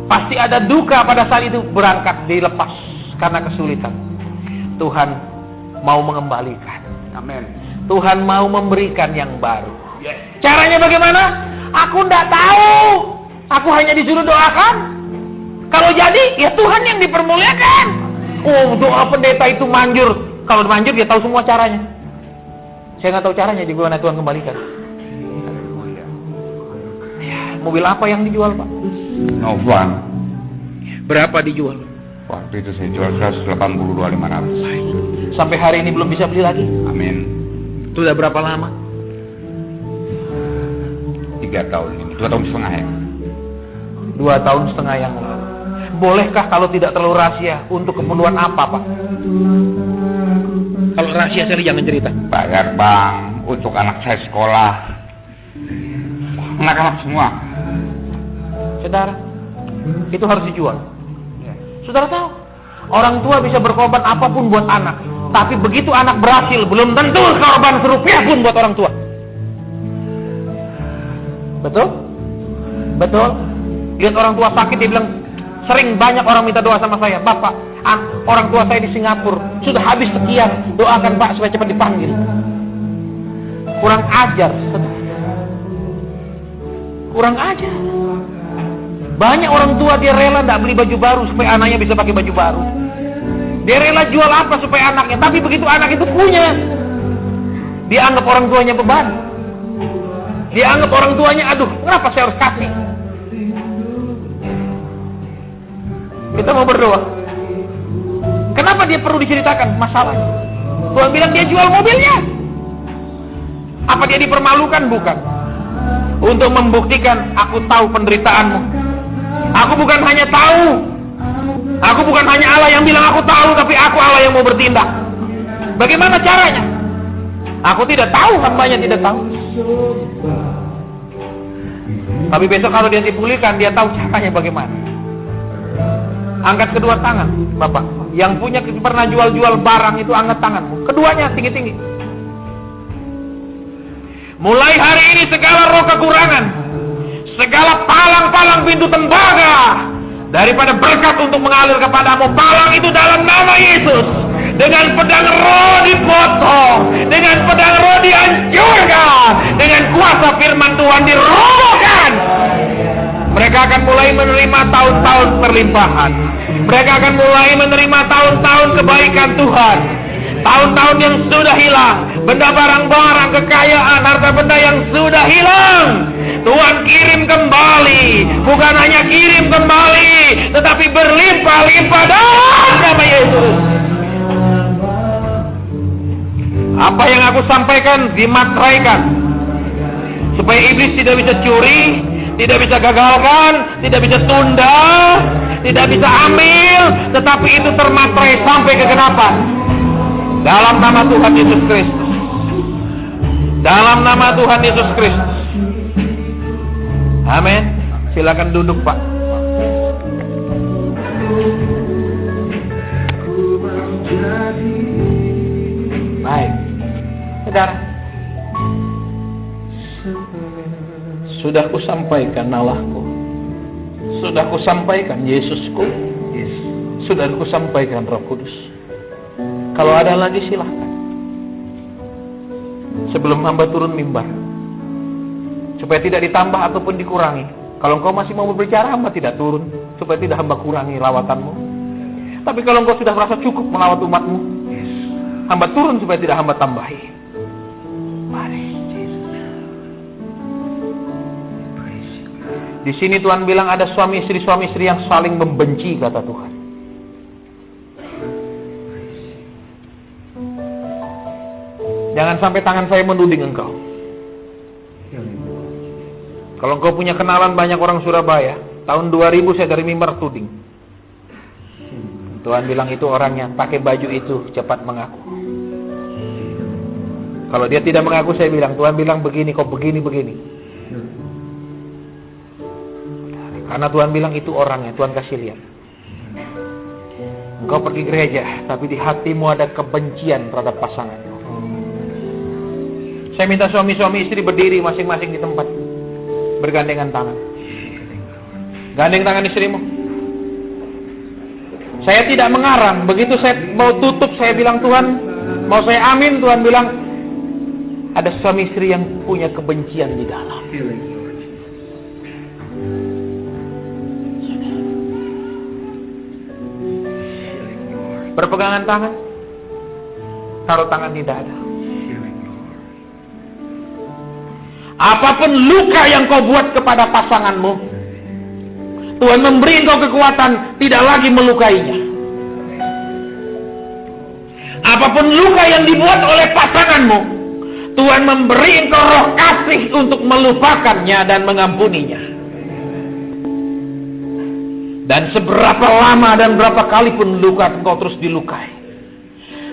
Speaker 1: Pasti ada duka pada saat itu berangkat dilepas karena kesulitan. Tuhan mau mengembalikan. Amin. Tuhan mau memberikan yang baru. Caranya bagaimana? Aku tidak tahu. Aku hanya disuruh doakan. Kalau jadi, ya Tuhan yang dipermuliakan. Oh, doa pendeta itu manjur. Kalau manjur, dia tahu semua caranya. Saya nggak tahu caranya, di mana Tuhan kembalikan. Ya, mobil apa yang dijual, Pak?
Speaker 4: Novan.
Speaker 1: Berapa dijual?
Speaker 4: Waktu itu saya jual 182.500.
Speaker 1: Sampai hari ini belum bisa beli lagi.
Speaker 4: Amin.
Speaker 1: Itu udah berapa lama?
Speaker 4: 3 tahun ini. 2 tahun setengah ya.
Speaker 1: 2 tahun setengah yang lalu. Bolehkah kalau tidak terlalu rahasia untuk keperluan apa, Pak? Kalau rahasia saya jangan cerita.
Speaker 4: Bayar bank untuk anak saya sekolah. Anak-anak semua.
Speaker 1: Saudara, itu harus dijual. Saudara tahu, orang tua bisa berkorban apapun buat anak. Tapi begitu anak berhasil, belum tentu korban serupiah pun buat orang tua. Betul? Betul? Lihat orang tua sakit, dia bilang, sering banyak orang minta doa sama saya. Bapak, orang tua saya di Singapura, sudah habis sekian, doakan Pak supaya cepat dipanggil. Kurang ajar. Kurang ajar. Banyak orang tua dia rela tidak beli baju baru supaya anaknya bisa pakai baju baru. Dia rela jual apa supaya anaknya, tapi begitu anak itu punya, dia anggap orang tuanya beban. Dia anggap orang tuanya, aduh, kenapa saya harus kasih? Kita mau berdoa. Kenapa dia perlu diceritakan masalahnya? Tuhan bilang dia jual mobilnya. Apa dia dipermalukan? Bukan. Untuk membuktikan, aku tahu penderitaanmu. Aku bukan hanya tahu. Aku bukan hanya Allah yang bilang aku tahu, tapi aku Allah yang mau bertindak. Bagaimana caranya? Aku tidak tahu, hambanya tidak tahu. Tapi besok kalau dia dipulihkan, dia tahu caranya bagaimana. Angkat kedua tangan, Bapak. Yang punya pernah jual-jual barang itu angkat tanganmu. Keduanya tinggi-tinggi. Mulai hari ini segala roh kekurangan, segala palang-palang pintu tembaga daripada berkat untuk mengalir kepadamu, palang itu dalam nama Yesus. Dengan pedang roh dipotong, dengan pedang roh dihancurkan, dengan kuasa firman Tuhan dirobohkan. Mereka akan mulai menerima tahun-tahun perlimpahan. Mereka akan mulai menerima tahun-tahun kebaikan Tuhan. Tahun-tahun yang sudah hilang, benda barang-barang, kekayaan, harta benda yang sudah hilang, Tuhan kirim kembali. Bukan hanya kirim kembali, tetapi berlimpah-limpah dalam nama Yesus. Apa yang aku sampaikan dimateraikan, supaya iblis tidak bisa curi, tidak bisa gagalkan, tidak bisa tunda, tidak bisa ambil, tetapi itu termaterai sampai kegenapan. Dalam nama Tuhan Yesus Kristus. Dalam nama Tuhan Yesus Kristus. Amin. Silakan duduk, Pak. Baik. Saudara, sudah kusampaikan Allahku, sudah kusampaikan Yesusku, sudah kusampaikan Roh Kudus. Kalau ada lagi silahkan. Sebelum hamba turun mimbar, supaya tidak ditambah ataupun dikurangi. Kalau engkau masih mau berbicara, hamba tidak turun, supaya tidak hamba kurangi lawatanmu. Tapi kalau engkau sudah merasa cukup melawat umatmu, hamba turun supaya tidak hamba tambahi. Mari. Di sini Tuhan bilang ada suami istri yang saling membenci, kata Tuhan. Jangan sampai tangan saya menuding engkau. Kalau engkau punya kenalan banyak orang Surabaya, tahun 2000 saya dari mimbar tuding. Tuhan bilang itu orangnya, pakai baju itu cepat mengaku. Kalau dia tidak mengaku, saya bilang, Tuhan bilang begini, kok begini. Karena Tuhan bilang itu orangnya, Tuhan kasih lihat. Engkau pergi gereja, tapi di hatimu ada kebencian terhadap pasangan. Saya minta suami-suami istri berdiri masing-masing di tempat, bergandengan tangan. Gandeng tangan istrimu. Saya tidak mengarang. Begitu saya mau tutup, saya bilang Tuhan, mau saya amin, Tuhan bilang, Ada suami istri yang punya kebencian di dalam. Berpegangan tangan, taruh tangan di dada. Apapun luka yang kau buat kepada pasanganmu, Tuhan memberi engkau kekuatan tidak lagi melukainya. Apapun luka yang dibuat oleh pasanganmu, Tuhan memberi engkau roh kasih untuk melupakannya dan mengampuninya. Dan seberapa lama dan berapa kali pun luka engkau terus dilukai,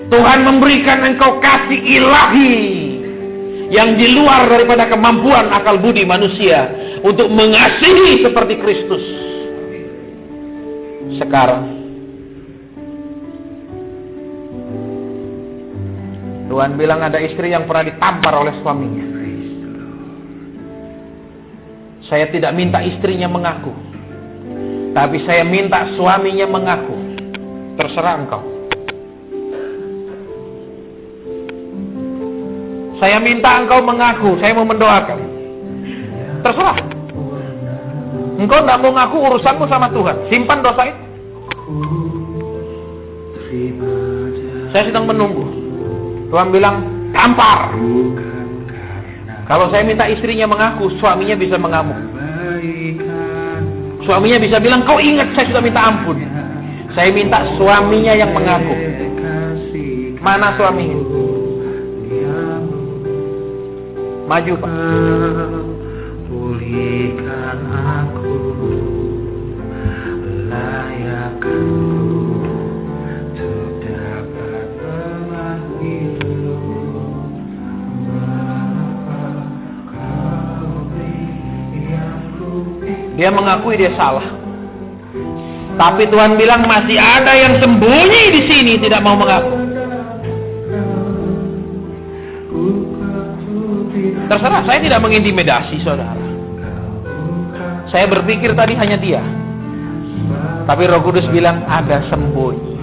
Speaker 1: Tuhan memberikan engkau kasih ilahi yang di luar daripada kemampuan akal budi manusia untuk mengasihi seperti Kristus. Sekarang Tuhan bilang ada istri yang pernah ditampar oleh suaminya. Saya tidak minta istrinya mengaku, tapi saya minta suaminya mengaku. Terserah engkau. Saya minta engkau mengaku, saya mau mendoakan. Terserah. Engkau tidak mau ngaku, urusanmu sama Tuhan. Simpan dosa itu. Saya sedang menunggu. Tuhan bilang, tampar. Kalau saya minta istrinya mengaku, suaminya bisa mengamuk. Suaminya bisa bilang, kau ingat saya sudah minta ampun. Saya minta suaminya yang mengaku. Mana suaminya? Maju, Pak. Pulihkan aku, layakkanku untuk dapat memanggilmu. Dia mengakui dia salah. Tapi Tuhan bilang masih ada yang sembunyi di sini tidak mau mengaku. Terserah, saya tidak mengintimidasi saudara. Saya berpikir tadi hanya dia. Tapi Roh Kudus bilang ada sembunyi.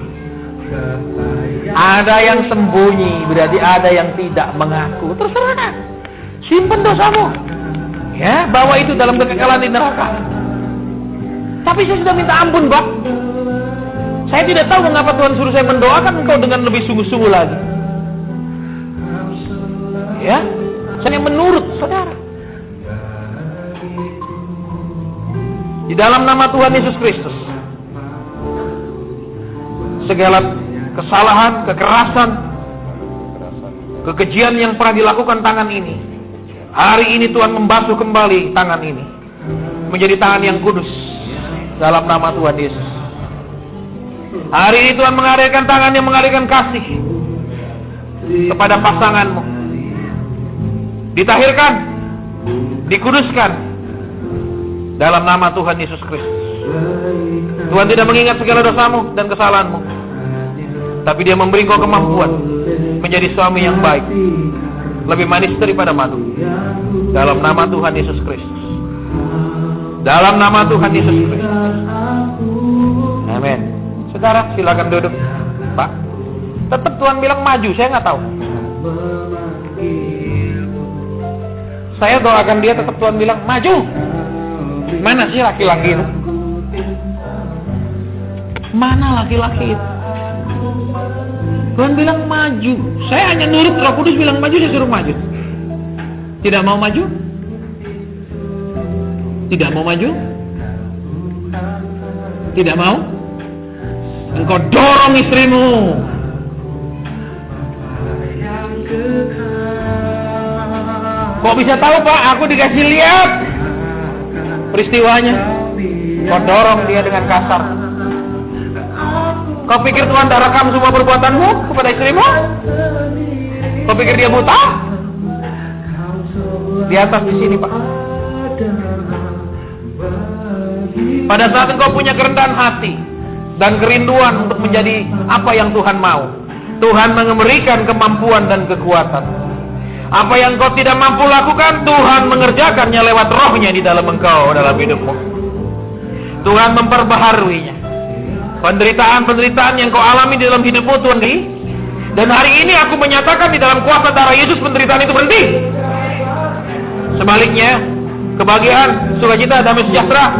Speaker 1: Ada yang sembunyi, berarti ada yang tidak mengaku. Terserah, simpan dosamu. Ya, bawa itu dalam kekekalan di neraka. Tapi saya sudah minta ampun, Pak. Saya tidak tahu mengapa Tuhan suruh saya mendoakan engkau dengan lebih sungguh-sungguh lagi. Ya, saya menurut saudara. Di dalam nama Tuhan Yesus Kristus, segala kesalahan, kekerasan, kekejian yang pernah dilakukan tangan ini, hari ini Tuhan membasuh kembali tangan ini menjadi tangan yang kudus dalam nama Tuhan Yesus. Hari ini Tuhan mengalirkan tangan yang mengalirkan kasih kepada pasanganmu. Ditahirkan, dikuduskan dalam nama Tuhan Yesus Kristus. Tuhan tidak mengingat segala dosamu dan kesalahanmu, tapi Dia memberi kau kemampuan menjadi suami yang baik, lebih manis daripada madu. Dalam nama Tuhan Yesus Kristus. Dalam nama Tuhan Yesus Kristus. Amin. Saudara, silakan duduk, Pak. Tetap Tuhan bilang maju, saya nggak tahu. Saya doakan dia, tetap Tuhan bilang maju. Mana sih laki-laki itu? Mana laki-laki itu? Tuhan bilang maju. Saya hanya nurut, Roh Kudus bilang maju, saya suruh maju. Tidak mau maju? Tidak mau maju? Tidak mau? Engkau dorong istrimu. Kok bisa tahu, Pak? Aku dikasih lihat peristiwanya. Kau dorong dia dengan kasar. Kau pikir Tuhan tak rekam semua perbuatanmu kepada istrimu? Kau pikir dia buta? Di atas di sini, Pak. Pada saat engkau punya kerendahan hati dan kerinduan untuk menjadi apa yang Tuhan mau, Tuhan memberikan kemampuan dan kekuatan. Apa yang kau tidak mampu lakukan, Tuhan mengerjakannya lewat rohnya di dalam engkau, dalam hidupmu. Tuhan memperbaharuinya. Penderitaan-penderitaan yang kau alami di dalam hidupmu, Tuhan Dan hari ini aku menyatakan di dalam kuasa darah Yesus penderitaan itu berhenti. Sebaliknya, kebahagiaan, sukacita, damai sejahtera,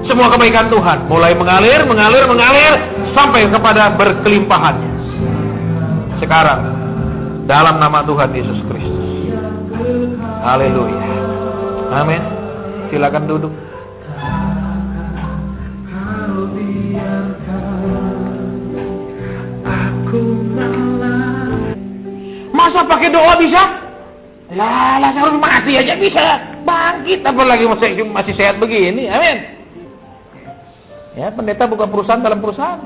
Speaker 1: semua kebaikan Tuhan mulai mengalir sampai kepada berkelimpahannya. Sekarang, dalam nama Tuhan Yesus Kristus. Haleluya. Amin. Silakan duduk. Masa pakai doa bisa? Lah, harus mati aja bisa bangkit, apalagi masih sehat begini. Amin. Ya, pendeta buka perusahaan dalam perusahaan.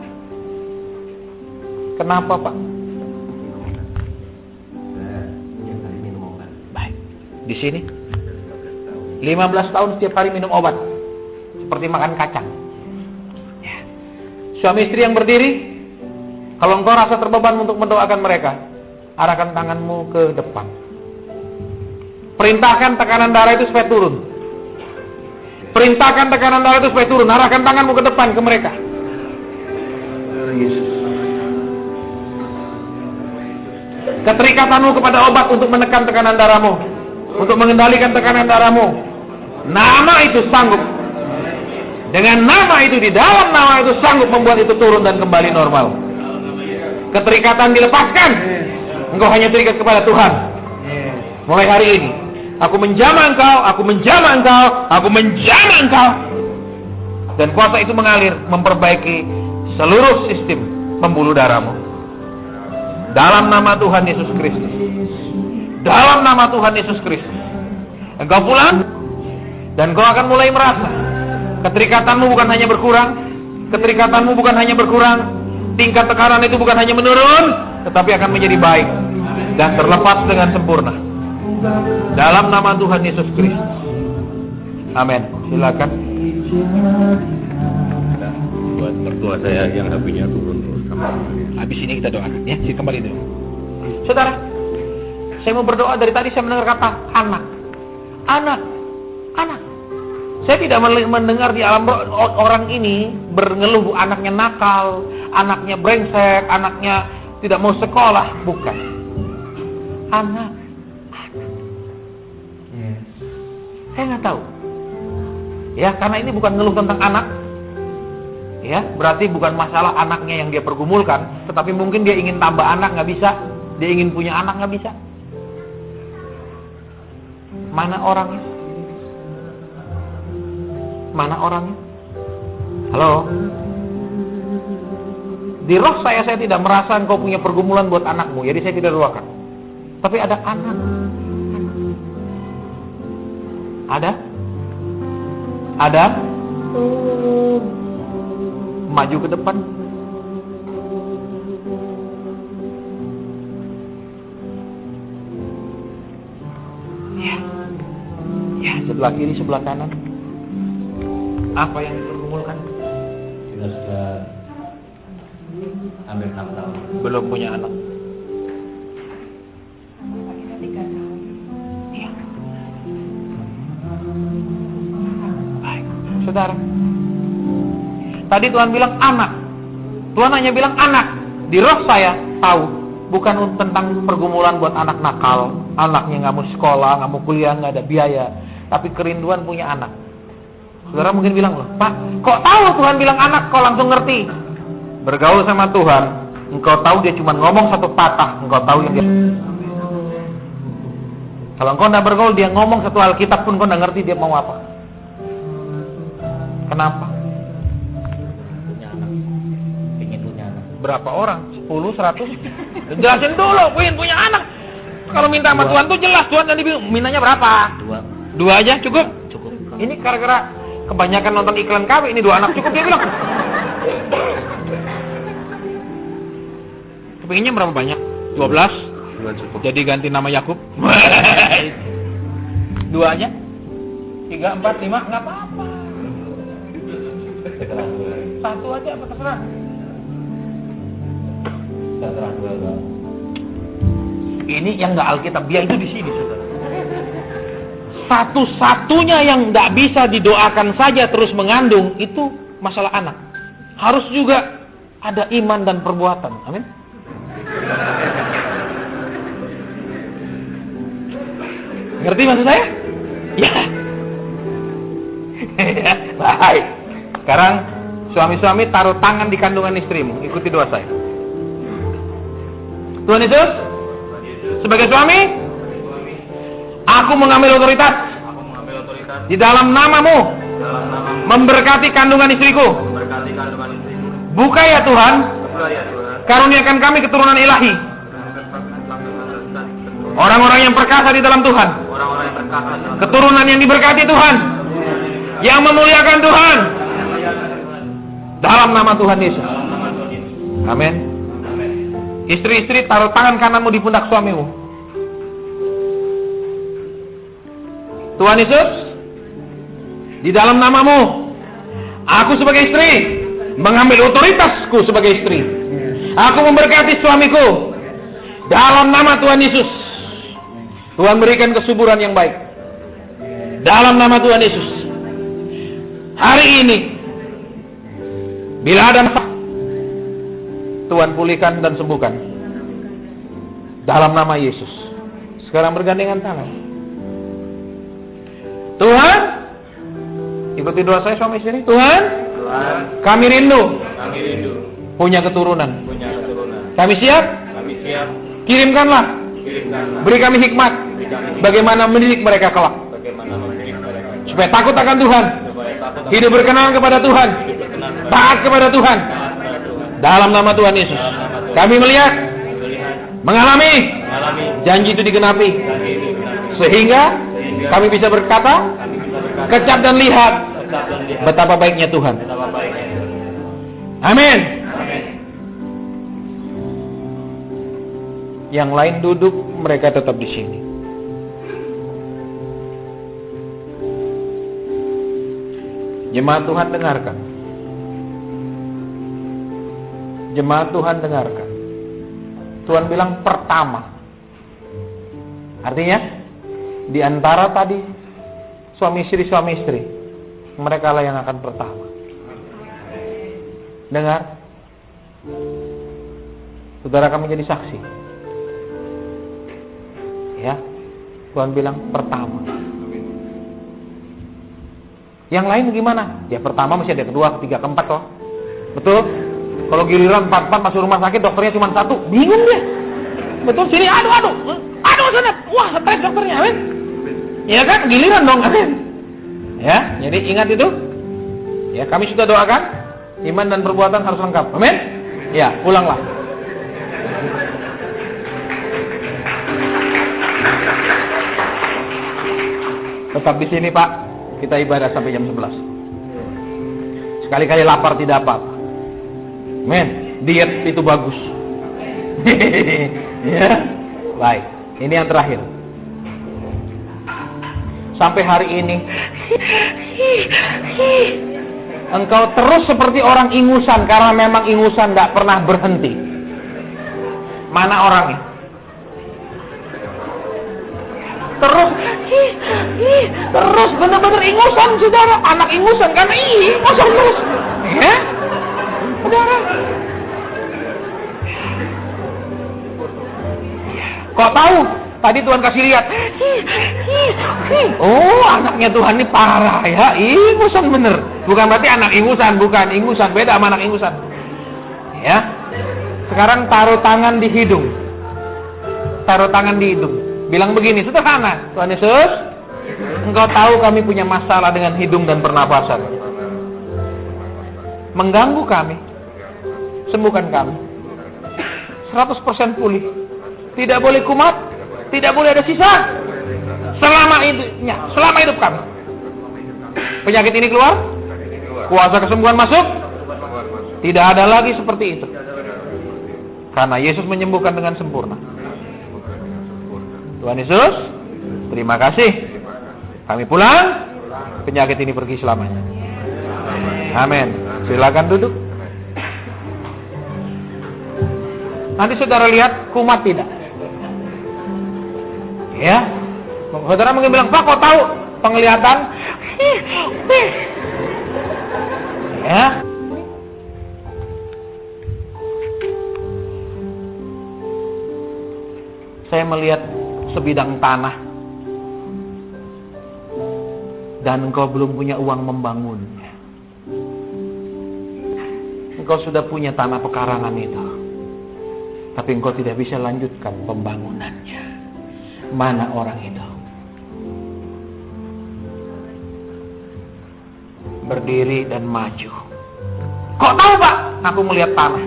Speaker 1: Kenapa, Pak? Baik. Di sini 15 tahun setiap hari minum obat. Seperti makan kacang. Ya. Suami istri yang berdiri, kalau engkau rasa terbeban untuk mendoakan mereka, arahkan tanganmu ke depan. Perintahkan tekanan darah itu supaya turun. Perintahkan tekanan darah itu supaya turun. Arahkan tanganmu ke depan ke mereka. Keterikatanmu kepada obat untuk menekan tekanan darahmu, untuk mengendalikan tekanan darahmu. Nama itu sanggup. Dengan nama itu, di dalam nama itu sanggup membuat itu turun dan kembali normal. Keterikatan dilepaskan. Engkau hanya terikat kepada Tuhan. Mulai hari ini, aku menjamah engkau, aku menjamah engkau, aku menjamah engkau. Dan kuasa itu mengalir, memperbaiki seluruh sistem pembuluh darahmu. Dalam nama Tuhan Yesus Kristus. Dalam nama Tuhan Yesus Kristus. Engkau pulang, dan engkau akan mulai merasa keterikatanmu bukan hanya berkurang, keterikatanmu bukan hanya berkurang, tingkat tekanan itu bukan hanya menurun, tetapi akan menjadi baik dan terlepas dengan sempurna. Dalam nama Tuhan Yesus Kristus. Amin. Silakan.
Speaker 3: Buat mertua saya yang HP-nya turun terus.
Speaker 1: Habis ini kita doakan ya. Sini kembali dulu. Saudara, saya mau berdoa. Dari tadi saya mendengar kata anak. Anak. Anak. Saya tidak mendengar di alam orang ini mengeluh anaknya nakal, anaknya brengsek, anaknya tidak mau sekolah. Bukan. Anak. Saya nggak tahu. Ya, karena ini bukan ngeluh tentang anak. Ya, berarti bukan masalah anaknya yang dia pergumulkan, tetapi mungkin dia ingin tambah anak nggak bisa, dia ingin punya anak nggak bisa. Mana orangnya? Mana orangnya? Halo? Di roh saya tidak merasa engkau punya pergumulan buat anakmu, jadi saya tidak doakan. Tapi ada anak. Ada? Ada? Maju ke depan. Ya. Ya, sebelah kiri, sebelah kanan. Apa yang dipergumulkan?
Speaker 3: Kita sudah hampir 6 tahun.
Speaker 1: Belum punya anak. Iya. Baik, saudara. Tadi Tuhan bilang anak. Tuhan hanya bilang anak. Di roh saya tahu, bukan tentang pergumulan buat anak nakal, anaknya nggak mau sekolah, nggak mau kuliah, nggak ada biaya, tapi kerinduan punya anak. Saudara mungkin bilang, loh, Pak, kok tahu Tuhan bilang anak, kok langsung ngerti? Bergaul sama Tuhan, engkau tahu dia cuma ngomong satu patah, engkau tahu yang dia. Kalau engkau tidak bergaul, dia ngomong satu Alkitab pun engkau tidak ngerti dia mau apa. Kenapa?
Speaker 3: Punya anak. Pengen punya anak.
Speaker 1: Berapa orang? 10, 100? Jelasin dulu, pengen punya anak. Kalau minta sama Tuhan tuh jelas, Tuhan nanti bingung, mintanya berapa? 2 aja cukup?
Speaker 3: Cukup.
Speaker 1: Ini gara-gara kebanyakan nonton iklan KW, ini 2 anak cukup dia bilang. Kepinginnya berapa banyak? 12?
Speaker 3: 2 cukup.
Speaker 1: Jadi ganti nama Yakub. 2 aja? 3, 4, 5? Nggak apa-apa. 1 aja apa terserah.
Speaker 3: Terserah 2.
Speaker 1: Ini yang nggak Alkitab, dia itu di sini, saudara. Satu-satunya yang tidak bisa didoakan saja terus mengandung itu masalah anak. Harus juga ada iman dan perbuatan. Amin. Ngerti maksud saya? Ya. Baik. Sekarang suami-suami taruh tangan di kandungan istrimu. Ikuti doa saya. Tuhan Yesus, sebagai suami, aku mengambil otoritas di dalam namamu memberkati kandungan istriku. Buka ya Tuhan, karuniakan kami keturunan ilahi, orang-orang yang perkasa di dalam Tuhan, keturunan yang diberkati Tuhan, yang memuliakan Tuhan, dalam nama Tuhan Yesus. Amin. Istri-istri, taruh tangan kananmu di pundak suamimu. Tuhan Yesus, di dalam namamu, aku sebagai istri mengambil otoritasku sebagai istri. Aku memberkati suamiku dalam nama Tuhan Yesus. Tuhan berikan kesuburan yang baik dalam nama Tuhan Yesus. Hari ini, bila ada masalah, Tuhan pulihkan dan sembuhkan dalam nama Yesus. Sekarang bergandengan tangan. Tuhan, ikuti doa saya suami istri. Tuhan, kami rindu punya keturunan. Kami siap. Kirimkanlah. Beri kami hikmat bagaimana mendidik mereka kelak, supaya takut akan Tuhan, hidup berkenan kepada Tuhan, taat kepada Tuhan. Dalam nama Tuhan Yesus, kami melihat, mengalami janji itu digenapi, sehingga kami bisa berkata, kecap dan lihat betapa baiknya Tuhan. Amin. Yang lain duduk, mereka tetap di sini. Jemaat Tuhan dengarkan. Jemaat Tuhan dengarkan. Tuhan bilang pertama. Artinya, di antara tadi suami istri, mereka lah yang akan pertama. Dengar? Saudara akan menjadi saksi. Ya, Tuhan bilang pertama. Yang lain gimana? Ya pertama masih ada kedua, ketiga, keempat toh. Betul? Kalau giliran 4 masuk rumah sakit, dokternya cuma 1, bingung dia. Betul? Sini, aduh sana, wah stres dokternya, amin. Ya kan, giliran dong, amin. Ya, jadi ingat itu. Ya, kami sudah doakan, iman dan perbuatan harus lengkap, amin. Ya, ulanglah. Tetap di sini Pak, kita ibadah sampai jam 11. Sekali-kali lapar tidak apa-apa. Men, diet itu bagus. Ya, baik. Ini yang terakhir. Sampai hari ini, engkau terus seperti orang ingusan, karena memang ingusan tidak pernah berhenti. Mana orangnya? Terus benar-benar ingusan, saudara. Anak ingusan karena ingusan terus. Ya, saudara. Kok tahu? Tadi Tuhan kasih lihat. Oh, anaknya Tuhan ini parah ya. Ingusan bener. Bukan berarti anak ingusan, bukan ingusan. Beda sama anak ingusan. Ya. Sekarang taruh tangan di hidung. Taruh tangan di hidung. Bilang begini, sederhana. Tuhan Yesus, Engkau tahu kami punya masalah dengan hidung dan pernapasan. Mengganggu kami. Sembuhkan kami. 100% pulih. Tidak boleh kumat, tidak boleh ada sisa. Selama hidup kami. Penyakit ini keluar, kuasa kesembuhan masuk. Tidak ada lagi seperti itu. Karena Yesus menyembuhkan dengan sempurna. Tuhan Yesus, terima kasih. Kami pulang, penyakit ini pergi selamanya. Amin. Silakan duduk. Nanti saudara lihat kumat tidak? Ya. Saudara mungkin bilang, Pak, kok tahu penglihatan? Ya. Saya melihat sebidang tanah dan engkau belum punya uang membangunnya. Engkau sudah punya tanah pekarangan itu, tapi engkau tidak bisa lanjutkan pembangunannya. Mana orang itu? Berdiri dan maju. Kok tahu, Pak? Aku melihat tanah.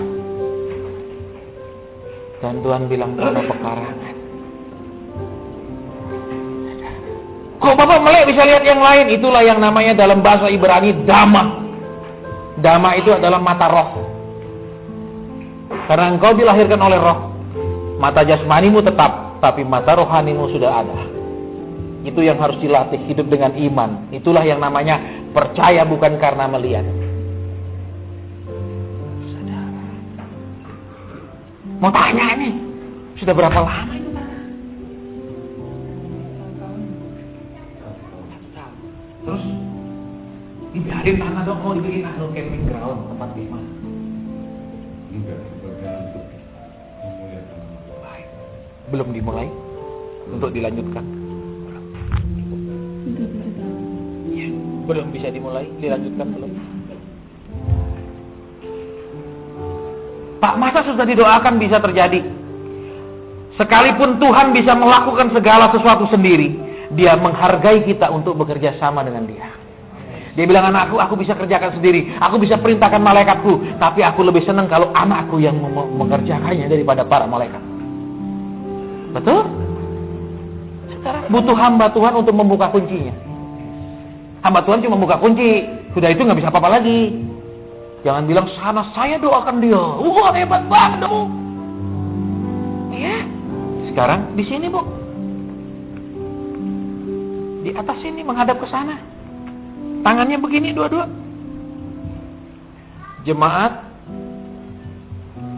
Speaker 1: Dan Tuhan bilang tanah pekarangan. Kok Bapak melek bisa lihat yang lain? Itulah yang namanya dalam bahasa Ibrani dama. Dama itu adalah mata roh. Karena engkau dilahirkan oleh roh, mata jasmanimu tetap, tapi mata rohanimu sudah ada. Itu yang harus dilatih, hidup dengan iman. Itulah yang namanya percaya bukan karena melihat. Mau tanya nih, sudah berapa lama itu? Terus dibiarin tanah dong, mau dibikin camping ground, tempat lima.
Speaker 3: Enggak, untuk memulai tanah.
Speaker 1: Belum dimulai untuk dilanjutkan. Ya, belum bisa dimulai, dilanjutkan belum. Pak, masa sudah didoakan bisa terjadi? Sekalipun Tuhan bisa melakukan segala sesuatu sendiri, Dia menghargai kita untuk bekerja sama dengan Dia. Dia bilang, anakku, aku bisa kerjakan sendiri, aku bisa perintahkan malaikatku, tapi aku lebih senang kalau anakku yang mengerjakannya daripada para malaikat. Betul? Sekarang butuh hamba Tuhan untuk membuka kuncinya. Hamba Tuhan cuma membuka kunci, sudah itu nggak bisa apa-apa lagi. Jangan bilang, sana saya doakan dia. Wah, hebat banget kamu. Iya. Sekarang di sini, Bu. Di atas sini menghadap ke sana. Tangannya begini dua-dua. Jemaat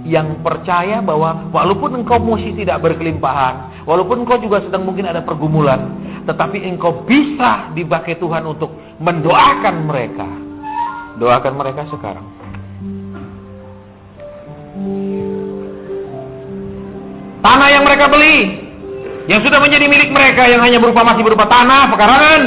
Speaker 1: yang percaya bahwa walaupun engkau masih tidak berkelimpahan, walaupun engkau juga sedang mungkin ada pergumulan, tetapi engkau bisa dipakai Tuhan untuk mendoakan mereka. Doakan mereka sekarang. Tanah yang mereka beli, yang sudah menjadi milik mereka, yang hanya masih berupa tanah pekarangan,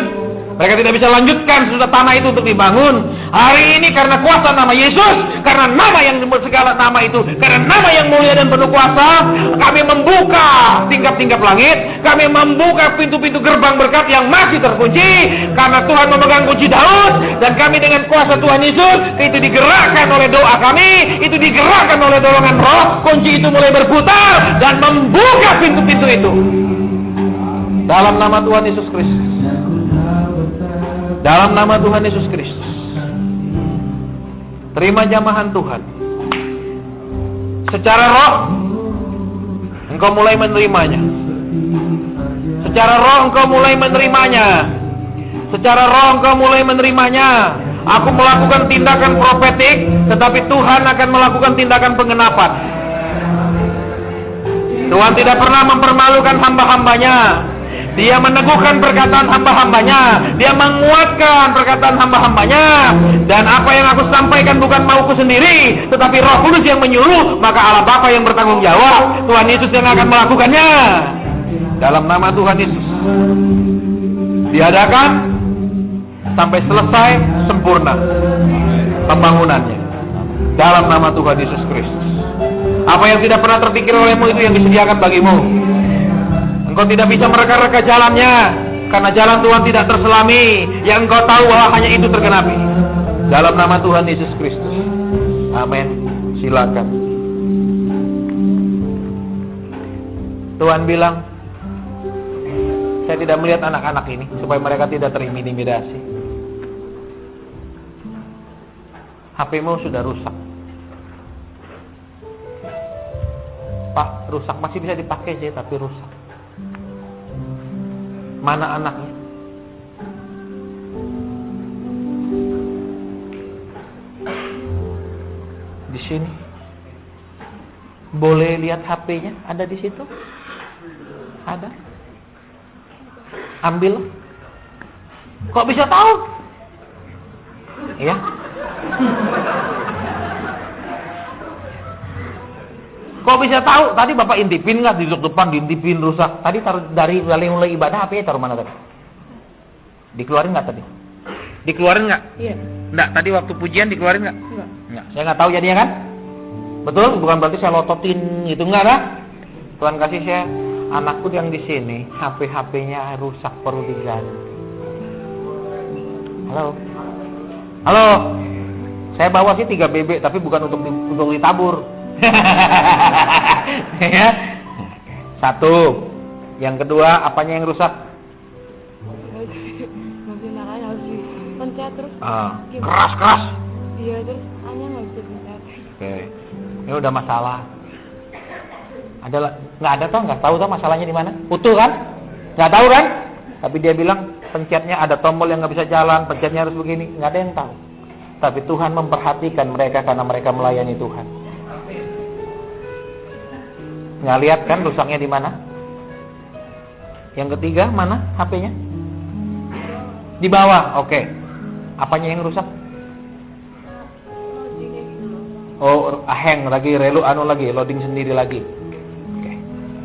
Speaker 1: mereka tidak bisa lanjutkan sudah tanah itu untuk dibangun. Hari ini karena kuasa nama Yesus, karena nama yang segala nama itu, karena nama yang mulia dan penuh kuasa, kami membuka tingkap-tingkap langit, kami membuka pintu-pintu gerbang berkat yang masih terkunci, karena Tuhan memegang kunci Daud, dan kami dengan kuasa Tuhan Yesus, itu digerakkan oleh doa kami, itu digerakkan oleh dorongan roh, kunci itu mulai berputar, dan membuka pintu-pintu itu. Dalam nama Tuhan Yesus Kristus. Dalam nama Tuhan Yesus Kristus. Terima jamahan Tuhan. Secara roh engkau mulai menerimanya. Secara roh engkau mulai menerimanya. Secara roh engkau mulai menerimanya. Aku melakukan tindakan profetik, tetapi Tuhan akan melakukan tindakan penggenapan. Tuhan tidak pernah mempermalukan hamba-hambanya. Dia meneguhkan perkataan hamba-hambanya. Dia menguatkan perkataan hamba-hambanya. Dan apa yang aku sampaikan bukan mauku sendiri, tetapi Roh Kudus yang menyuruh. Maka Allah Bapa yang bertanggung jawab. Tuhan Yesus yang akan melakukannya. Dalam nama Tuhan Yesus. Diadakan sampai selesai sempurna pembangunannya. Dalam nama Tuhan Yesus Kristus. Apa yang tidak pernah terpikir olehmu itu yang disediakan bagimu. Engkau tidak bisa mereka-reka jalannya, karena jalan Tuhan tidak terselami. Yang engkau tahu bahwa hanya itu tergenapi. Dalam nama Tuhan Yesus Kristus. Amin. Silakan. Tuhan bilang, saya tidak melihat anak-anak ini supaya mereka tidak terintimidasi. HP-mu sudah rusak. Pak, rusak, masih bisa dipakai sih, tapi rusak. Mana anaknya? Di sini. Boleh lihat HP-nya? Ada di situ? Ada? Ambil. Kok bisa tahu? Iya. Kok Kok bisa tahu? Tadi Bapak intipin nggak? Duduk depan, diintipin rusak. Tadi taruh dari mulai ibadah, HP taruh mana tadi? Dikeluarin nggak tadi? Dikeluarin nggak?
Speaker 2: Iya.
Speaker 1: Nggak, tadi waktu pujian dikeluarin nggak?
Speaker 2: Enggak.
Speaker 1: Nggak. Saya nggak tahu jadinya kan? Betul? Bukan berarti saya lototin gitu, nggak ada? Tuhan kasih saya, anakku yang di sini, HP-nya rusak, perlu diganti. Halo? Halo? Saya bawa sih 3 bebek, tapi bukan untuk ditabur. Ya. 1. Yang kedua, apanya yang rusak?
Speaker 2: Mobil nakal harus dipencet terus.
Speaker 1: Keras.
Speaker 2: Iya, terus hanya nggak bisa dipencet.
Speaker 1: Oke. Ini udah masalah. Nggak ada toh, nggak tahu toh masalahnya di mana? Utuh kan? Nggak tahu kan? Tapi dia bilang pencetnya ada tombol yang nggak bisa jalan, pencetnya harus begini. Nggak ada yang tahu. Tapi Tuhan memperhatikan mereka karena mereka melayani Tuhan. Nggak lihat kan rusaknya di mana? Yang ketiga mana HP-nya? Di bawah. Oke. Apanya yang rusak? Oh, hang lagi, loading sendiri lagi. Oke.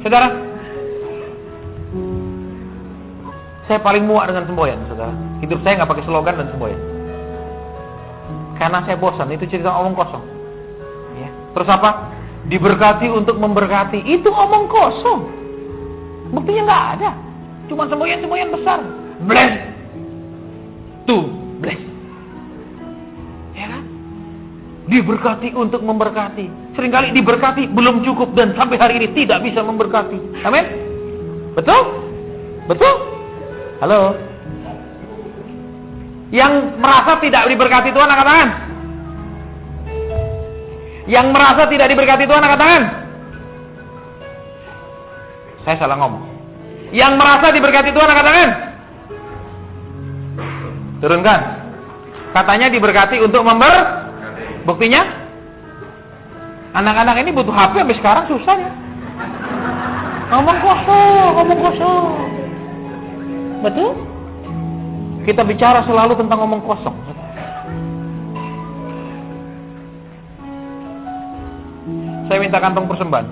Speaker 1: Saudara, saya paling muak dengan semboyan, saudara. Hidup saya nggak pakai slogan dan semboyan. Karena saya bosan, itu cerita omong kosong. Ya. Terus apa? Diberkati untuk memberkati, itu omong kosong. Buktinya nggak ada. Cuma semboyan besar. Bless. Tuh, bless. Ya kan? Diberkati untuk memberkati. Seringkali diberkati belum cukup dan sampai hari ini tidak bisa memberkati. Amin? Betul? Betul? Halo? Yang merasa tidak diberkati Tuhan angkat tangan. Yang merasa tidak diberkati Tuhan angkat tangan. Saya salah ngomong. Yang merasa diberkati Tuhan angkat tangan. Turunkan. Katanya diberkati untuk Buktinya? Anak-anak ini butuh HP sampai sekarang susah ya. Ngomong kosong. Betul? Kita bicara selalu tentang ngomong kosong. Saya minta kantong persembahan.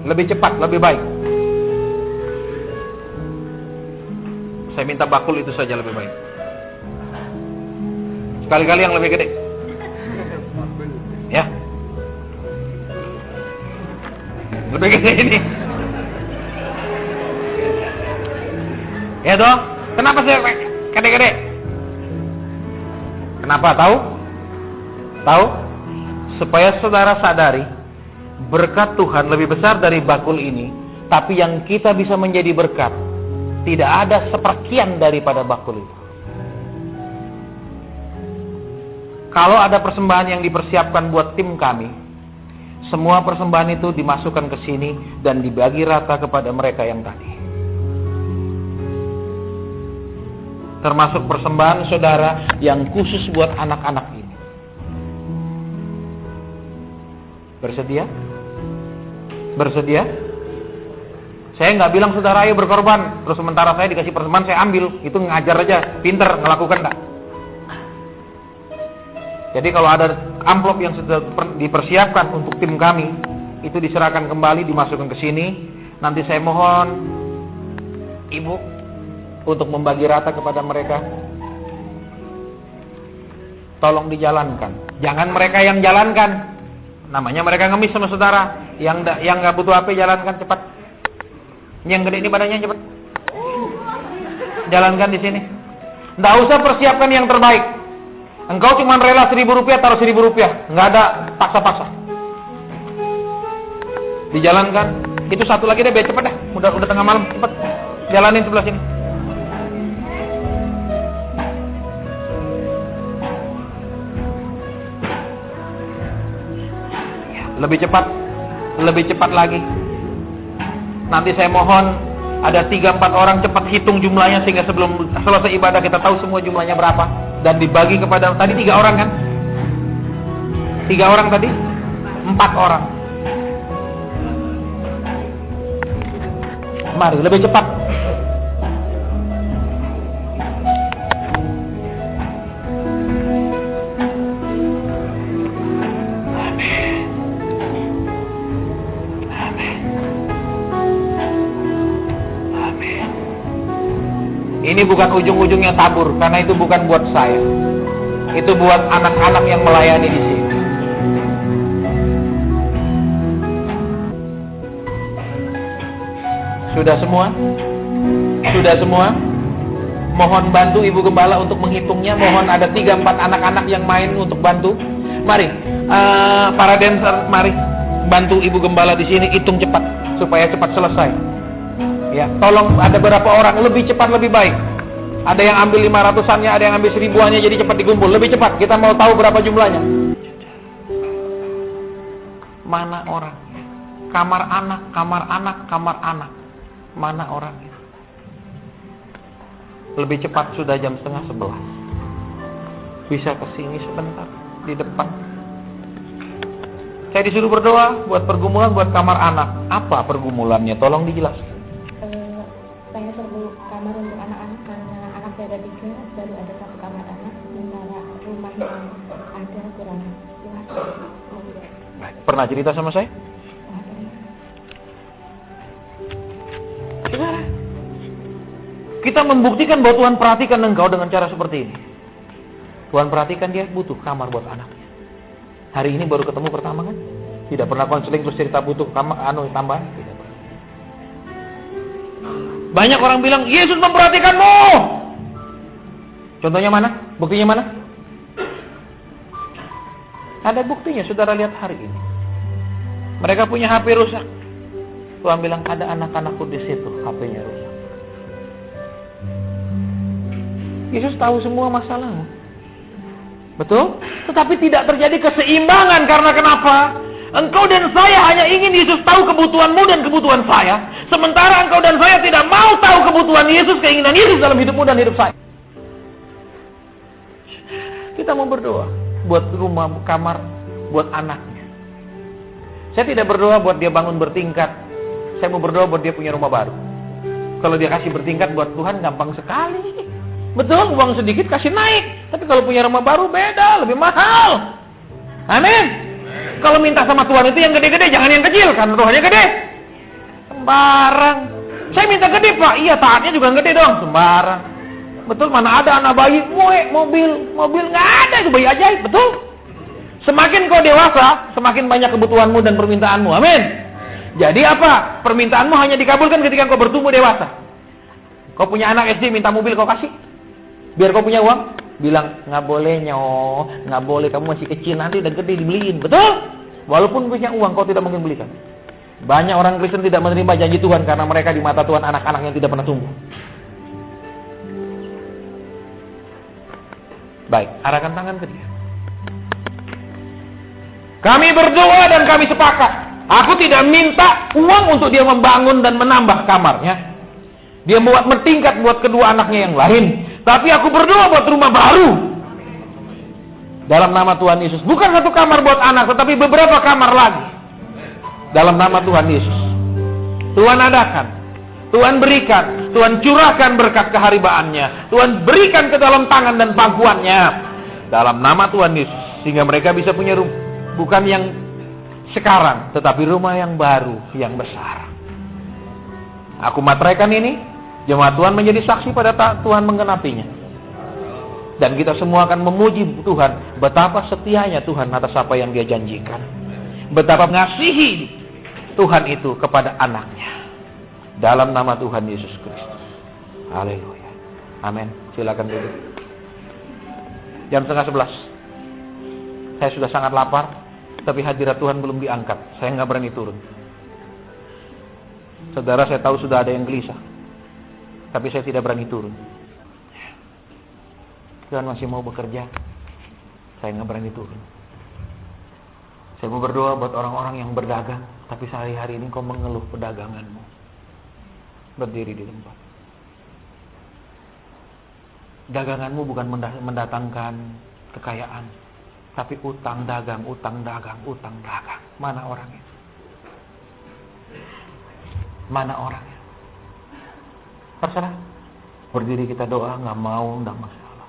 Speaker 1: Lebih cepat, lebih baik. Saya minta bakul itu saja lebih baik. Sekali-kali yang lebih gede. Ya. Lebih gede ini. Ya toh? Kenapa saya gede-gede? Kenapa? Tahu? Supaya saudara sadari berkat Tuhan lebih besar dari bakul ini, tapi yang kita bisa menjadi berkat tidak ada seperkian daripada bakul itu. Kalau ada persembahan yang dipersiapkan buat tim kami, semua persembahan itu dimasukkan ke sini dan dibagi rata kepada mereka yang tadi. Termasuk persembahan saudara yang khusus buat anak-anak ini. Bersedia? Saya nggak bilang saudara ayo berkorban, terus sementara saya dikasih persembahan saya ambil, itu ngajar aja, pinter ngelakukan nggak? Jadi kalau ada amplop yang sudah dipersiapkan untuk tim kami, itu diserahkan kembali, dimasukkan ke sini. Nanti saya mohon ibu untuk membagi rata kepada mereka. Tolong dijalankan, jangan mereka yang jalankan. Namanya mereka ngemis sama saudara. Yang nggak butuh HP jalankan cepat. Yang gede ini badannya cepat. Jalankan di sini. Nggak usah persiapkan yang terbaik. Engkau cuma rela 1.000 rupiah, taruh 1.000 rupiah. Nggak ada paksa-paksa. Dijalankan. Itu satu lagi deh, biar cepet dah. Udah tengah malam, cepet. Jalanin sebelah sini. Lebih cepat lagi. Nanti saya mohon ada 3-4 orang cepat hitung jumlahnya sehingga sebelum selesai ibadah kita tahu semua jumlahnya berapa dan dibagi kepada tadi 3 orang kan? 3 orang tadi? 4 orang. Mari, lebih cepat. Ini bukan ujung-ujungnya tabur, karena itu bukan buat saya. Itu buat anak-anak yang melayani di sini. Sudah semua? Sudah semua? Mohon bantu Ibu Gembala untuk menghitungnya. Mohon ada 3-4 anak-anak yang main untuk bantu. Mari, para dancer, mari bantu Ibu Gembala di sini hitung cepat supaya cepat selesai. Ya, tolong ada berapa orang lebih cepat lebih baik. Ada yang ambil 500-annya, ada yang ambil 1000-annya, jadi cepat dikumpul. Lebih cepat, kita mau tahu berapa jumlahnya. Mana orang? Kamar anak, kamar anak, kamar anak. Mana orangnya? Lebih cepat, sudah jam 10:30. Bisa kesini sebentar, di depan. Saya disuruh berdoa buat pergumulan, buat kamar anak. Apa pergumulannya? Tolong dijelaskan.
Speaker 2: Saya perlu kamar untuk anak-anak karena anak saya ada 3, baru ada 1 kamar anak. Sementara rumah yang ada kurang luas.
Speaker 1: Pernah cerita sama saya? Saudara, kita membuktikan bahwa Tuhan perhatikan engkau dengan cara seperti ini. Tuhan perhatikan dia butuh kamar buat anaknya. Hari ini baru ketemu pertama kan? Tidak pernah konseling terus cerita butuh kamar tambahan. Tidak pernah. Banyak orang bilang Yesus memperhatikanmu. Contohnya mana? Buktinya mana? Ada buktinya, saudara lihat hari ini. Mereka punya HP rusak. Tuhan bilang ada anak-anakku di situ, HP-nya rusak. Yesus tahu semua masalahmu. Betul? Tetapi tidak terjadi keseimbangan karena kenapa? Engkau dan saya hanya ingin Yesus tahu kebutuhanmu dan kebutuhan saya. Sementara engkau dan saya tidak mau tahu kebutuhan Yesus, keinginan Yesus dalam hidupmu dan hidup saya. Kita mau berdoa buat rumah, kamar, buat anaknya. Saya tidak berdoa buat dia bangun bertingkat. Saya mau berdoa buat dia punya rumah baru. Kalau dia kasih bertingkat buat Tuhan gampang sekali. Betul, uang sedikit kasih naik. Tapi kalau punya rumah baru beda, lebih mahal. Amin. Kalau minta sama Tuhan itu yang gede-gede, jangan yang kecil, karena Tuhannya gede. Sembarang. Saya minta gede, Pak. Iya, taatnya juga gede dong. Sembarang. Betul, mana ada anak bayi, mobil nggak ada, itu bayi ajaib, betul. Semakin kau dewasa, semakin banyak kebutuhanmu dan permintaanmu. Amin. Jadi apa? Permintaanmu hanya dikabulkan ketika kau bertumbuh dewasa. Kau punya anak SD minta mobil, kau kasih. Biar kau punya uang, bilang nggak boleh nggak boleh, kamu masih kecil, nanti udah gede dibeliin, betul? Walaupun punya uang, kau tidak mungkin belikan. Banyak orang Kristen tidak menerima janji Tuhan karena mereka di mata Tuhan anak-anak yang tidak pernah tumbuh. Baik, arahkan tangan ke dia. Kami berdoa dan kami sepakat. Aku tidak minta uang untuk dia membangun dan menambah kamarnya. Dia buat bertingkat buat kedua anaknya yang lain. Tapi aku berdoa buat rumah baru. Dalam nama Tuhan Yesus. Bukan satu kamar buat anak, tetapi beberapa kamar lagi. Dalam nama Tuhan Yesus. Tuhan adakan. Tuhan berikan. Tuhan curahkan berkat keharibaannya. Tuhan berikan ke dalam tangan dan pangkuannya. Dalam nama Tuhan Yesus. Sehingga mereka bisa punya rumah. Bukan yang sekarang, tetapi rumah yang baru, yang besar. Aku materaikan ini. Jemaat Tuhan menjadi saksi pada Tuhan menggenapinya. Dan kita semua akan memuji Tuhan. Betapa setianya Tuhan atas apa yang dia janjikan. Betapa mengasihi Tuhan itu kepada anaknya. Dalam nama Tuhan Yesus Kristus. Haleluya. Amin. Silakan duduk. Jam 10:30. Saya sudah sangat lapar. Tapi hadirat Tuhan belum diangkat. Saya nggak berani turun. Saudara, saya tahu sudah ada yang gelisah. Tapi saya tidak berani turun. Tuhan masih mau bekerja. Saya nggak berani turun. Saya mau berdoa buat orang-orang yang berdagang. Tapi sehari-hari ini kau mengeluh perdaganganmu. Berdiri di tempat. Daganganmu bukan mendatangkan kekayaan. Tapi utang dagang. Mana orangnya? Mana orangnya? Terserah. Berdiri kita doa, nggak mau, nggak masalah.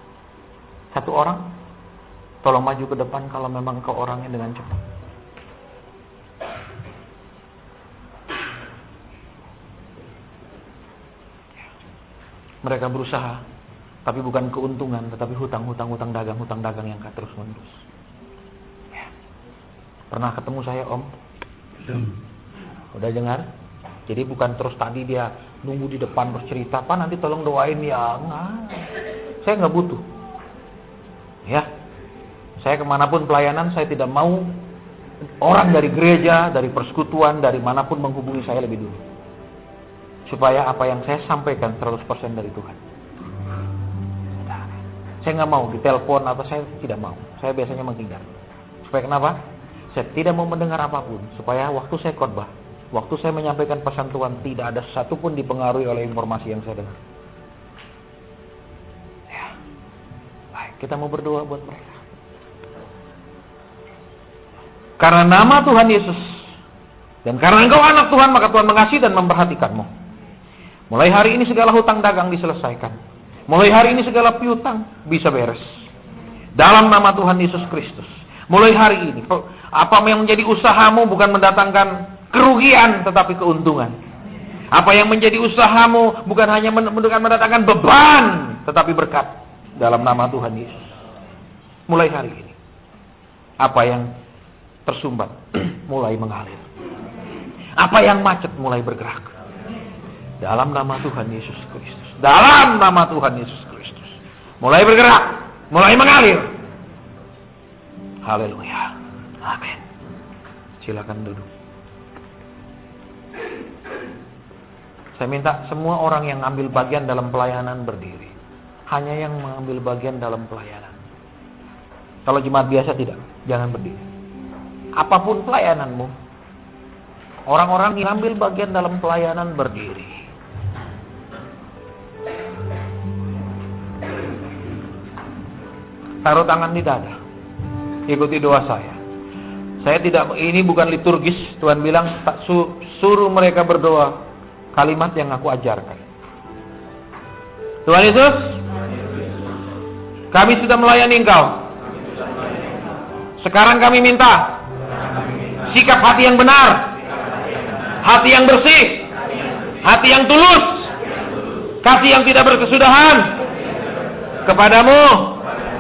Speaker 1: Satu orang, tolong maju ke depan kalau memang ke orangnya dengan cepat. Mereka berusaha, tapi bukan keuntungan, tetapi hutang dagang yang terus menerus. Ya. Pernah ketemu saya, Om? Udah dengar? Jadi bukan terus tadi dia nunggu di depan bercerita, Pak nanti tolong doain ya. Enggak. Saya nggak butuh. Ya. Saya kemanapun pelayanan, saya tidak mau orang dari gereja, dari persekutuan, dari manapun menghubungi saya lebih dulu. Supaya apa yang saya sampaikan 100% dari Tuhan. Saya nggak mau ditelepon atau saya tidak mau. Saya biasanya menghindar. Supaya kenapa? Saya tidak mau mendengar apapun. Supaya waktu saya khotbah, waktu saya menyampaikan pesan Tuhan, tidak ada satupun dipengaruhi oleh informasi yang saya dengar. Ya. Baik, kita mau berdoa buat mereka. Karena nama Tuhan Yesus dan karena engkau anak Tuhan, maka Tuhan mengasihi dan memperhatikanmu. Mulai hari ini segala hutang dagang diselesaikan. Mulai hari ini segala piutang bisa beres. Dalam nama Tuhan Yesus Kristus. Mulai hari ini, apa yang menjadi usahamu bukan mendatangkan kerugian, tetapi keuntungan. Apa yang menjadi usahamu bukan hanya mendatangkan beban, tetapi berkat. Dalam nama Tuhan Yesus. Mulai hari ini, apa yang tersumbat mulai mengalir. Apa yang macet mulai bergerak. Dalam nama Tuhan Yesus Kristus. Dalam nama Tuhan Yesus Kristus. Mulai bergerak. Mulai mengalir. Haleluya. Amin. Silakan duduk. Saya minta semua orang yang ambil bagian dalam pelayanan berdiri. Hanya yang mengambil bagian dalam pelayanan. Kalau jemaat biasa tidak. Jangan berdiri. Apapun pelayananmu. Orang-orang yang ambil bagian dalam pelayanan berdiri. Taruh tangan di dada. Ikuti doa saya. Saya tidak, ini bukan liturgis. Tuhan bilang suruh mereka berdoa kalimat yang aku ajarkan. Tuhan Yesus, kami sudah melayani Engkau. Sekarang kami minta sikap hati yang benar, hati yang bersih, hati yang tulus, kasih yang tidak berkesudahan kepadamu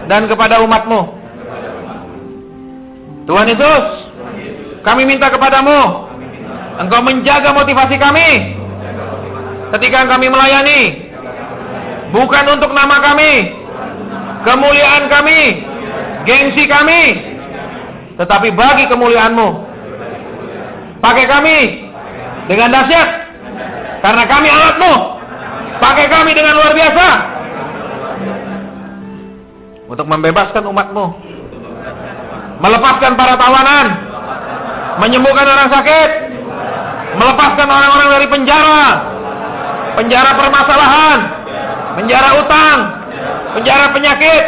Speaker 1: dan kepada umatmu. Tuhan Yesus, kami minta kepadamu, Engkau menjaga motivasi kami ketika kami melayani, bukan untuk nama kami, kemuliaan kami, gengsi kami, tetapi bagi kemuliaan-Mu. Pakai kami dengan dahsyat, karena kami alat-Mu. Pakai kami dengan luar biasa untuk membebaskan umat-Mu, melepaskan para tawanan, menyembuhkan orang sakit, melepaskan orang-orang dari penjara, penjara permasalahan, penjara utang, penjara penyakit,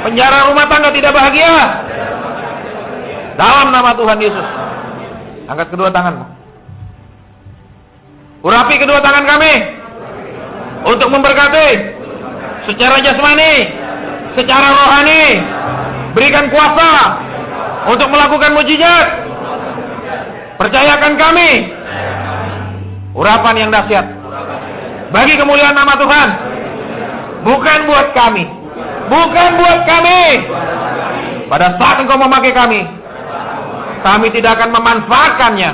Speaker 1: penjara rumah tangga tidak bahagia. Dalam nama Tuhan Yesus. Angkat kedua tanganmu. Urapi kedua tangan kami untuk memberkati secara jasmani, secara rohani. Berikan kuasa untuk melakukan mujizat. Percayakan kami urapan yang dahsyat bagi kemuliaan nama Tuhan. Bukan buat kami, bukan buat kami. Pada saat Engkau memakai kami, kami tidak akan memanfaatkannya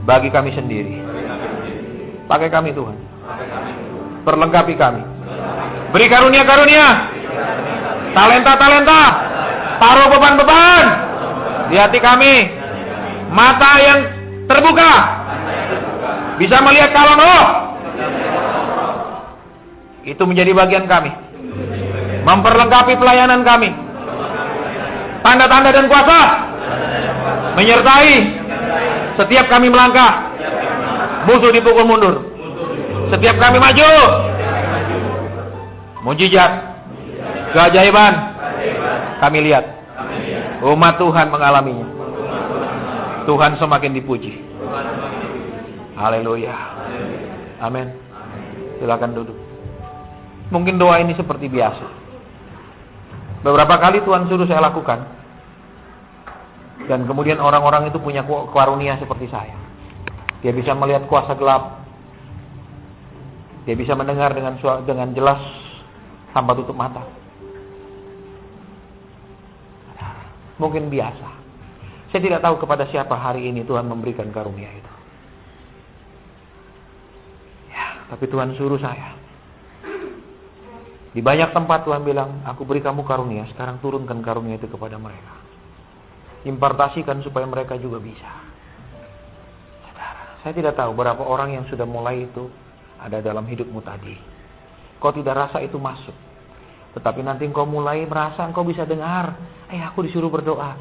Speaker 1: bagi kami sendiri. Pakai kami Tuhan, perlengkapi kami, beri karunia-karunia, talenta-talenta, taruh beban-beban di hati kami, mata yang terbuka, bisa melihat kalam roh. Itu menjadi bagian kami, memperlengkapi pelayanan kami. Tanda-tanda dan kuasa menyertai setiap kami melangkah, musuh dipukul mundur. Setiap kami maju, mujizat, keajaiban kami lihat. Umat Tuhan mengalaminya. Tuhan semakin dipuji. Haleluya. Amin. Silakan duduk. Mungkin doa ini seperti biasa. Beberapa kali Tuhan suruh saya lakukan. Dan kemudian orang-orang itu punya karunia seperti saya. Dia bisa melihat kuasa gelap. Dia bisa mendengar dengan jelas tanpa tutup mata. Mungkin biasa. Saya tidak tahu kepada siapa hari ini Tuhan memberikan karunia itu. Ya, tapi Tuhan suruh saya. Di banyak tempat Tuhan bilang, aku beri kamu karunia, sekarang turunkan karunia itu kepada mereka. Impartasikan supaya mereka juga bisa. Saudara, saya tidak tahu berapa orang yang sudah mulai itu ada dalam hidupmu tadi. Kau tidak rasa itu masuk. Tetapi nanti engkau mulai merasa engkau bisa dengar. Aku disuruh berdoa.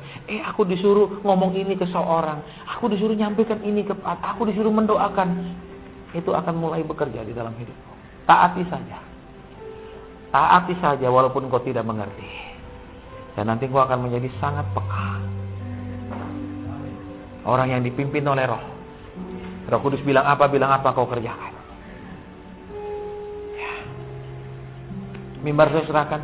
Speaker 1: Aku disuruh ngomong ini ke seorang. Aku disuruh nyampaikan ini aku disuruh mendoakan. Itu akan mulai bekerja di dalam hidupmu. Taati saja. Taati saja walaupun engkau tidak mengerti. Dan nanti engkau akan menjadi sangat peka. Orang yang dipimpin oleh Roh. Roh Kudus bilang apa kau kerjakan. Mimbar saya serahkan.